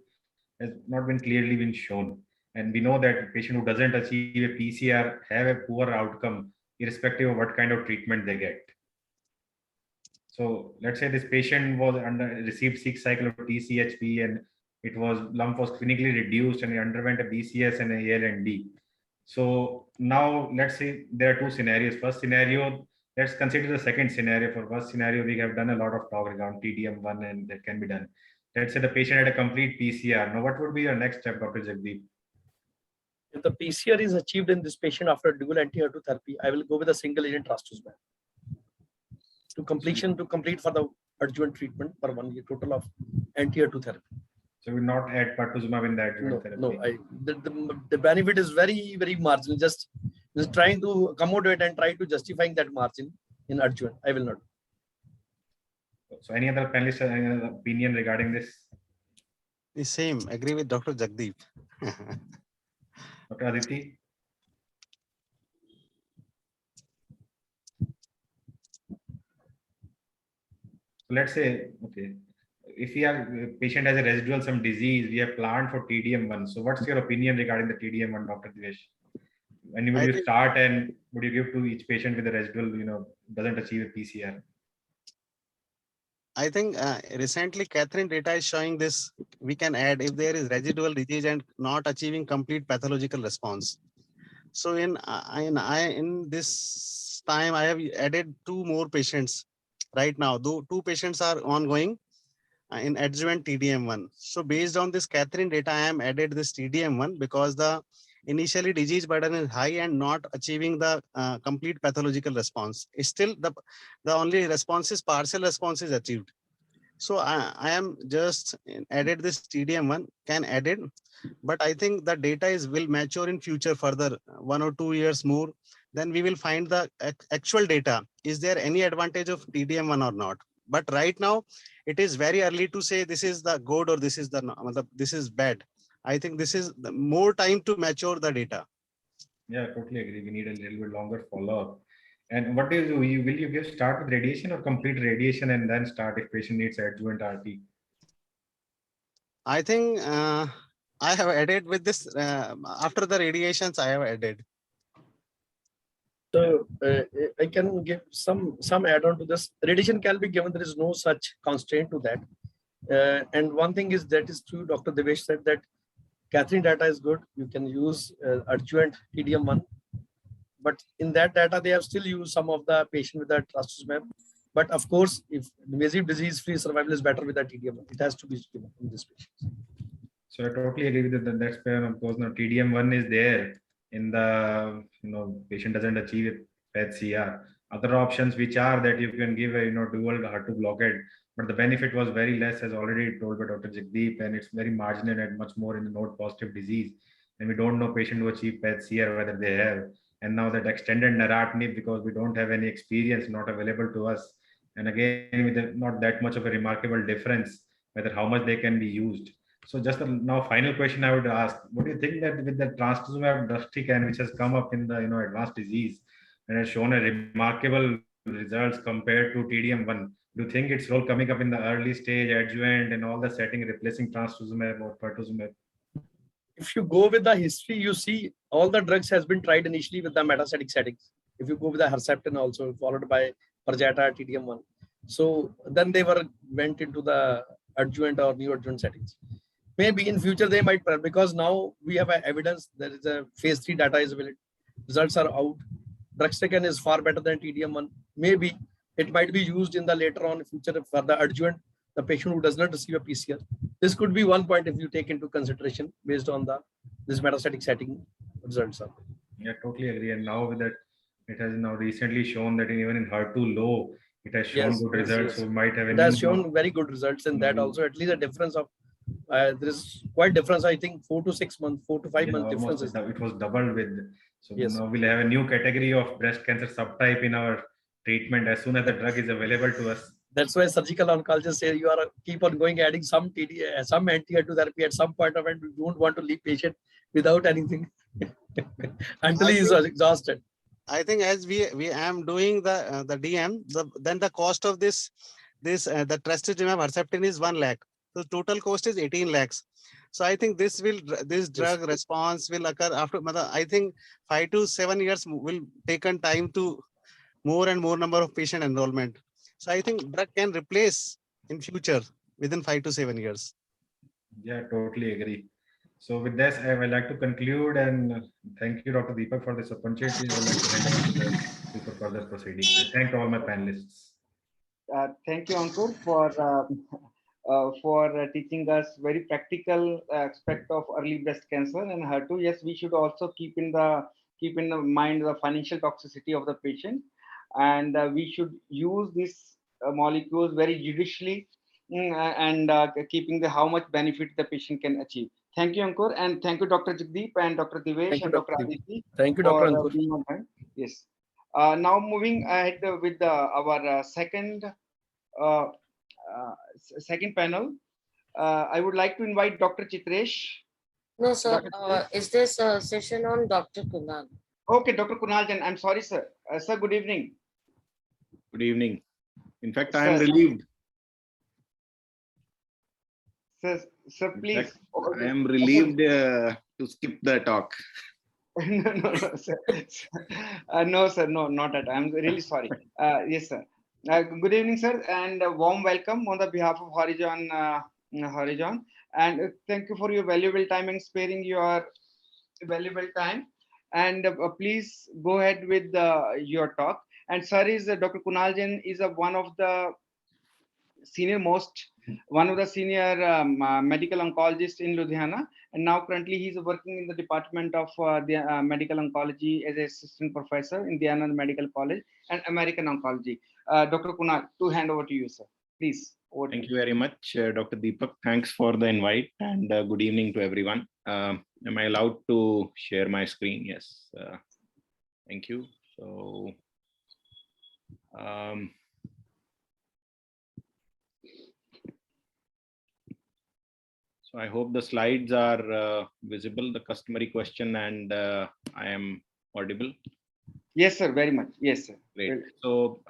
S6: has not been clearly been shown. And we know that a patient who doesn't achieve a PCR have a poor outcome, irrespective of what kind of treatment they get. So let's say this patient was received 6 cycles of TCHP and lump was clinically reduced and he underwent a BCS and a ALND. So now let's say there are 2 scenarios. First scenario, let's consider the second scenario. For first scenario, we have done a lot of talk around TDM1 and that can be done. Let's say the patient had a complete PCR. Now, what would be your next step, Dr. Jagdeep?
S8: If the PCR is achieved in this patient after dual anti-HER2 therapy, I will go with a single agent trastuzumab to complete for the adjuvant treatment for 1 year total of anti-HER2 therapy.
S6: So we not add pertuzumab in that therapy.
S8: No, the benefit is very, very marginal. Just trying to accommodate and try to justifying that margin in adjuvant. I will not.
S6: So any other panelists have any other opinion regarding this?
S10: The same. Agree with Dr. Jagdeep.
S6: Dr. Aditi? So let's say, okay, if patient has a residual some disease, we have planned for TDM1. So what's your opinion regarding the TDM1, Dr. Divesh? When would you start and would you give to each patient with a residual, doesn't achieve a PCR?
S10: I think recently Catherine data is showing this. We can add if there is residual disease and not achieving complete pathological response. So in this time, I have added 2 more patients right now. 2 patients are ongoing in adjuvant TDM1. So based on this Catherine data, I am added this TDM1 because the initially disease burden is high and not achieving the complete pathological response. It's still the only response is partial response is achieved. So I am just added this TDM1 can added, but I think the data will mature in future further 1 or 2 years more. Then we will find the actual data. Is there any advantage of TDM1 or not? But right now, it is very early to say this is the good or this is this is bad. I think this is the more time to mature the data.
S6: Yeah, totally agree. We need a little bit longer follow-up. And what do you do? Will you start with radiation or complete radiation and then start if patient needs adjuvant RT?
S10: I think I have added with this after the radiations I have added.
S8: So I can give some add-on to this. Radiation can be given. There is no such constraint to that. And one thing is that is true. Dr. Devesh said that Catherine data is good. You can use adjuvant TDM1, but in that data they have still used some of the patient with that trastuzumab. But of course, if invasive disease-free survival is better with that TDM1, it has to be given in this patient.
S6: So I totally agree with that. That's where, of course, now TDM1 is there in the, patient doesn't achieve PET-CR. Other options which are that you can give a, dual HER2 blockade, but the benefit was very less, as already told by Dr. Jagdeep, and it's very marginal and much more in the node-positive disease. And we don't know patient who achieve PET-CR whether they have. And now that extended neratinib, because we don't have any experience, not available to us. And again, with not that much of a remarkable difference, whether how much they can be used. So just now final question I would ask, what do you think that with the trastuzumab deruxtecan, which has come up in the advanced disease and has shown a remarkable results compared to TDM1, do you think its role coming up in the early stage adjuvant and all the setting replacing trastuzumab or pertuzumab?
S8: If you go with the history, you see all the drugs has been tried initially with the metastatic settings. If you go with the Herceptin also followed by Perjeta, TDM1. So then they went into the adjuvant or neoadjuvant settings. Maybe in future they might, because now we have evidence. There is a phase 3 data is available. Results are out. Deruxtecan is far better than TDM1. Maybe it might be used in the later on future for the adjuvant, the patient who does not receive a PCR. This could be one point if you take into consideration based on this metastatic setting results.
S6: Yeah, totally agree. And now with that, it has now recently shown that even in HER2 low, it has shown good results. So we might have.
S8: It has shown very good results in that also. At least a difference of there is quite difference. I think 4 to 6 months, 4 to 5 months difference.
S6: It was doubled with. So now we'll have a new category of breast cancer subtype in our treatment as soon as the drug is available to us.
S8: That's why surgical oncologists say you are keep on going adding some anti-HER2 therapy at some point of time. We don't want to leave patient without anything until he is exhausted.
S10: I think as we am doing the DM, then the cost of the trastuzumab Herceptin is 1 lakh. So total cost is 18 lakhs. So I think this drug response will occur after. I think 5 to 7 years will take time to more and more number of patient enrollment. So I think drug can replace in future within 5 to 7 years.
S6: Yeah, totally agree. So with this, I would like to conclude and thank you, Dr. Deepak, for this opportunity. I would like to hand over to you for further proceeding. I thank all my panelists.
S2: Thank you, Ankur, for teaching us very practical aspect of early breast cancer and HER2. Yes, we should also keep in mind the financial toxicity of the patient, and we should use these molecules very judiciously and keeping how much benefit the patient can achieve. Thank you, Ankur, and thank you, Dr. Jagdeep and Dr. Devesh and Dr. Aditi.
S8: Thank you, Dr. Ankur.
S2: Yes. Now moving ahead with our second panel, I would like to invite Dr. Chitresh.
S4: No, sir. Is this a session on Dr. Kunal?
S2: Okay, Dr. Kunal Jain. I'm sorry, sir. Sir, good evening.
S11: Good evening. In fact, I am relieved.
S2: Sir, please.
S11: I am relieved to skip the talk.
S2: No, sir. No, sir. No, not at all. I'm really sorry. Yes, sir. Good evening, sir, and a warm welcome on the behalf of Horizon. And thank you for your valuable time and sparing your valuable time. And please go ahead with your talk. And sir is Dr. Kunal Jain is one of the senior medical oncologists in Ludhiana, and now currently he is working in the department of medical oncology as an assistant professor in the Anand Medical College and American Oncology. Dr. Kunal, to hand over to you, sir. Please.
S11: Thank you very much, Dr. Deepak. Thanks for the invite and good evening to everyone. Am I allowed to share my screen? Yes. Thank you. So, so I hope the slides are visible, the customary question, and I am audible.
S2: Yes, sir. Very much. Yes, sir.
S11: Great. So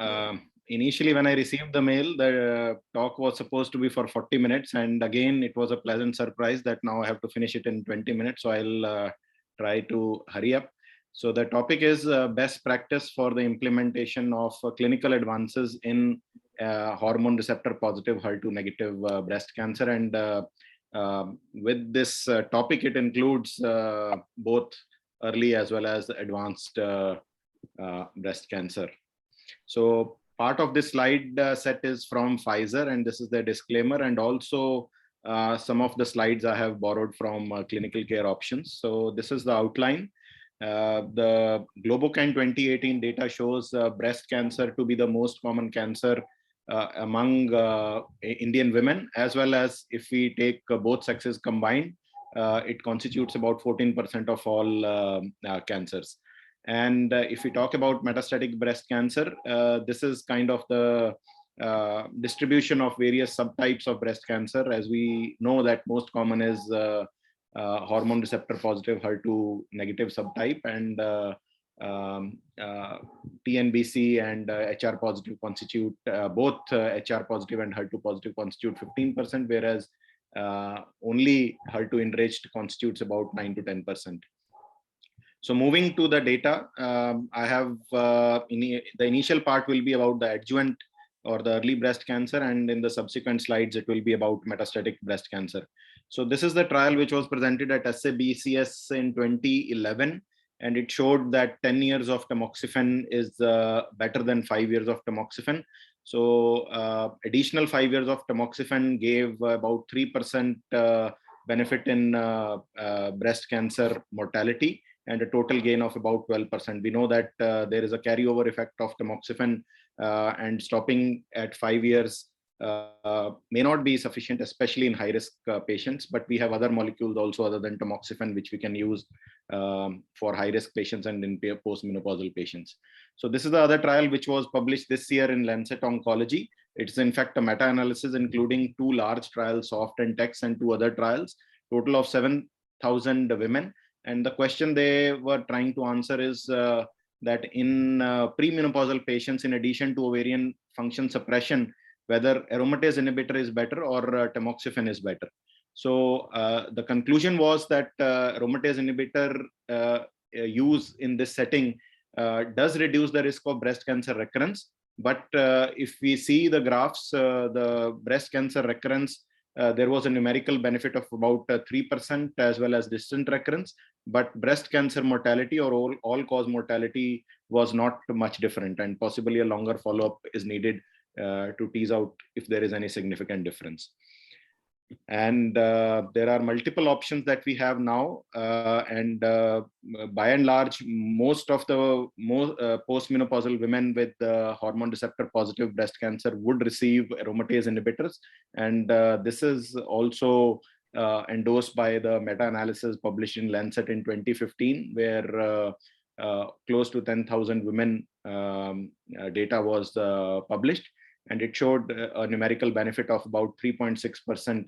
S11: initially, when I received the mail, the talk was supposed to be for 40 minutes. And again, it was a pleasant surprise that now I have to finish it in 20 minutes. So I'll try to hurry up. So the topic is best practice for the implementation of clinical advances in hormone receptor positive, HER2 negative breast cancer. And with this topic, it includes both early as well as advanced breast cancer. So part of this slide set is from Pfizer, and this is the disclaimer, and also some of the slides I have borrowed from Clinical Care Options. So this is the outline. The Globocan 2018 data shows breast cancer to be the most common cancer among Indian women, as well as if we take both sexes combined, it constitutes about 14% of all cancers. And if we talk about metastatic breast cancer, this is kind of the distribution of various subtypes of breast cancer. As we know that most common is hormone receptor positive HER2 negative subtype, and TNBC and HR positive constitute both HR positive and HER2 positive constitute 15%, whereas only HER2 enriched constitutes about 9 to 10%. So moving to the data, I have the initial part will be about the adjuvant or the early breast cancer, and in the subsequent slides it will be about metastatic breast cancer. So this is the trial which was presented at SABCS in 2011, and it showed that 10 years of tamoxifen is better than 5 years of tamoxifen. So additional 5 years of tamoxifen gave about 3% benefit in breast cancer mortality, and a total gain of about 12%. We know that there is a carryover effect of tamoxifen, and stopping at 5 years may not be sufficient, especially in high-risk patients, but we have other molecules also other than tamoxifen, which we can use for high-risk patients and in postmenopausal patients. So this is the other trial which was published this year in Lancet Oncology. It's in fact a meta-analysis including 2 large trials, SOFT and TEX, and 2 other trials, total of 7,000 women. And the question they were trying to answer is that in premenopausal patients, in addition to ovarian function suppression, whether aromatase inhibitor is better or tamoxifen is better. So the conclusion was that aromatase inhibitor use in this setting does reduce the risk of breast cancer recurrence. But if we see the graphs, the breast cancer recurrence, there was a numerical benefit of about 3% as well as distant recurrence, but breast cancer mortality or all-cause mortality was not much different, and possibly a longer follow-up is needed to tease out if there is any significant difference. And there are multiple options that we have now, and by and large, most of the postmenopausal women with hormone receptor positive breast cancer would receive aromatase inhibitors, and this is also endorsed by the meta-analysis published in Lancet in 2015, where close to 10,000 women data was published, and it showed a numerical benefit of about 3.6%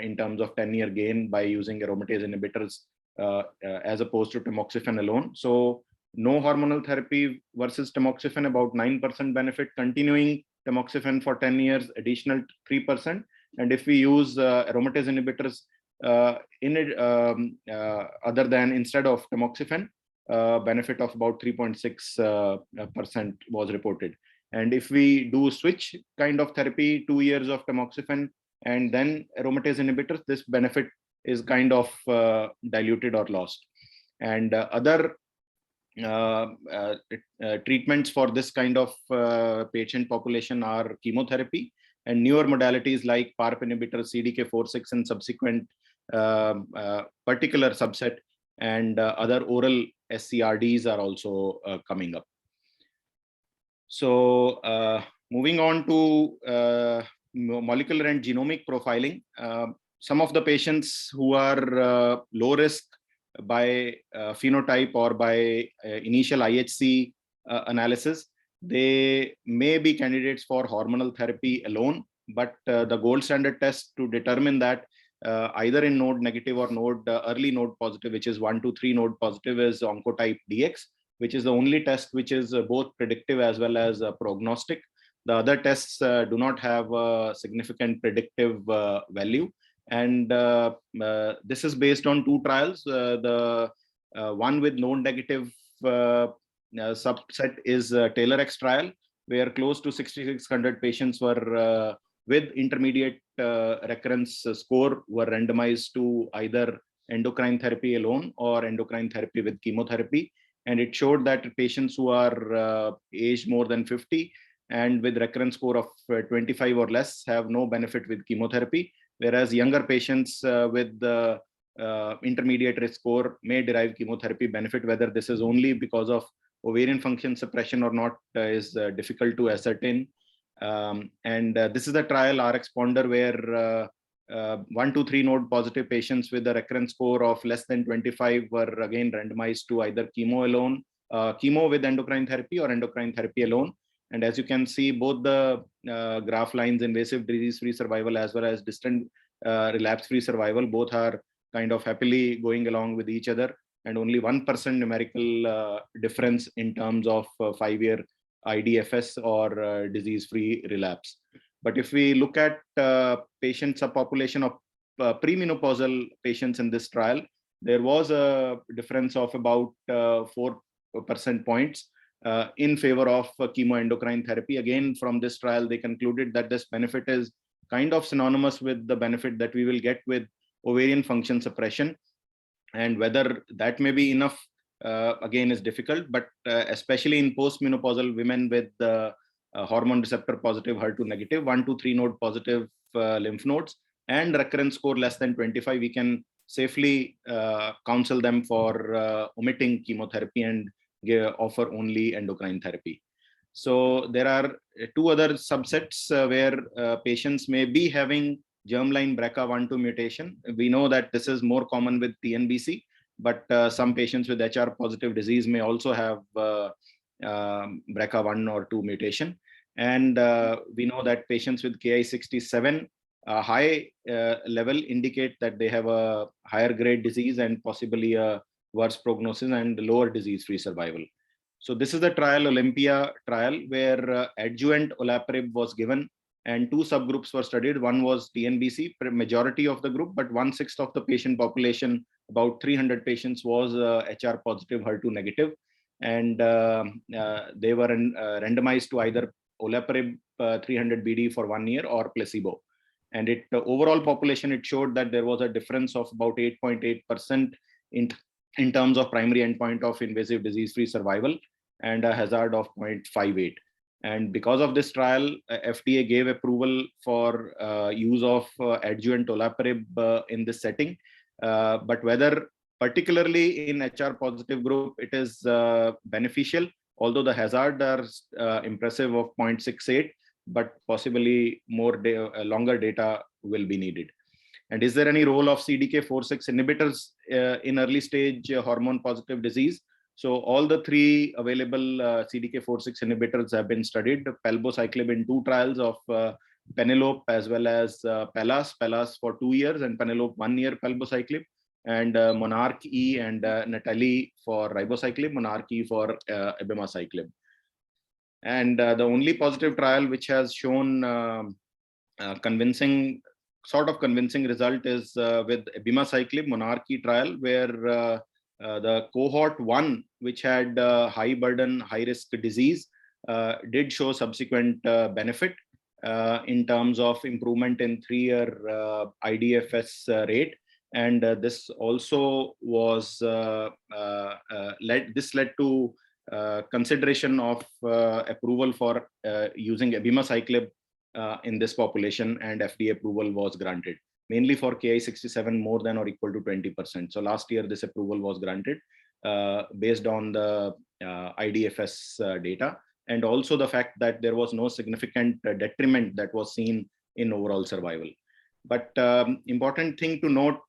S11: in terms of 10-year gain by using aromatase inhibitors as opposed to tamoxifen alone. So no hormonal therapy versus tamoxifen, about 9% benefit, continuing tamoxifen for 10 years, additional 3%. And if we use aromatase inhibitors other than instead of tamoxifen, benefit of about 3.6% was reported. And if we do switch kind of therapy, 2 years of tamoxifen and then aromatase inhibitors, this benefit is kind of diluted or lost. And other treatments for this kind of patient population are chemotherapy and newer modalities like PARP inhibitors, CDK4/6 and subsequent particular subset, and other oral SCRDs are also coming up. So moving on to molecular and genomic profiling. Some of the patients who are low risk by phenotype or by initial IHC analysis, they may be candidates for hormonal therapy alone, but the gold standard test to determine that either in node negative or node early node positive, which is 1 to 3 node positive, is Oncotype DX, which is the only test which is both predictive as well as prognostic. The other tests do not have a significant predictive value. And this is based on 2 trials. The one with node negative subset is TAILOR-X trial, where close to 6,600 patients were with intermediate recurrence score were randomized to either endocrine therapy alone or endocrine therapy with chemotherapy. And it showed that patients who are aged more than 50 and with recurrence score of 25 or less have no benefit with chemotherapy, whereas younger patients with the intermediate risk score may derive chemotherapy benefit. Whether this is only because of ovarian function suppression or not is difficult to ascertain. This is a trial, RxPonder, where 1 to 3 node positive patients with a recurrence score of less than 25 were again randomized to either chemo alone, chemo with endocrine therapy or endocrine therapy alone. And as you can see, both the graph lines, invasive disease-free survival as well as distant relapse-free survival, both are kind of happily going along with each other, and only 1% numerical difference in terms of 5-year IDFS or disease-free relapse. But if we look at patient subpopulation of premenopausal patients in this trial, there was a difference of about 4 percentage points in favor of chemoendocrine therapy. Again, from this trial, they concluded that this benefit is kind of synonymous with the benefit that we will get with ovarian function suppression. And whether that may be enough, again, is difficult, but especially in postmenopausal women with hormone receptor positive, HER2 negative, 1 to 3 node positive lymph nodes and recurrence score less than 25, we can safely counsel them for omitting chemotherapy and offer only endocrine therapy. So there are 2 other subsets where patients may be having germline BRCA1/2 mutation. We know that this is more common with TNBC, but some patients with HR positive disease may also have BRCA1 or 2 mutation. And we know that patients with Ki67 high level indicate that they have a higher grade disease and possibly a worse prognosis and lower disease-free survival. So this is the trial, Olympia trial, where adjuvant olaparib was given and 2 subgroups were studied. One was TNBC, majority of the group, but 1/6 of the patient population, about 300 patients, was HR positive, HER2 negative. And they were randomized to either olaparib 300 BD for 1 year or placebo. And the overall population, it showed that there was a difference of about 8.8% in terms of primary endpoint of invasive disease-free survival and a hazard of 0.58. And because of this trial, FDA gave approval for use of adjuvant olaparib in this setting. But whether particularly in HR positive group, it is beneficial, although the hazard are impressive of 0.68, but possibly more longer data will be needed. And is there any role of CDK4/6 inhibitors in early stage hormone positive disease? So all the 3 available CDK4/6 inhibitors have been studied. Palbociclib in 2 trials of Penelope as well as Pallas for 2 years and Penelope 1 year palbociclib, and Monarch E and Natali for ribociclib, Monarch E for abemaciclib. And the only positive trial which has shown convincing result is with abemaciclib, Monarch E trial, where the cohort 1, which had high burden, high risk disease, did show subsequent benefit in terms of improvement in 3-year IDFS rate. And this also was led to consideration of approval for using abemaciclib in this population, and FDA approval was granted, mainly for Ki67 more than or equal to 20%. So last year, this approval was granted based on the IDFS data, and also the fact that there was no significant detriment that was seen in overall survival. But important thing to note,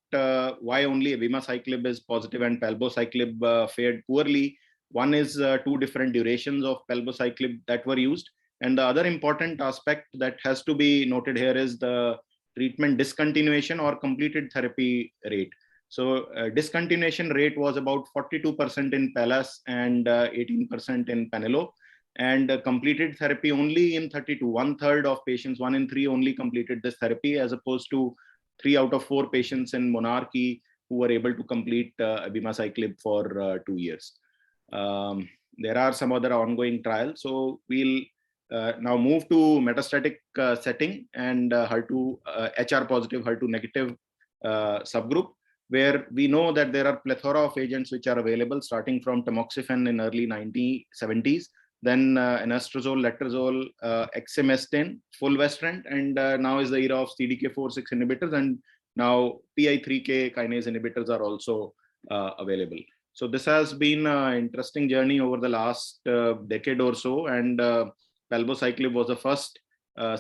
S11: why only abemaciclib is positive and palbociclib fared poorly. One is 2 different durations of palbociclib that were used. And the other important aspect that has to be noted here is the treatment discontinuation or completed therapy rate. So discontinuation rate was about 42% in PALAS and 18% in PANELO, and completed therapy only in 32. 1/3 of patients, 1 in 3 only completed this therapy, as opposed to 3 out of 4 patients in monarchy who were able to complete abemaciclib for 2 years. There are some other ongoing trials. So we'll now move to metastatic setting and HER2 HR positive, HER2 negative subgroup, where we know that there are plethora of agents which are available, starting from tamoxifen in early 1970s, then anastrozole, letrozole, exemestane, fulvestrant, and now is the era of CDK4/6 inhibitors, and now PI3K kinase inhibitors are also available. So this has been an interesting journey over the last decade or so, and palbociclib was the first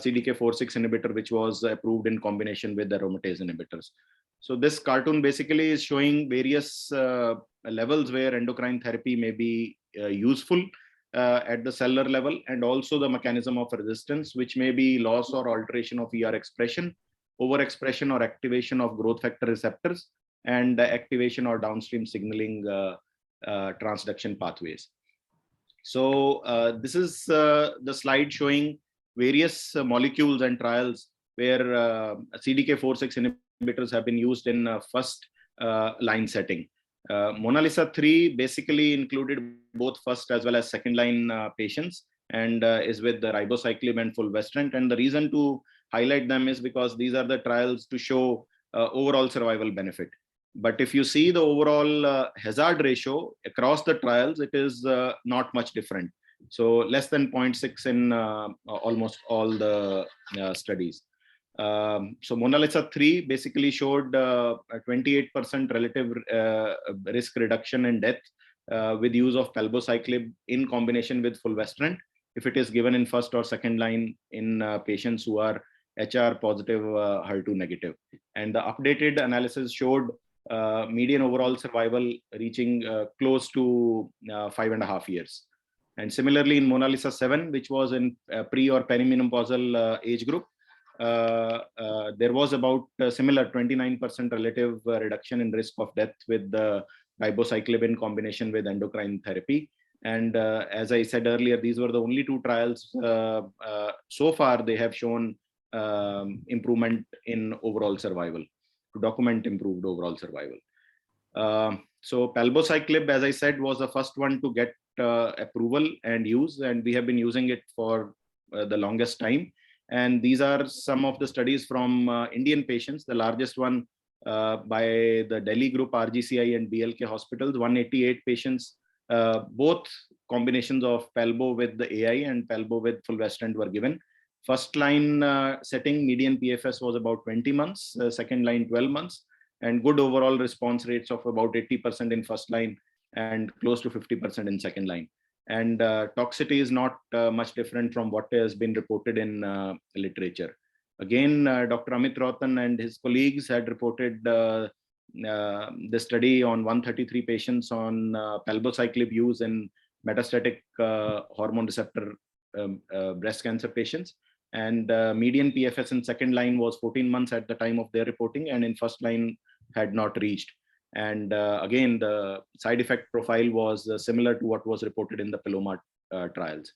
S11: CDK4/6 inhibitor which was approved in combination with aromatase inhibitors. So this cartoon basically is showing various levels where endocrine therapy may be useful at the cellular level, and also the mechanism of resistance, which may be loss or alteration of ER expression, overexpression or activation of growth factor receptors, and activation or downstream signaling transduction pathways. So this is the slide showing various molecules and trials where CDK4/6 inhibitors have been used in first line setting. MONALEESA-3 basically included both first as well as second line patients, and is with the ribociclib and fulvestrant. And the reason to highlight them is because these are the trials to show overall survival benefit. But if you see the overall hazard ratio across the trials, it is not much different. So less than 0.6 in almost all the studies. So MONALEESA-3 basically showed a 28% relative risk reduction in death with use of palbociclib in combination with fulvestrant, if it is given in first or second line in patients who are HR positive, HER2 negative. And the updated analysis showed median overall survival reaching close to 5.5 years. And similarly in MONALEESA-7, which was in pre or perimenopausal age group, there was about a similar 29% relative reduction in risk of death with the ribociclib in combination with endocrine therapy. And as I said earlier, these were the only 2 trials so far they have shown improvement in overall survival, to document improved overall survival. So palbociclib, as I said, was the first one to get approval and use, and we have been using it for the longest time. And these are some of the studies from Indian patients. The largest one by the Delhi group, RGCI and BLK hospitals, 188 patients, both combinations of palbo with the AI and palbo with fulvestrant were given. First line setting, median PFS was about 20 months, second line 12 months, and good overall response rates of about 80% in first line and close to 50% in second line. And toxicity is not much different from what has been reported in literature. Again, Dr. Amit Ratan and his colleagues had reported the study on 133 patients on palbociclib use in metastatic hormone receptor breast cancer patients. And median PFS in second line was 14 months at the time of their reporting, and in first line had not reached. And again, the side effect profile was similar to what was reported in the PALOMA trials.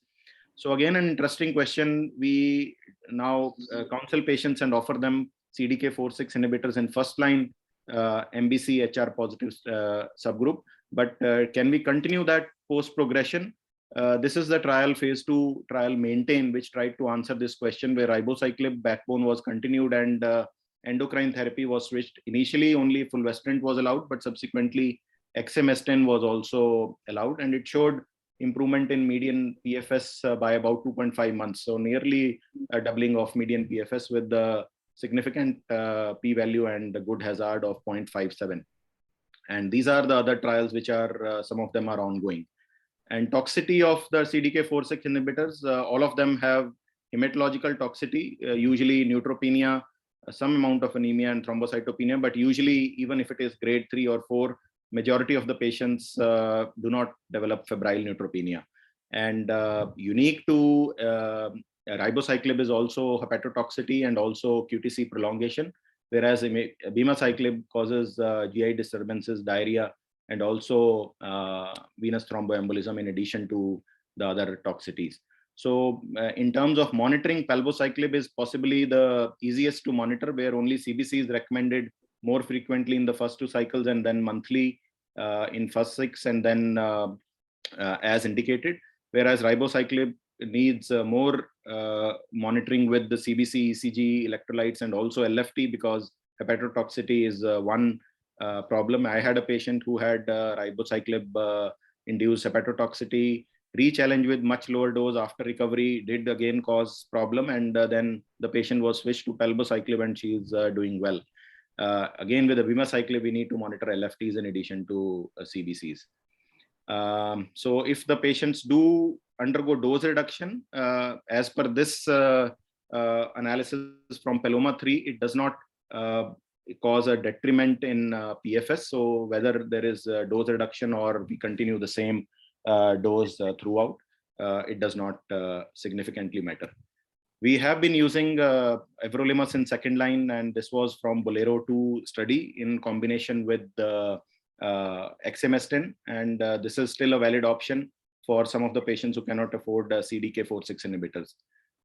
S11: So again, an interesting question. We now counsel patients and offer them CDK4/6 inhibitors in first line MBC HR positive subgroup. But can we continue that post progression? This is the trial, phase 2 trial MAINTAIN, which tried to answer this question, where ribociclib backbone was continued and endocrine therapy was switched. Initially, only fulvestrant was allowed, but subsequently exemestane was also allowed, and it showed improvement in median PFS by about 2.5 months. So nearly a doubling of median PFS with the significant p-value and a good hazard of 0.57. And these are the other trials which are, some of them are ongoing. And toxicity of the CDK4/6 inhibitors, all of them have hematological toxicity, usually neutropenia, some amount of anemia and thrombocytopenia, but usually even if it is grade 3 or 4, majority of the patients do not develop febrile neutropenia. And unique to ribociclib is also hepatotoxicity and also QTc prolongation, whereas abemaciclib causes GI disturbances, diarrhea, and also venous thromboembolism in addition to the other toxicities. So in terms of monitoring, palbociclib is possibly the easiest to monitor, where only CBC is recommended more frequently in the first 2 cycles and then monthly in first 6 and then as indicated. Whereas ribociclib needs more monitoring with the CBC, ECG, electrolytes, and also LFT, because hepatotoxicity is one problem. I had a patient who had ribociclib induced hepatotoxicity, re-challenge with much lower dose after recovery, did again cause problem, and then the patient was switched to palbociclib and she is doing well. Again, with abemaciclib, we need to monitor LFTs in addition to CBCs. So if the patients do undergo dose reduction, as per this analysis from PALOMA-3, it does not cause a detriment in PFS. So whether there is a dose reduction or we continue the same dose throughout, it does not significantly matter. We have been using everolimus in second line, and this was from Bolero-2 study in combination with exemestane, and this is still a valid option for some of the patients who cannot afford CDK4/6 inhibitors.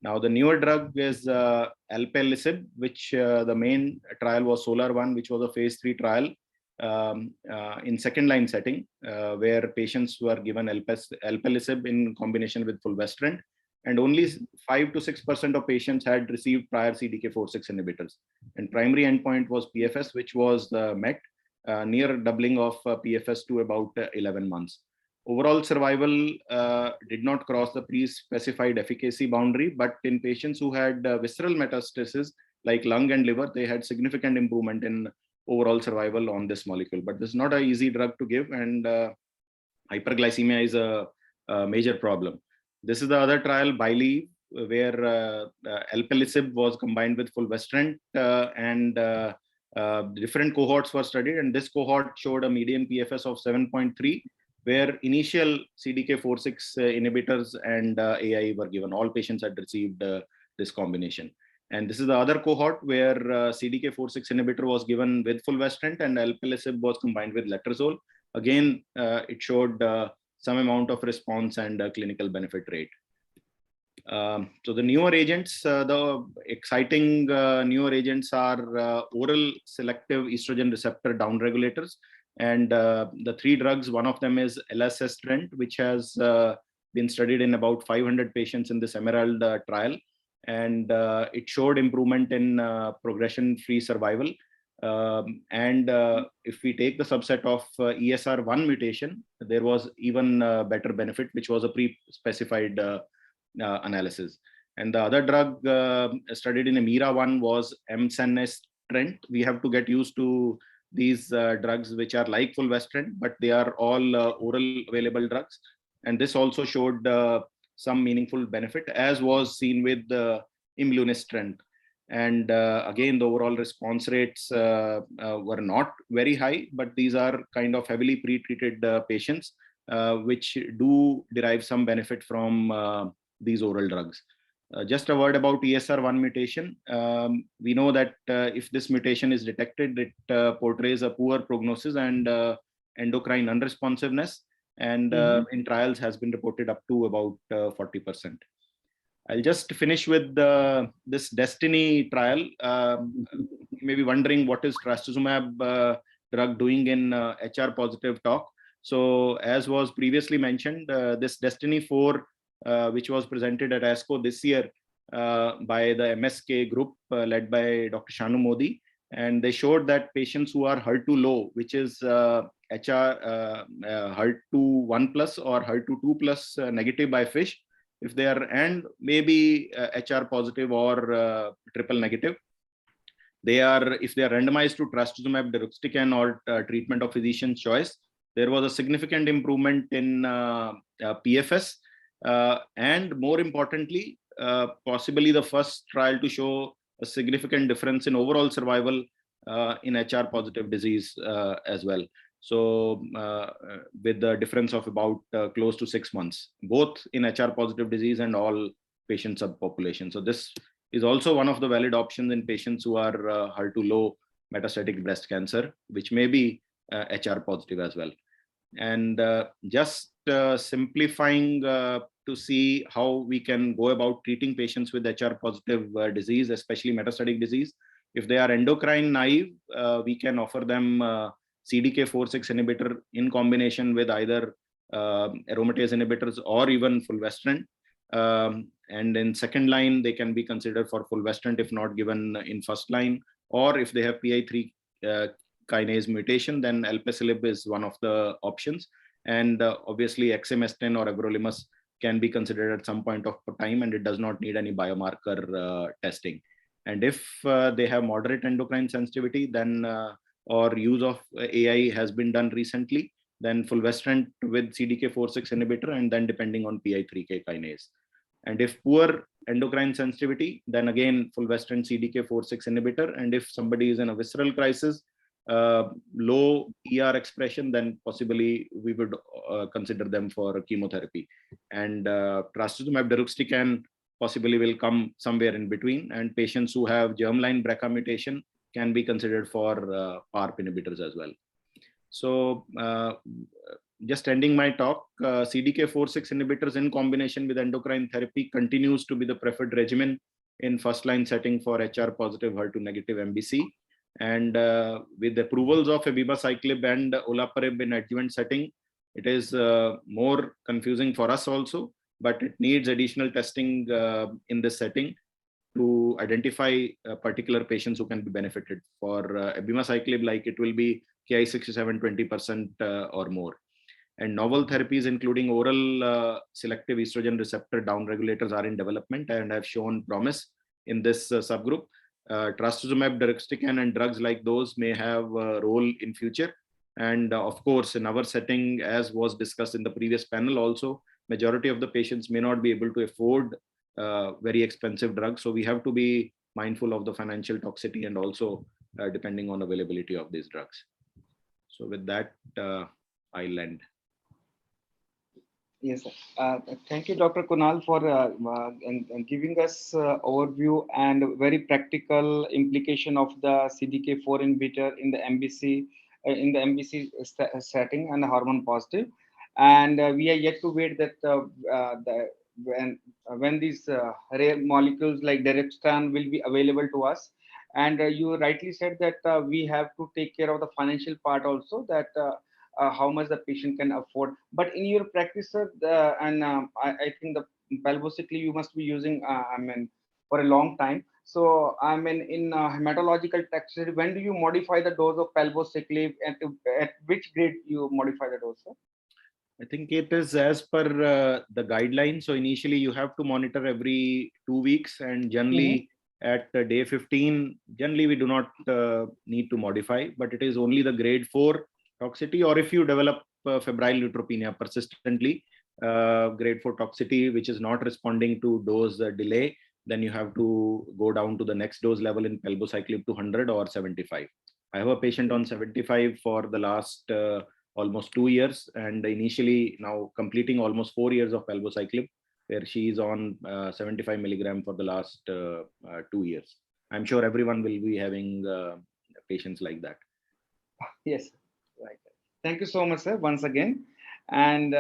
S11: Now, the newer drug is alpelisib, which the main trial was SOLAR-1, which was a phase 3 trial in second line setting, where patients were given alpelisib in combination with fulvestrant, and only 5 to 6% of patients had received prior CDK4/6 inhibitors. And primary endpoint was PFS, which was met, near doubling of PFS to about 11 months. Overall survival did not cross the pre-specified efficacy boundary, but in patients who had visceral metastasis like lung and liver, they had significant improvement in overall survival on this molecule. But this is not an easy drug to give, and hyperglycemia is a major problem. This is the other trial, BYLieve, where alpelisib was combined with fulvestrant, and different cohorts were studied, and this cohort showed a median PFS of 7.3, where initial CDK4/6 inhibitors and AI were given. All patients had received this combination. And this is the other cohort where CDK4/6 inhibitor was given with fulvestrant and alpelisib was combined with letrozole. Again, it showed some amount of response and clinical benefit rate. So the newer agents, the exciting newer agents are oral selective estrogen receptor downregulators. And the 3 drugs, one of them is elacestrant, which has been studied in about 500 patients in this Emerald trial. And it showed improvement in progression-free survival. And if we take the subset of ESR1 mutation, there was even better benefit, which was a pre-specified analysis. And the other drug studied in EMERA1 was emcenestrant. We have to get used to these drugs, which are like fulvestrant, but they are all oral available drugs. And this also showed some meaningful benefit, as was seen with imlunestrant. And again, the overall response rates were not very high, but these are kind of heavily pre-treated patients, which do derive some benefit from these oral drugs. Just a word about ESR1 mutation. We know that if this mutation is detected, it portrays a poor prognosis and endocrine unresponsiveness, and in trials has been reported up to about 40%. I'll just finish with this Destiny trial. You may be wondering, what is trastuzumab drug doing in HR positive TOC? So as was previously mentioned, this Destiny 4, which was presented at ASCO this year by the MSK group led by Dr. Shanu Modi, and they showed that patients who are HER2 low, which is HER2 1 plus or HER2 2 plus negative by FISH, if they are and maybe HR positive or triple negative, they are, if they are randomized to trastuzumab deruxtecan or treatment of physician's choice, there was a significant improvement in PFS. and more importantly, possibly the first trial to show a significant difference in overall survival in HR positive disease as well. So with the difference of about close to 6 months, both in HR positive disease and all patient subpopulation. So this is also one of the valid options in patients who are HER2 low metastatic breast cancer, which may be HR positive as well. And just simplifying to see how we can go about treating patients with HR positive disease, especially metastatic disease. If they are endocrine naive, we can offer them CDK4/6 inhibitor in combination with either aromatase inhibitors or even fulvestrant. And in second line, they can be considered for fulvestrant if not given in first line, or if they have PI3 kinase mutation, then alpelisib is one of the options. And obviously exemestane or everolimus can be considered at some point of time, and it does not need any biomarker testing. And if they have moderate endocrine sensitivity, then or use of AI has been done recently, then fulvestrant with CDK4/6 inhibitor, and then depending on PI3K kinase. And if poor endocrine sensitivity, then again fulvestrant CDK4/6 inhibitor. And if somebody is in a visceral crisis, low ER expression, then possibly we would consider them for chemotherapy. And trastuzumab deruxtecan possibly will come somewhere in between. And patients who have germline BRCA mutation can be considered for PARP inhibitors as well. So just ending my talk, CDK4/6 inhibitors in combination with endocrine therapy continues to be the preferred regimen in first line setting for HR positive HER2 negative MBC. And with the approvals of abemaciclib and olaparib in adjuvant setting, it is more confusing for us also, but it needs additional testing in this setting to identify particular patients who can be benefited. For abemaciclib, like it will be Ki-67 20% or more. And novel therapies, including oral selective estrogen receptor downregulators, are in development and have shown promise in this subgroup. Trastuzumab deruxtecan and drugs like those may have a role in future. And of course, in our setting, as was discussed in the previous panel also, majority of the patients may not be able to afford very expensive drugs. So we have to be mindful of the financial toxicity and also depending on availability of these drugs. So with that, I'll end.
S2: Yes, sir. Thank you, Dr. Kunal, for giving us overview and very practical implication of the CDK4 inhibitor in the MBC setting and hormone positive. And we are yet to wait that when these rare molecules like deruxtecan will be available to us. And you rightly said that we have to take care of the financial part also, that how much the patient can afford. But in your practice, sir, I think the palbociclib you must be using, for a long time. So, in hematological toxicity, when do you modify the dose of palbociclib, and at which grade you modify the dose, sir?
S11: I think it is as per the guidelines. So initially you have to monitor every 2 weeks, and generally at day 15, generally we do not need to modify, but it is only the grade 4 toxicity, or if you develop febrile neutropenia persistently, grade 4 toxicity, which is not responding to dose delay, then you have to go down to the next dose level in palbociclib to 100 or 75. I have a patient on 75 for the last almost 2 years, and initially now completing almost 4 years of palbociclib, where she is on 75 milligram for the last 2 years. I'm sure everyone will be having patients like that.
S2: Yes, right. Thank you so much, sir, once again. And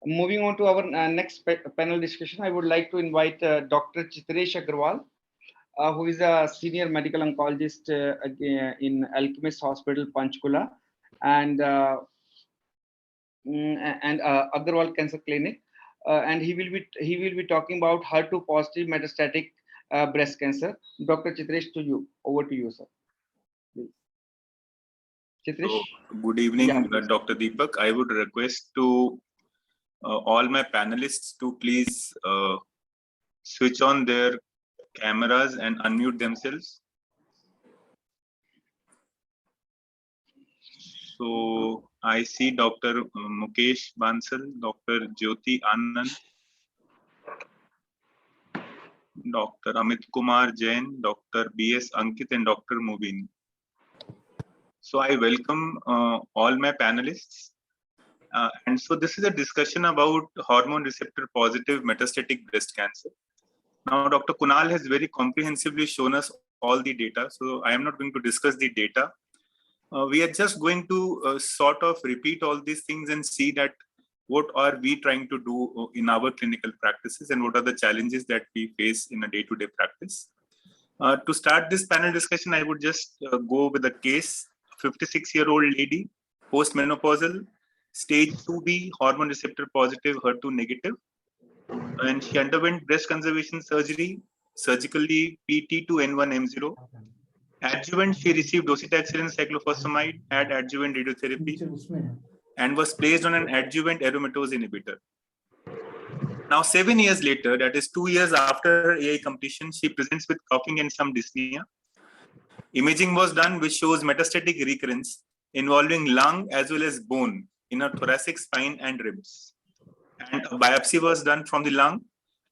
S2: moving on to our next panel discussion, I would like to invite Dr. Chitresh Agarwal, who is a senior medical oncologist in Alchemist Hospital, Panchkula, and Agarwal Cancer Clinic. And he will be talking about HER2 positive metastatic breast cancer. Dr. Chitresh, over to you, sir. Please. Chitresh?
S12: So, good evening,
S2: Yeah,
S12: Dr. Deepak. I would request to all my panelists to please switch on their cameras and unmute themselves. So I see Dr. Mukesh Bansal, Dr. Jyoti Anand, Dr. Amit Kumar Jain, Dr. B.S. Ankit, and Dr. Mubin. So I welcome all my panelists. And so this is a discussion about hormone receptor positive metastatic breast cancer. Now, Dr. Kunal has very comprehensively shown us all the data. So I am not going to discuss the data. We are just going to sort of repeat all these things and see that what are we trying to do in our clinical practices and what are the challenges that we face in a day-to-day practice. To start this panel discussion, I would just go with a case, 56-year-old lady, postmenopausal, stage 2B, hormone receptor positive, HER2 negative. And she underwent breast conservation surgery, surgically PT2N1M0. Adjuvant, she received docetaxel and cyclophosphamide, had adjuvant radiotherapy, and was placed on an adjuvant aromatase inhibitor. Now, 7 years later, that is 2 years after her AI completion, she presents with coughing and some dyspnea. Imaging was done, which shows metastatic recurrence involving lung as well as bone in her thoracic spine and ribs. And a biopsy was done from the lung,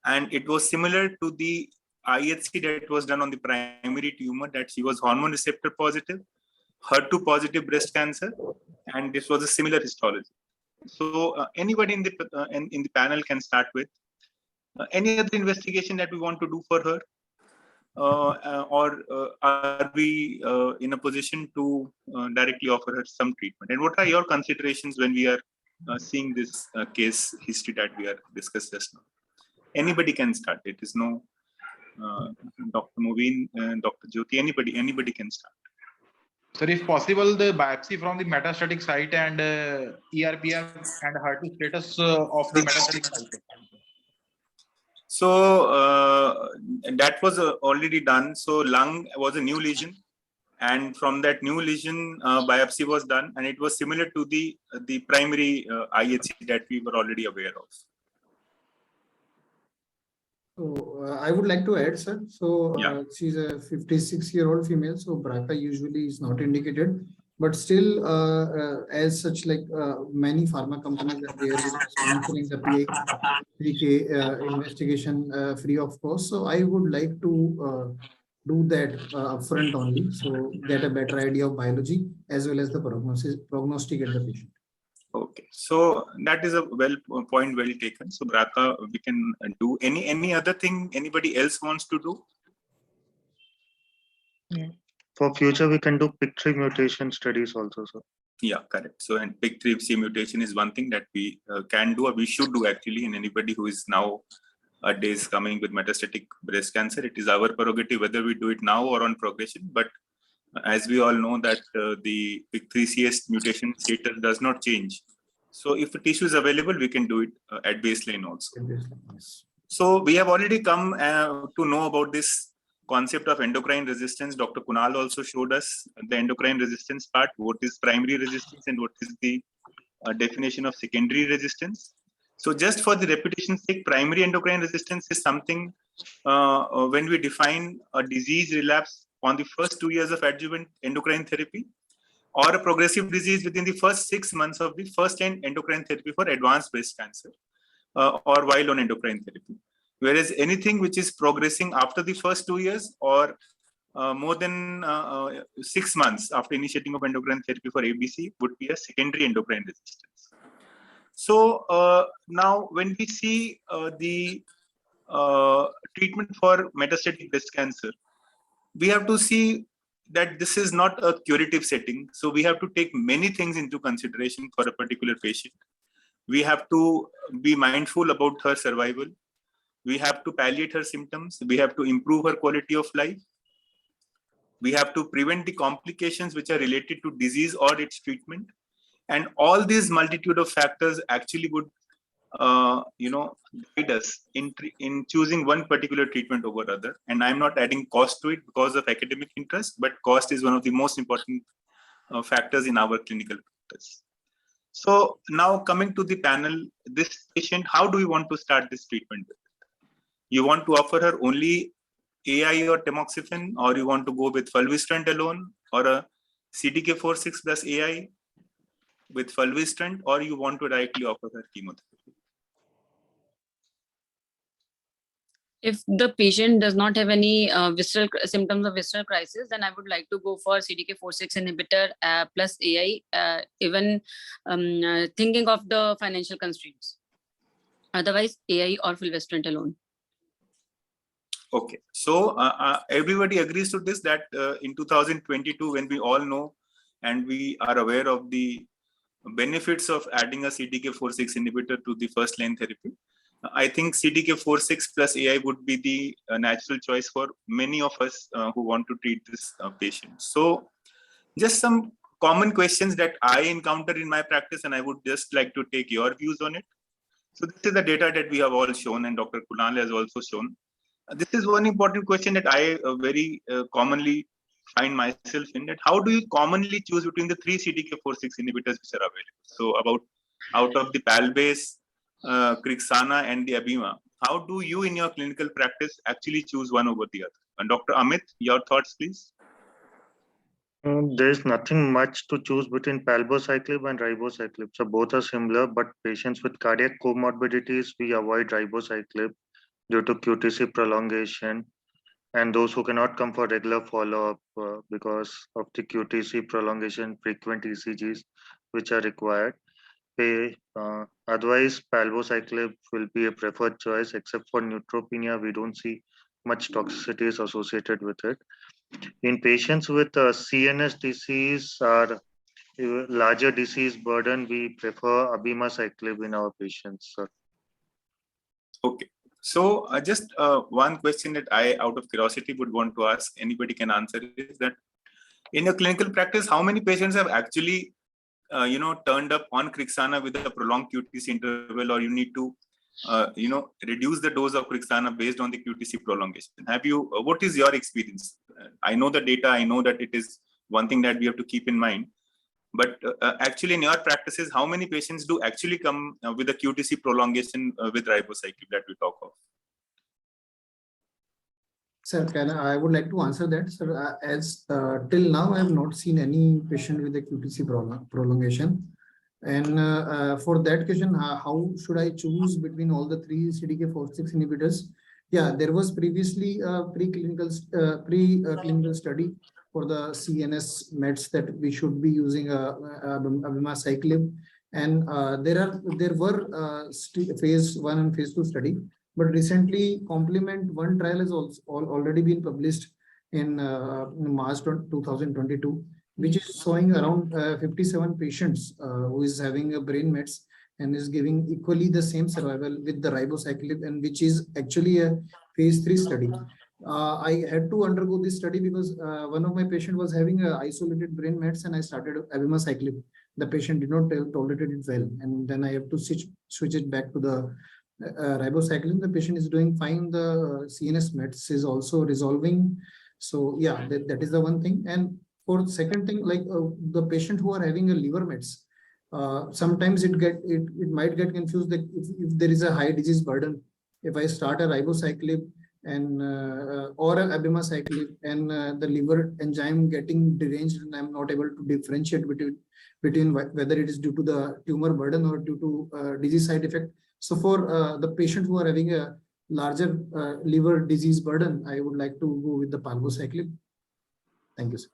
S12: and it was similar to the IHC that was done on the primary tumor, that she was hormone receptor positive, HER2 positive breast cancer, and this was a similar histology. So anybody in the panel can start with any other investigation that we want to do for her, or are we in a position to directly offer her some treatment? And what are your considerations when we are seeing this case history that we are discussed just now? Anybody can start. It is no Dr. Moveen, Dr. Jyoti, anybody can start.
S13: Sir, if possible, the biopsy from the metastatic site and ERPM and HER2 status of the metastatic site.
S12: So that was already done. So lung was a new lesion, and from that new lesion, biopsy was done, and it was similar to the primary IHC that we were already aware of.
S14: So I would like to add, sir. So she's a 56-year-old female, so BRCA usually is not indicated, but still, as such, like many pharma companies are there sponsoring the PK investigation free of cost. So I would like to do that upfront only, so get a better idea of biology as well as the prognosticate the patient.
S12: Okay, so that is a point well taken. So BRCA, we can do any other thing anybody else wants to do?
S15: For future, we can do PIK3 mutation studies also, sir.
S12: Yeah, correct. So and PIK3CA mutation is one thing that we can do, or we should do actually, in anybody who is nowadays coming with metastatic breast cancer. It is our prerogative whether we do it now or on progression, but as we all know that the PIK3CA mutation status does not change. So if the tissue is available, we can do it at baseline also. So we have already come to know about this concept of endocrine resistance. Dr. Kunal also showed us the endocrine resistance part, what is primary resistance and what is the definition of secondary resistance. So just for the repetition's sake, primary endocrine resistance is something when we define a disease relapse on the first 2 years of adjuvant endocrine therapy, or a progressive disease within the first 6 months of the first-line endocrine therapy for advanced breast cancer, or while on endocrine therapy. Whereas anything which is progressing after the first 2 years or more than 6 months after initiating of endocrine therapy for ABC would be a secondary endocrine resistance. So now when we see the treatment for metastatic breast cancer, we have to see that this is not a curative setting. So we have to take many things into consideration for a particular patient. We have to be mindful about her survival. We have to palliate her symptoms. We have to improve her quality of life. We have to prevent the complications which are related to disease or its treatment. And all these multitude of factors actually would guide us in choosing one particular treatment over other. And I'm not adding cost to it because of academic interest, but cost is one of the most important factors in our clinical practice. So now coming to the panel, this patient, how do we want to start this treatment with? You want to offer her only AI or tamoxifen, or you want to go with fulvestrant alone, or a CDK4/6 plus AI? with fulvestrant, or you want to directly offer her chemotherapy?
S16: If the patient does not have any visceral symptoms of visceral crisis, then I would like to go for CDK4/6 inhibitor plus AI, even thinking of the financial constraints. Otherwise, AI or fulvestrant alone.
S12: Okay, so everybody agrees to this, that in 2022, when we all know and we are aware of the benefits of adding a CDK4/6 inhibitor to the first line therapy, I think CDK4/6 plus AI would be the natural choice for many of us who want to treat this patient. So just some common questions that I encounter in my practice, and I would just like to take your views on it. So this is the data that we have all shown, and Dr. Kunal has also shown. This is one important question that I very commonly find myself in, that how do you commonly choose between the 3 CDK4/6 inhibitors which are available? So out of the Palbase, Crixana and the Abema, how do you in your clinical practice actually choose one over the other? And Dr. Amit, your thoughts, please.
S15: There's nothing much to choose between palbociclib and ribociclib. So both are similar, but patients with cardiac comorbidities, we avoid ribociclib due to QTC prolongation. And those who cannot come for regular follow-up because of the QTC prolongation, frequent ECGs, which are required. Otherwise, palbociclib will be a preferred choice. Except for neutropenia, we don't see much toxicities associated with it. In patients with CNS disease or larger disease burden, we prefer abemaciclib in our patients, sir.
S12: Okay. So just one question that I, out of curiosity, would want to ask, anybody can answer, is that in your clinical practice, how many patients have actually, turned up on Crixana with a prolonged QTC interval, or you need to, reduce the dose of Crixana based on the QTC prolongation? Have you, what is your experience? I know the data, I know that it is one thing that we have to keep in mind, but actually in your practices, how many patients do actually come with a QTC prolongation with ribociclib that we talk of?
S14: Sir, I would like to answer that, sir. As till now, I have not seen any patient with a QTC prolongation. And for that question, how should I choose between all the 3 CDK4/6 inhibitors? Yeah, there was previously a preclinical study for the CNS meds that we should be using abemaciclib, and there were phase 1 and phase 2 study. But recently, Complement 1 trial has also already been published in March 2022, which is showing around 57 patients who is having a brain mets and is giving equally the same survival with the ribociclib, and which is actually a phase 3 study. I had to undergo this study because one of my patients was having a isolated brain mets, and I started abemaciclib. The patient did not tolerate it well, and then I have to switch it back to the ribociclib. The patient is doing fine. The CNS mets is also resolving. So yeah, that is the one thing. And for the second thing, like the patient who are having a liver mets, sometimes it might get confused that if there is a high disease burden, if I start a ribociclib and or an abemaciclib and the liver enzyme getting deranged, and I'm not able to differentiate between whether it is due to the tumor burden or due to disease side effect. So for the patient who are having a larger liver disease burden, I would like to go with the palbociclib. Thank you, sir.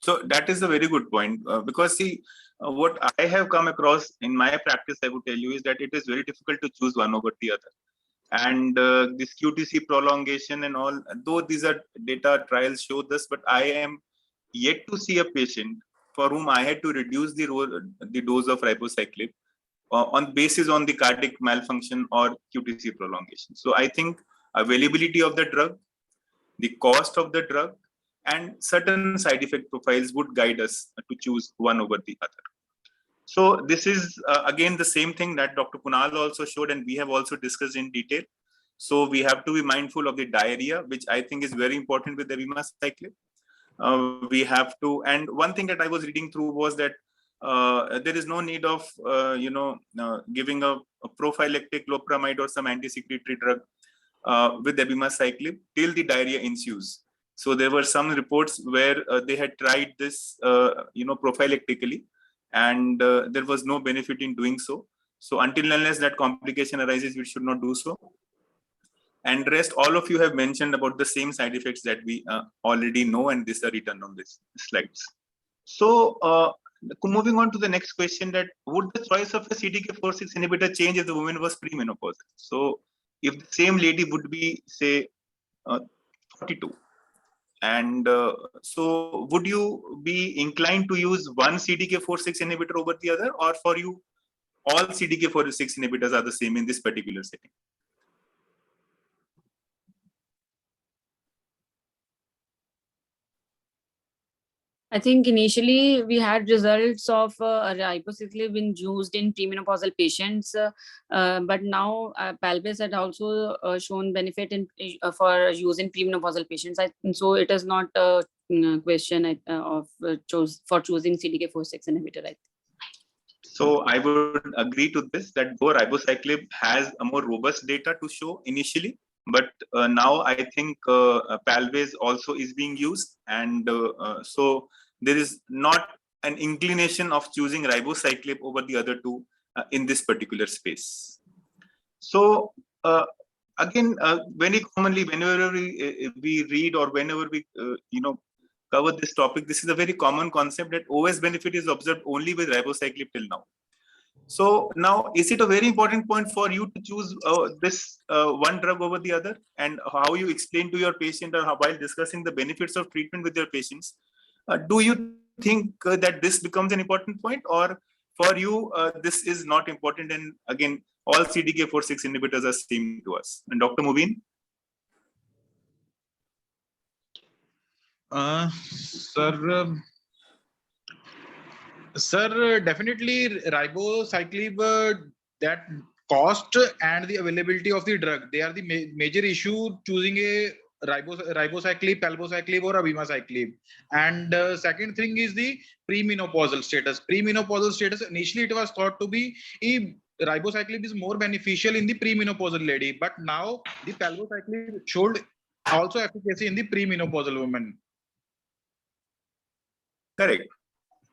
S12: So that is a very good point, because see, what I have come across in my practice, I would tell you, is that it is very difficult to choose one over the other. And this QTC prolongation and all, though these are data trials show this, but I am yet to see a patient for whom I had to reduce the dose of ribociclib on basis on the cardiac malfunction or QTC prolongation. So I think availability of the drug, the cost of the drug, and certain side effect profiles would guide us to choose one over the other. So this is again the same thing that Dr. Kunal also showed, and we have also discussed in detail. So we have to be mindful of the diarrhea, which I think is very important with the abemaciclib. We have to, and one thing that I was reading through was that there is no need of giving a prophylactic loperamide or some anti-secretory drug with abemaciclib till the diarrhea ensues. So there were some reports where they had tried this, prophylactically, and there was no benefit in doing so. So until unless that complication arises, we should not do so. And rest, all of you have mentioned about the same side effects that we already know, and these are written on these slides. So moving on to the next question, that would the choice of a CDK4/6 inhibitor change if the woman was premenopausal? So if the same lady would be, say, 42, and so would you be inclined to use one CDK4/6 inhibitor over the other, or for you all CDK4/6 inhibitors are the same in this particular setting?
S16: I think initially we had results of ribociclib being used in premenopausal patients, but now Palbase had also shown benefit in for use in premenopausal patients. So it is not a question of choosing CDK4/6 inhibitor. I think.
S12: So I would agree to this, that though ribociclib has a more robust data to show initially, but now I think Palbase also is being used, and so there is not an inclination of choosing ribociclib over the other two in this particular space. So again, very commonly, whenever we read or whenever we cover this topic, this is a very common concept that OS benefit is observed only with ribociclib till now. So now, is it a very important point for you to choose this one drug over the other, and how you explain to your patient, or how, while discussing the benefits of treatment with your patients, do you think that this becomes an important point, or for you this is not important, and again all CDK4/6 inhibitors are same to us? And Dr. Mubin?
S13: Sir, definitely ribociclib, that cost and the availability of the drug, they are the major issue choosing a ribociclib, palbociclib, or abemaciclib. And second thing is the premenopausal status. Premenopausal status, initially it was thought to be ribociclib is more beneficial in the premenopausal lady, but now the palbociclib showed also efficacy in the premenopausal women.
S12: Correct.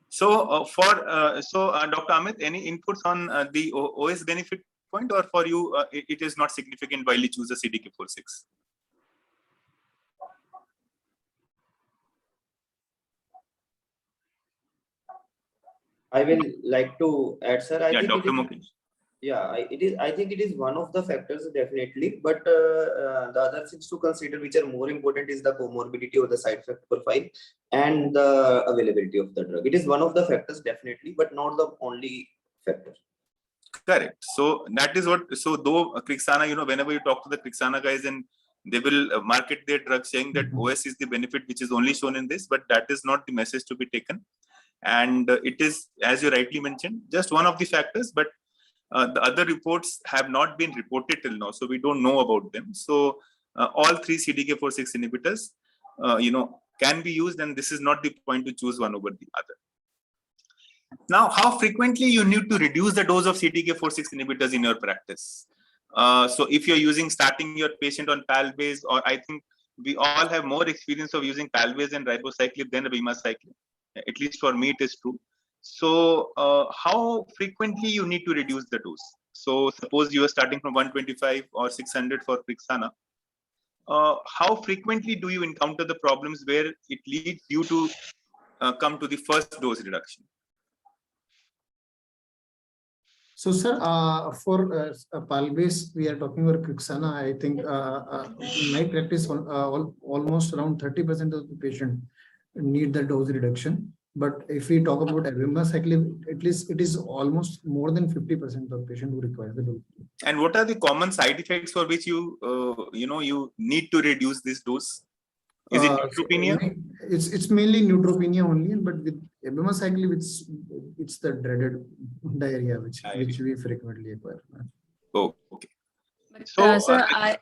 S12: So Dr. Amit, any inputs on the OS benefit point, or for you it is not significant while you choose a CDK4/6?
S17: I will like to add, sir. I think
S12: Dr. Mukesh.
S17: I think it is one of the factors, definitely. But the other things to consider, which are more important, is the comorbidity or the side effect profile and the availability of the drug. It is one of the factors, definitely, but not the only factor.
S12: Correct. So that is what. So though Crixana, whenever you talk to the Crixana guys, and they will market their drug saying that OS is the benefit which is only shown in this, but that is not the message to be taken. And it is, as you rightly mentioned, just one of the factors, but the other reports have not been reported till now, so we don't know about them. So all three CDK4/6 inhibitors, can be used, and this is not the point to choose one over the other. Now, how frequently you need to reduce the dose of CDK4/6 inhibitors in your practice? So if you're starting your patient on Palbase, or I think we all have more experience of using Palbase and ribociclib than abemaciclib. At least for me, it is true. So how frequently you need to reduce the dose? So suppose you are starting from 125 or 600 for Crixana. How frequently do you encounter the problems where it leads you to come to the first dose reduction?
S14: So, sir, for Palbase, we are talking about Crixana. I think in my practice, almost around 30% of the patient need the dose reduction. But if we talk about abemaciclib, at least it is almost more than 50% of patients who require the dose.
S12: And what are the common side effects for which you need to reduce this dose? Is it neutropenia?
S14: It's mainly neutropenia only, but with abemaciclib, it's the dreaded diarrhea which we frequently acquire.
S12: Oh, okay.
S16: So, sir,
S12: I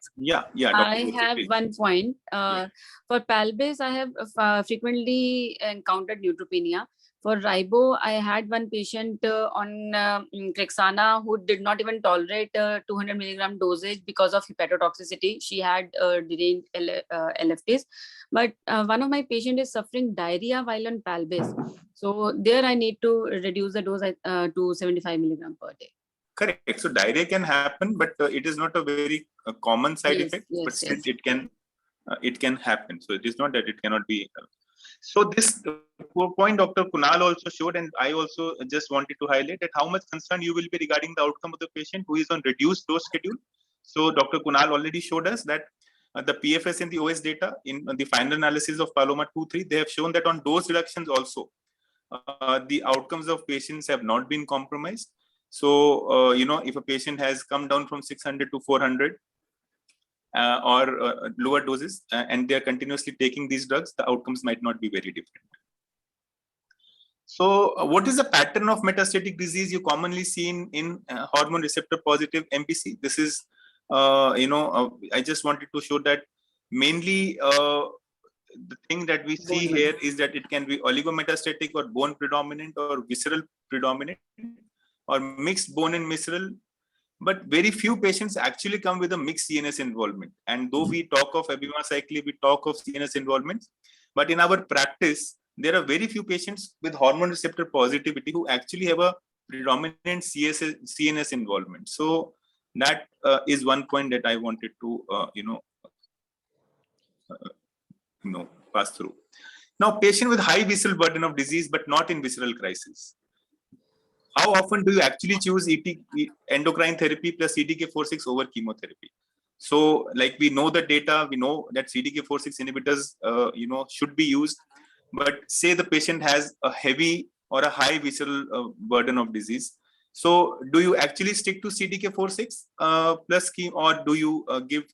S16: have one point. For Palbase, I have frequently encountered neutropenia, For Ribo, I had one patient on Trexana who did not even tolerate 200 milligram dosage because of hepatotoxicity. She had deranged LFTs. But one of my patients is suffering diarrhea while on Palbase. So there I need to reduce the dose to 75 milligram per day.
S12: Correct. So diarrhea can happen, but it is not a very common side effect. But still, it can happen. So it is not that it cannot be. So this point Dr. Kunal also showed, and I also just wanted to highlight that how much concern you will be regarding the outcome of the patient who is on reduced dose schedule. So Dr. Kunal already showed us that the PFS and the OS data in the final analysis of Paloma 2-3, they have shown that on dose reductions also, the outcomes of patients have not been compromised. So, if a patient has come down from 600 to 400, or lower doses, and they are continuously taking these drugs, the outcomes might not be very different. So what is the pattern of metastatic disease you commonly see in hormone receptor positive MBC? This is, I just wanted to show that mainly the thing that we see here is that it can be oligometastatic or bone predominant or visceral predominant or mixed bone and visceral. But very few patients actually come with a mixed CNS involvement. And though we talk of abemaciclib, we talk of CNS involvement, but in our practice, there are very few patients with hormone receptor positivity who actually have a predominant CNS involvement. So that is one point that I wanted to, pass through. Now, patient with high visceral burden of disease, but not in visceral crisis. How often do you actually choose endocrine therapy plus CDK4/6 over chemotherapy? So, like we know the data, we know that CDK4/6 inhibitors, should be used. But say the patient has a heavy or a high visceral burden of disease. So, do you actually stick to CDK4/6 plus chemo, or do you give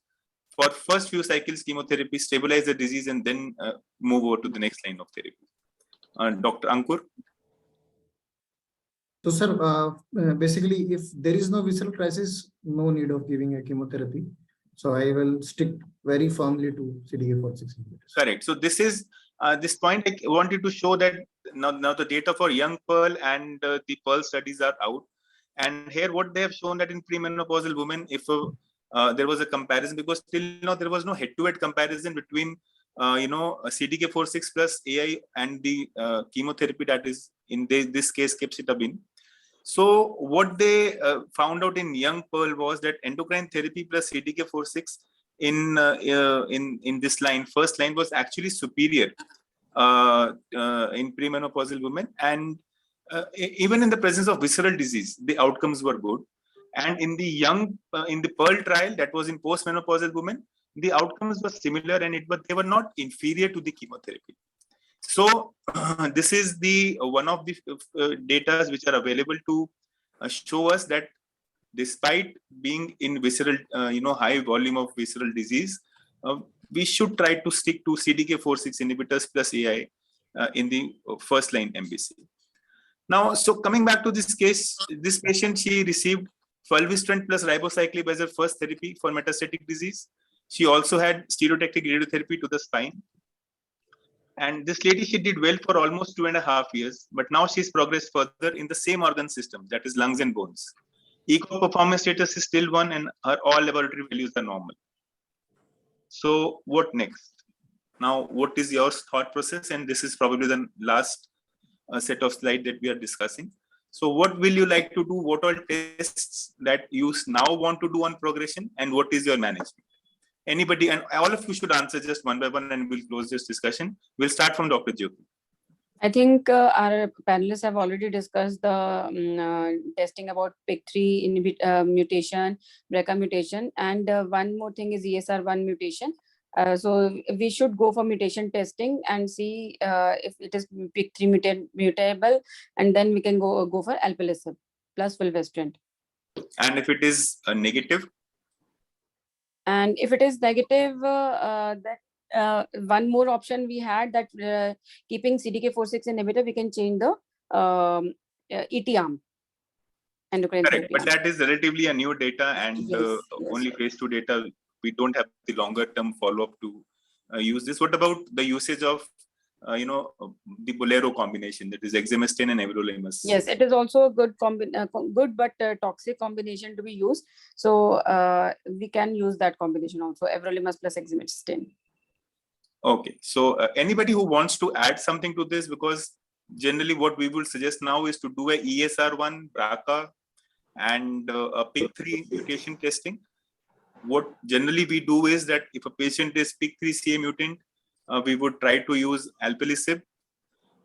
S12: for first few cycles chemotherapy, stabilize the disease, and then move over to the next line of therapy? Dr. Ankur?
S14: So, sir, basically, if there is no visceral crisis, no need of giving a chemotherapy. So I will stick very firmly to CDK4/6 inhibitors. Correct.
S12: So this is this point I wanted to show that now the data for young Pearl and the Pearl studies are out. And here what they have shown that in premenopausal women, if there was a comparison, because till now there was no head-to-head comparison between CDK4/6 plus AI and the chemotherapy that is in this case capecitabine. So what they found out in young Pearl was that endocrine therapy plus CDK4/6 in this line, first line, was actually superior in premenopausal women, and even in the presence of visceral disease, the outcomes were good. And in the in the Pearl trial that was in postmenopausal women, the outcomes were similar, and but they were not inferior to the chemotherapy. So this is the one of the data which are available to show us that despite being in visceral, high volume of visceral disease, we should try to stick to CDK4/6 inhibitors plus AI in the first line MBC. Now, so coming back to this case, this patient, she received fulvestrant plus ribociclib as her first therapy for metastatic disease. She also had stereotactic radiotherapy to the spine. And this lady, she did well for almost 2.5 years, but now she's progressed further in the same organ system, that is lungs and bones. Echo performance status is still 1, and her all laboratory values are normal. So what next? Now, what is your thought process? And this is probably the last set of slides that we are discussing. So what will you like to do? What all tests that you now want to do on progression, and what is your management? Anybody, and all of you should answer just one by one, and we'll close this discussion. We'll start from Dr. Jyoti.
S16: I think our panelists have already discussed the testing about PIK3 mutation, BRCA mutation, and one more thing is ESR1 mutation. So we should go for mutation testing and see if it is PIK3 mutable, and then we can go for alpelisib plus fulvestrant.
S12: And if it is negative?
S16: And if it is negative, one more option we had that keeping CDK4/6 inhibitor, we can change the ET arm. Endocrine
S12: Correct,
S16: therapy.
S12: but that is relatively a new data, and
S16: Yes,
S12: only phase 2 data. We don't have the longer term follow-up to use this. What about the usage of the Bolero combination, that is exemestane and everolimus.
S16: Yes, it is also a good good but toxic combination to be used. So we can use that combination also, everolimus plus exemestane.
S12: Okay, so anybody who wants to add something to this, because generally what we would suggest now is to do a ESR1, BRCA, and a PIK3 mutation testing. What generally we do is that if a patient is PIK3CA mutant, we would try to use alpelisib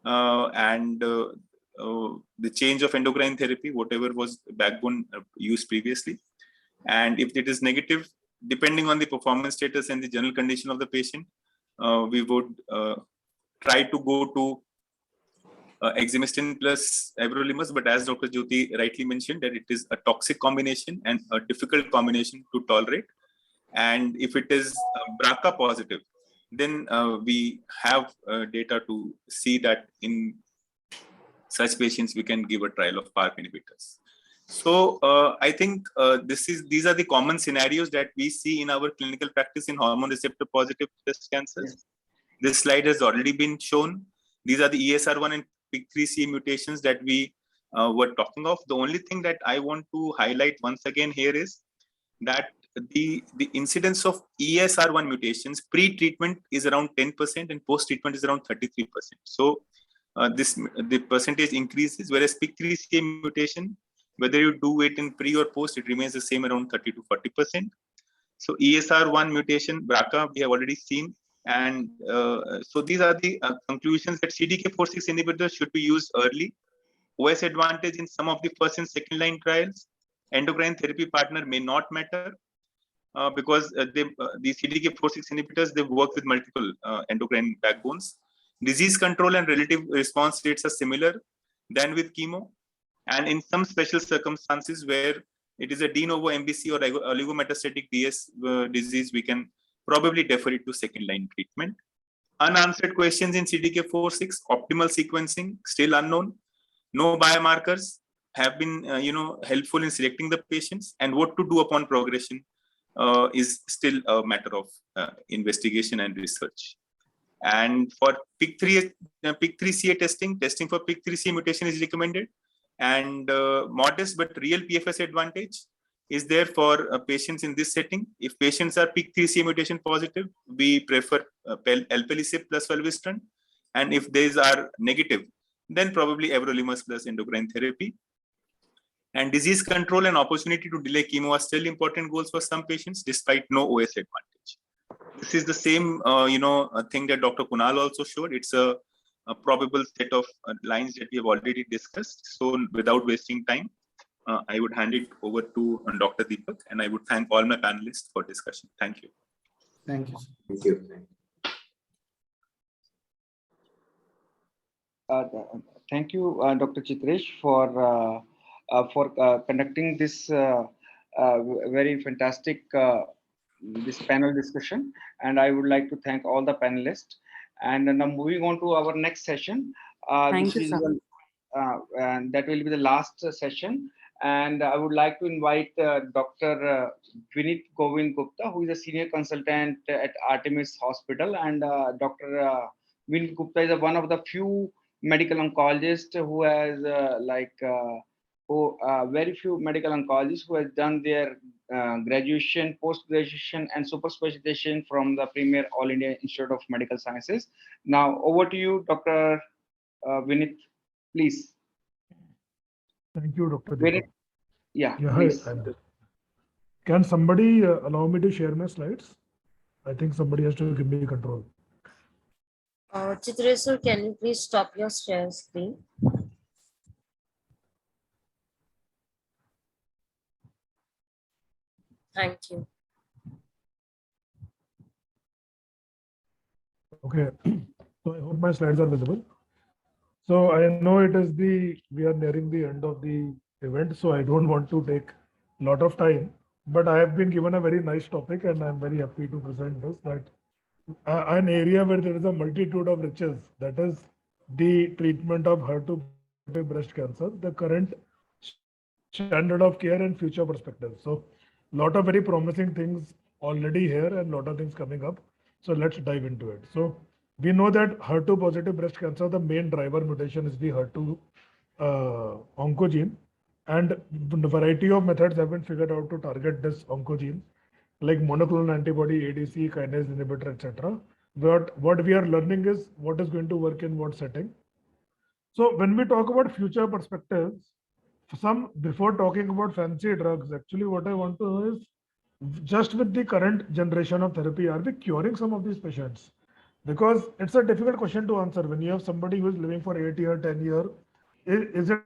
S12: and the change of endocrine therapy, whatever was backbone used previously. And if it is negative, depending on the performance status and the general condition of the patient, we would try to go to exemestane plus everolimus, but as Dr. Jyoti rightly mentioned, that it is a toxic combination and a difficult combination to tolerate. And if it is BRCA positive, then we have data to see that in such patients we can give a trial of PARP inhibitors. So I think these are the common scenarios that we see in our clinical practice in hormone receptor positive breast cancers. This slide has already been shown. These are the ESR1 and PIK3CA mutations that we were talking of. The only thing that I want to highlight once again here is that the incidence of ESR1 mutations pre-treatment is around 10% and post-treatment is around 33%. So the percentage increases, whereas PIK3CA mutation, whether you do it in pre or post, it remains the same around 30 to 40%. So ESR1 mutation, BRCA, we have already seen. And so these are the conclusions that CDK4/6 inhibitors should be used early. OS advantage in some of the first and second line trials. Endocrine therapy partner may not matter because the CDK4/6 inhibitors, they work with multiple endocrine backbones. Disease control and relative response rates are similar than with chemo. And in some special circumstances where it is a de novo MBC or oligometastatic DS disease, we can probably defer it to second line treatment. Unanswered questions in CDK4/6, optimal sequencing still unknown. No biomarkers have been helpful in selecting the patients, and what to do upon progression is still a matter of investigation and research. And for PIK3CA testing for PIK3CA mutation is recommended, and modest but real PFS advantage is there for patients in this setting. If patients are PIK3CA mutation positive, we prefer alpelisib plus fulvestrant, and if these are negative, then probably everolimus plus endocrine therapy. And disease control and opportunity to delay chemo are still important goals for some patients, despite no OS advantage. This is the same, thing that Dr. Kunal also showed. It's a probable set of lines that we have already discussed. So without wasting time, I would hand it over to Dr. Deepak, and I would thank all my panelists for discussion. Thank you.
S14: Thank you.
S17: Thank you.
S2: Thank you, Dr. Chitresh, for conducting this very fantastic this panel discussion. And I would like to thank all the panelists. And now moving on to our next session.
S16: Thank you, sir.
S2: And that will be the last session. And I would like to invite Dr. Vinit Govind Gupta, who is a senior consultant at Artemis Hospital. And Dr. Vinit Gupta is one of the few medical oncologists who has very few medical oncologists who has done their graduation, post-graduation, and super specialization from the premier All India Institute of Medical Sciences. Now over to you, Dr. Vinit, please.
S18: Thank you, Dr.
S2: Vinit.
S18: Yeah,
S2: please.
S18: hi, I'm there. Can somebody allow me to share my slides? I think somebody has to give me control.
S4: Chitresh sir, can you please stop your share screen? Thank you.
S18: Okay, so I hope my slides are visible. So I know we are nearing the end of the event, so I don't want to take a lot of time, but I have been given a very nice topic and I'm very happy to present this, that an area where there is a multitude of riches, that is the treatment of HER2 breast cancer, the current standard of care and future perspective. So a lot of very promising things already here and a lot of things coming up. So let's dive into it. So We know that HER2 positive breast cancer, the main driver mutation is the HER2 oncogene, and a variety of methods have been figured out to target this oncogene, like monoclonal antibody, ADC, kinase inhibitor, etc. But what we are learning is what is going to work in what setting. So when we talk about future perspectives, before talking about fancy drugs, actually what I want to know is, just with the current generation of therapy, are we curing some of these patients? Because it's a difficult question to answer. When you have somebody who is living for 8 years, 10 years, is it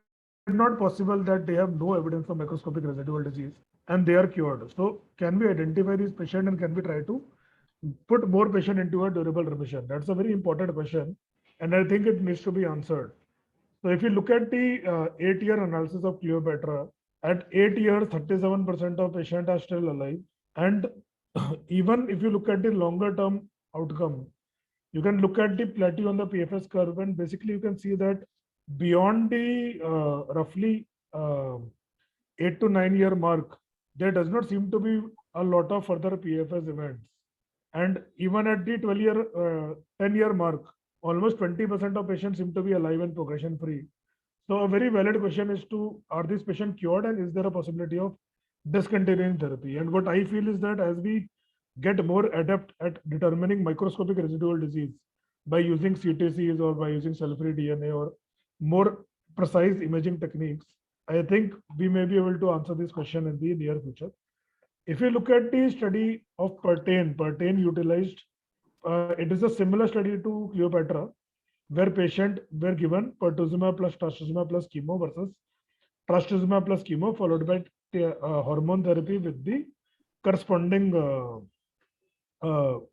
S18: not possible that they have no evidence of microscopic residual disease and they are cured? So can we identify these patients and can we try to put more patients into a durable remission? That's a very important question, and I think it needs to be answered. So if you look at the 8-year analysis of Cleopatra, at 8 years, 37% of patients are still alive. And even if you look at the longer term outcome, you can look at the plateau on the PFS curve, and basically you can see that beyond the roughly 8 to 9 year mark, there does not seem to be a lot of further PFS events. And even at the 10-year mark, almost 20% of patients seem to be alive and progression free. So a very valid question is are these patients cured, and is there a possibility of discontinuing therapy? And what I feel is that as we get more adept at determining microscopic residual disease by using CTCs or by using cell-free DNA or more precise imaging techniques, I think we may be able to answer this question in the near future. If you look at the study of Pertain utilized, it is a similar study to Cleopatra, where patients were given pertuzumab plus trastuzumab plus chemo versus trastuzumab plus chemo followed by hormone therapy with the corresponding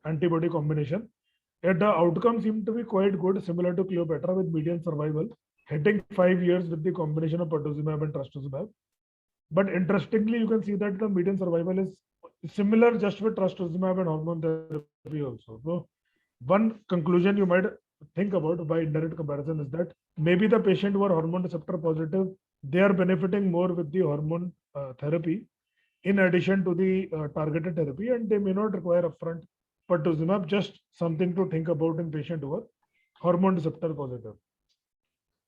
S18: antibody combination. And the outcome seemed to be quite good, similar to Cleopatra, with median survival hitting 5 years with the combination of pertuzumab and trastuzumab. But interestingly, you can see that the median survival is similar just with trastuzumab and hormone therapy also. So one conclusion you might think about by indirect comparison is that maybe the patient who are hormone receptor positive, they are benefiting more with the hormone therapy in addition to the targeted therapy, and they may not require upfront pertuzumab. Just something to think about in patient who are hormone receptor positive.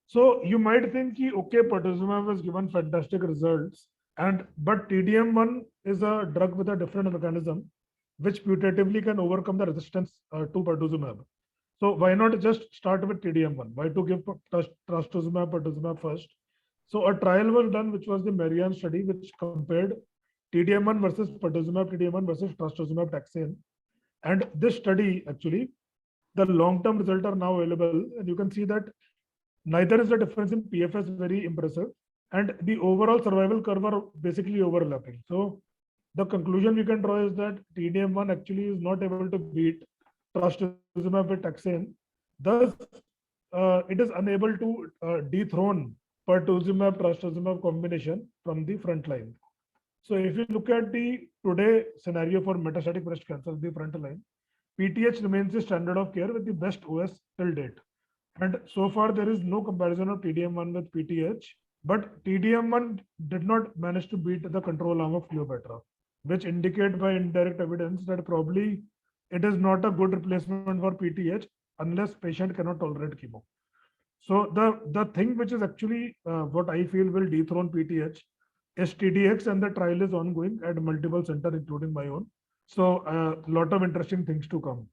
S18: So you might think, okay, pertuzumab has given fantastic results, but TDM1 is a drug with a different mechanism, which putatively can overcome the resistance to pertuzumab. So why not just start with TDM1? Why to give trastuzumab, pertuzumab first? So a trial was done, which was the Marianne study, which compared TDM1 versus pertuzumab, TDM1 versus trastuzumab taxane. And this study, actually, the long-term results are now available, and you can see that neither is the difference in PFS very impressive, and the overall survival curve are basically overlapping. So the conclusion we can draw is that TDM1 actually is not able to beat trastuzumab with taxane. Thus, it is unable to dethrone pertuzumab trastuzumab combination from the front line. So if you look at the today scenario for metastatic breast cancer, the front line, PTH remains the standard of care with the best OS till date. And so far, there is no comparison of TDM1 with PTH, but TDM1 did not manage to beat the control arm of Cleopatra, which indicate by indirect evidence that probably it is not a good replacement for PTH unless patient cannot tolerate chemo. So the thing which is actually what I feel will dethrone PTH is TDX, and the trial is ongoing at multiple centers, including my own. So a lot of interesting things to come.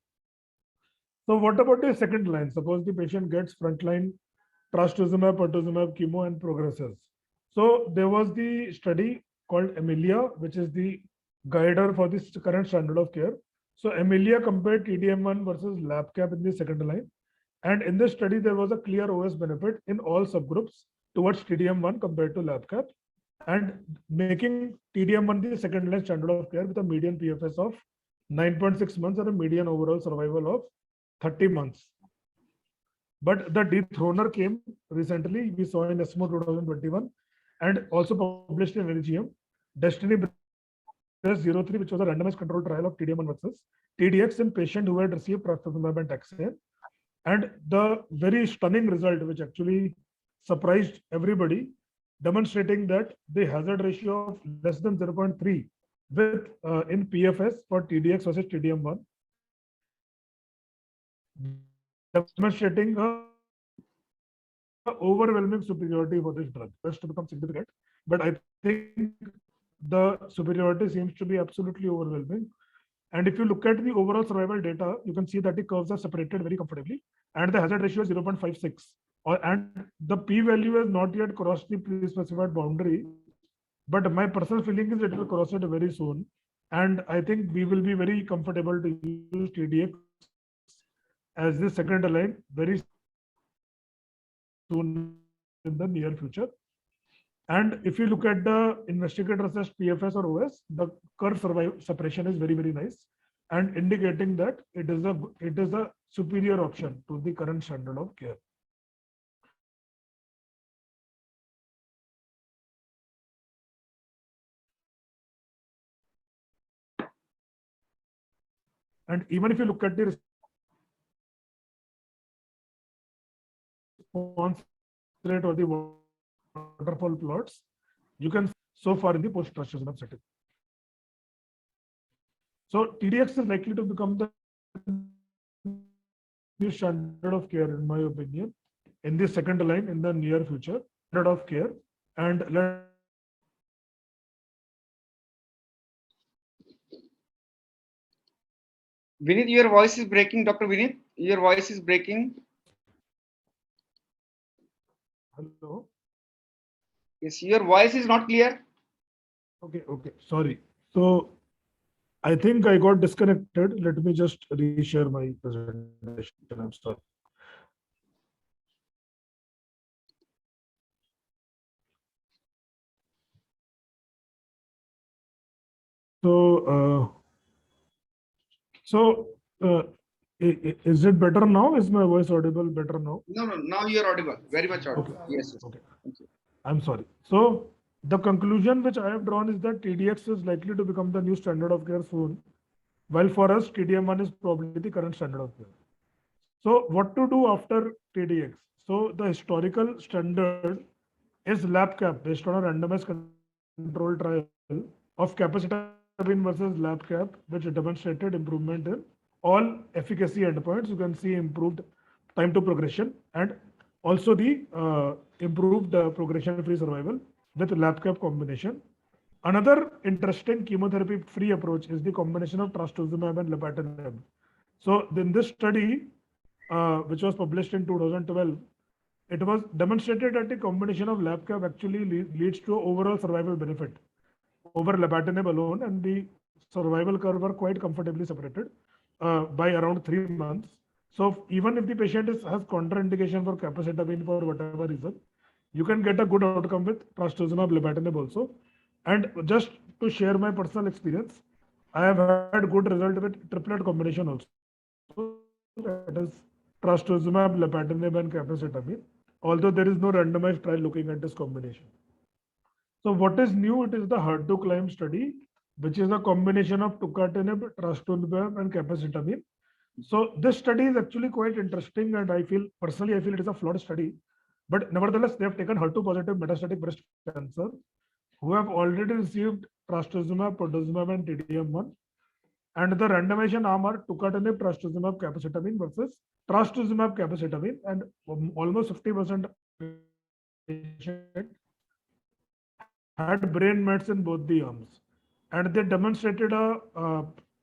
S18: So what about the second line? Suppose the patient gets frontline trastuzumab, pertuzumab, chemo and progresses. So there was the study called Emilia, which is the guider for this current standard of care. So Emilia compared TDM1 versus LabCap in the second line. And in this study, there was a clear OS benefit in all subgroups towards TDM1 compared to LabCap, and making TDM1 the second line standard of care with a median PFS of 9.6 months and a median overall survival of 30 months. But the dethroner came recently, we saw in ESMO 2021, and also published in NEJM, Destiny Breast 03, which was a randomized controlled trial of TDM1 versus TDX in patients who had received trastuzumab and taxane. And the very stunning result, which actually surprised everybody, demonstrating that the hazard ratio of less than 0.3 with in PFS for TDX versus TDM1, demonstrating a overwhelming superiority for this drug. Just to become significant, but I think the superiority seems to be absolutely overwhelming. And if you look at the overall survival data, you can see that the curves are separated very comfortably, and the hazard ratio is 0.56. And the p-value has not yet crossed the pre-specified boundary, but my personal feeling is it will cross it very soon. And I think we will be very comfortable to use TDX as the second line very soon in the near future. And if you look at the investigator assessed PFS or OS, the curve separation is very, very nice and indicating that it is a superior option to the current standard of care. And even if you look at the response rate or the waterfall plots, you can so far in the post-trastuzumab setting. So TDX is likely to become the new standard of care, in my opinion, in the second line in the near future, standard of care. And
S2: Vinit, your voice is breaking. Dr. Vinit, your voice is breaking.
S18: Hello.
S2: Yes, your voice is not clear.
S18: Okay, sorry. So I think I got disconnected. Let me just reshare my presentation. I'm sorry. Is it better now? Is my voice audible better now?
S2: No, now you're audible. Very much audible.
S18: Okay.
S2: Yes.
S18: Okay. I'm sorry. So the conclusion which I have drawn is that TDX is likely to become the new standard of care soon, while for us TDM1 is probably the current standard of care. So what to do after TDX? So the historical standard is LabCap based on a randomized control trial of capecitabine versus LabCap, which demonstrated improvement in all efficacy endpoints. You can see improved time to progression and also the improved progression-free survival with LabCap combination. Another interesting chemotherapy-free approach is the combination of trastuzumab and lapatinib. So in this study, which was published in 2012, it was demonstrated that the combination of LabCap actually leads to overall survival benefit over lapatinib alone, and the survival curve were quite comfortably separated by around 3 months. So even if the patient has contraindication for capecitabine for whatever reason, you can get a good outcome with trastuzumab lapatinib also. And just to share my personal experience, I have had good result with triplet combination also. That is trastuzumab, lapatinib, and capecitabine. Although there is no randomized trial looking at this combination. So what is new? It is the HER2CLIMB study, which is a combination of tucatinib, trastuzumab, and capecitabine. So this study is actually quite interesting, and I feel it is a flawed study. But nevertheless, they have taken HER2 positive metastatic breast cancer who have already received trastuzumab, pertuzumab, and TDM1. And the randomization arm are tucatinib, trastuzumab, capecitabine versus trastuzumab, capecitabine, and almost 50% had brain mets in both the arms. And they demonstrated a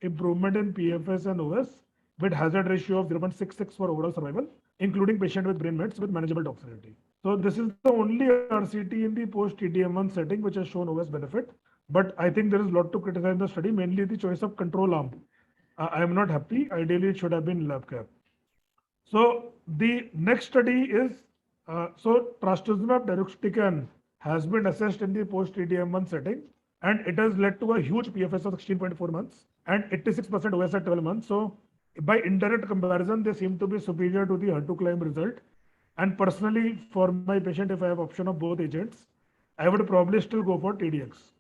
S18: improvement in PFS and OS with hazard ratio of 0.66 for overall survival, including patient with brain mets with manageable toxicity. So this is the only RCT in the post-TDM1 setting which has shown OS benefit. But I think there is a lot to criticize in the study, mainly the choice of control arm. I am not happy. Ideally, it should have been LabCap. So the next study is, trastuzumab deruxtecan has been assessed in the post-TDM1 setting, and it has led to a huge PFS of 16.4 months and 86% OS at 12 months. So by indirect comparison, they seem to be superior to the HER2CLIMB result. And personally, for my patient, if I have option of both agents, I would probably still go for TDX.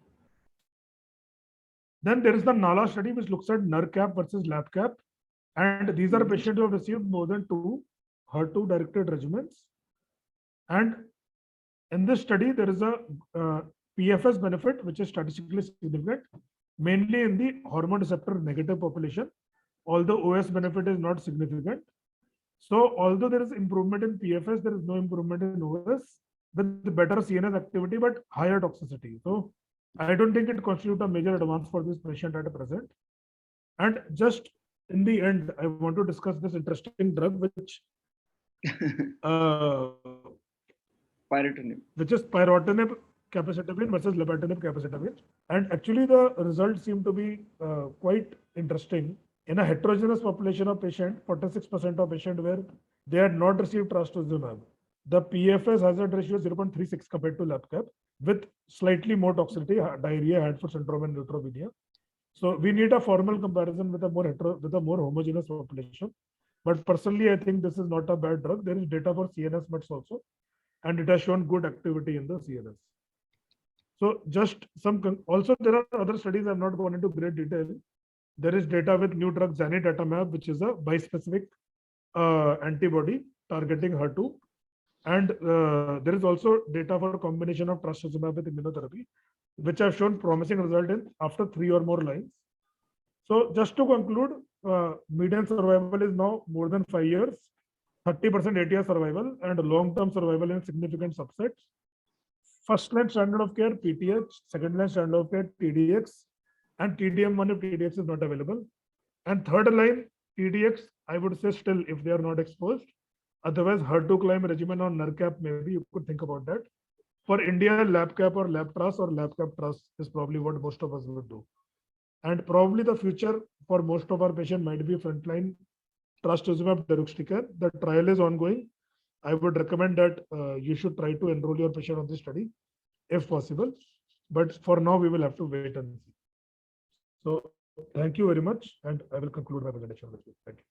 S18: Then there is the NALA study, which looks at NERCAP versus LabCap. And these are patients who have received more than 2 HER2-directed regimens. And in this study, there is a PFS benefit, which is statistically significant, mainly in the hormone receptor negative population, although OS benefit is not significant. So although there is improvement in PFS, there is no improvement in OS with better CNS activity, but higher toxicity. So I don't think it constitutes a major advance for this patient at present. And just in the end, I want to discuss this interesting drug, which which is pyrotinib capecitabine versus lapatinib capecitabine. And actually the results seem to be quite interesting. In a heterogeneous population of patients, 46% of patients where they had not received trastuzumab, the PFS hazard ratio is 0.36 compared to LabCap, with slightly more toxicity, diarrhea, hand-foot syndrome, and neutropenia. So we need a formal comparison with a more homogeneous population. But personally, I think this is not a bad drug. There is data for CNS mets also, and it has shown good activity in the CNS. So just also there are other studies. I've not gone into great detail. There is data with new drug zanidatamab, which is a bispecific antibody targeting HER2. And there is also data for a combination of trastuzumab with immunotherapy, which have shown promising result in after 3 or more lines. So just to conclude, median survival is now more than 5 years, 30% 8-year survival, and long-term survival in significant subsets. First line standard of care PTH, second line standard of care TDX, and TDM1 if TDX is not available. And third line TDX, I would say still if they are not exposed. Otherwise, HER2 climb regimen on NERCAP, maybe you could think about that. For India, LabCap or LabTras or LabCap-Tras is probably what most of us would do. And probably the future for most of our patients might be frontline trastuzumab deruxtecan. The trial is ongoing. I would recommend that you should try to enroll your patient on this study if possible. But for now, we will have to wait and see. So thank you very much. And I will conclude my presentation with you. Thank you.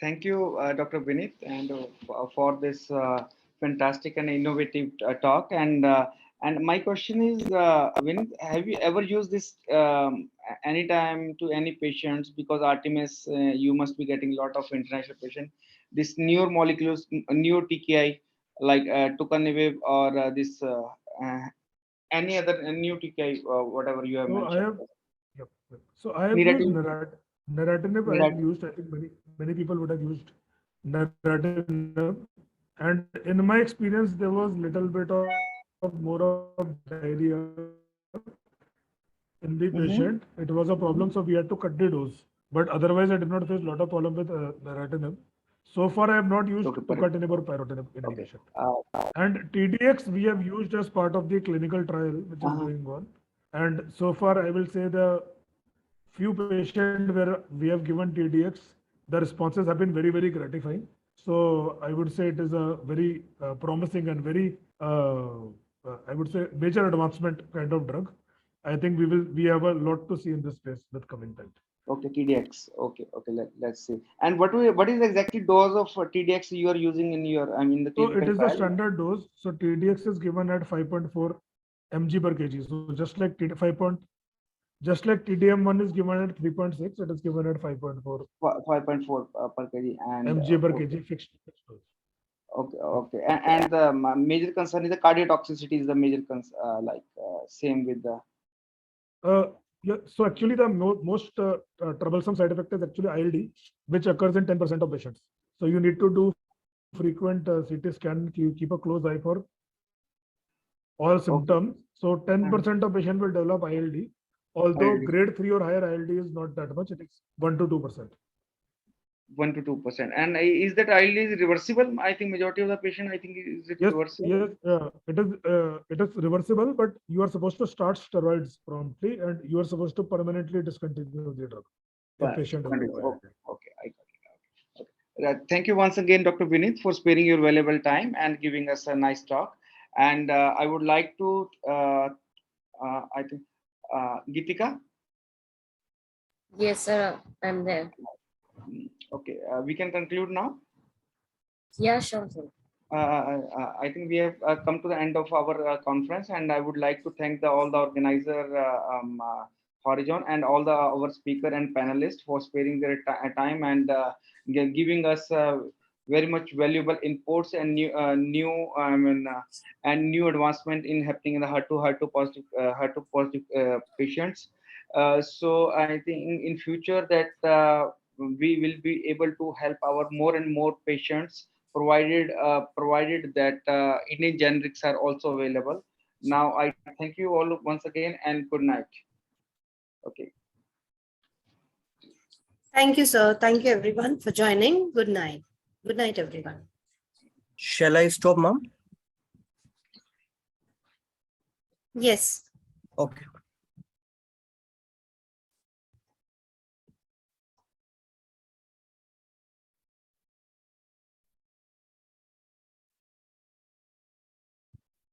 S2: Thank you, Dr. Vineet, and for this fantastic and innovative talk. And my question is, Vineet, have you ever used this anytime to any patients? Because Artemis, you must be getting a lot of international patients. This newer molecules, new TKI like tucanibib or this any other new TKI, whatever you have mentioned.
S18: So I have used neratinib. I have used. I think many people would have used neratinib, and in my experience, there was little bit of more of diarrhea in the patient. It was a problem, so we had to cut the dose. But otherwise, I did not face a lot of problem with neratinib. So far, I have not used tucatinib or pyrotinib in a patient. And TDX we have used as part of the clinical trial, which is going on. And so far, I will say the few patients where we have given TDX, the responses have been very, very gratifying. So I would say it is a very promising and very, I would say, major advancement kind of drug. I think we have a lot to see in this space with coming time.
S2: Okay, TDX. Okay. Let's see. And what is exactly dose of TDX you are using in your? The
S18: so it is the standard dose. So TDX is given at 5.4 mg per kg. So just like TDM1 is given at 3.6, it is given at 5.4.
S2: 5.4 per kg and
S18: mg per kg fixed dose.
S2: Okay. And the major concern is the cardiotoxicity is the major concern, same with the.
S18: Yeah, so actually the most troublesome side effect is actually ILD, which occurs in 10% of patients. So you need to do frequent CT scan, keep a close eye for all symptoms. So 10% of patients will develop ILD, although grade 3 or higher ILD is not that much, it is 1 to 2%.
S2: 1 to 2%. And is that ILD is reversible? I think majority of the patient, I think, is it reversible?
S18: Yes, it is reversible, but you are supposed to start steroids promptly and you are supposed to permanently discontinue the drug. The patient.
S2: Okay, I got it. Okay. Thank you once again, Dr. Vineet, for sparing your valuable time and giving us a nice talk. And I would like to, I think, Geetika?
S4: Yes, sir, I'm there.
S2: Okay, we can conclude now.
S4: Yeah, sure, sir.
S2: I think we have come to the end of our conference, and I would like to thank all the organizer, Horizon, and all our speaker and panelists for sparing their time and giving us very much valuable inputs and new advancement in happening in the HER2 positive patients. So I think in future that we will be able to help our more and more patients, provided that Indian generics are also available. Now, I thank you all once again and good night. Okay.
S19: Thank you, sir. Thank you, everyone, for joining. Good night. Good night, everyone.
S20: Shall I stop, ma'am?
S19: Yes.
S20: Okay.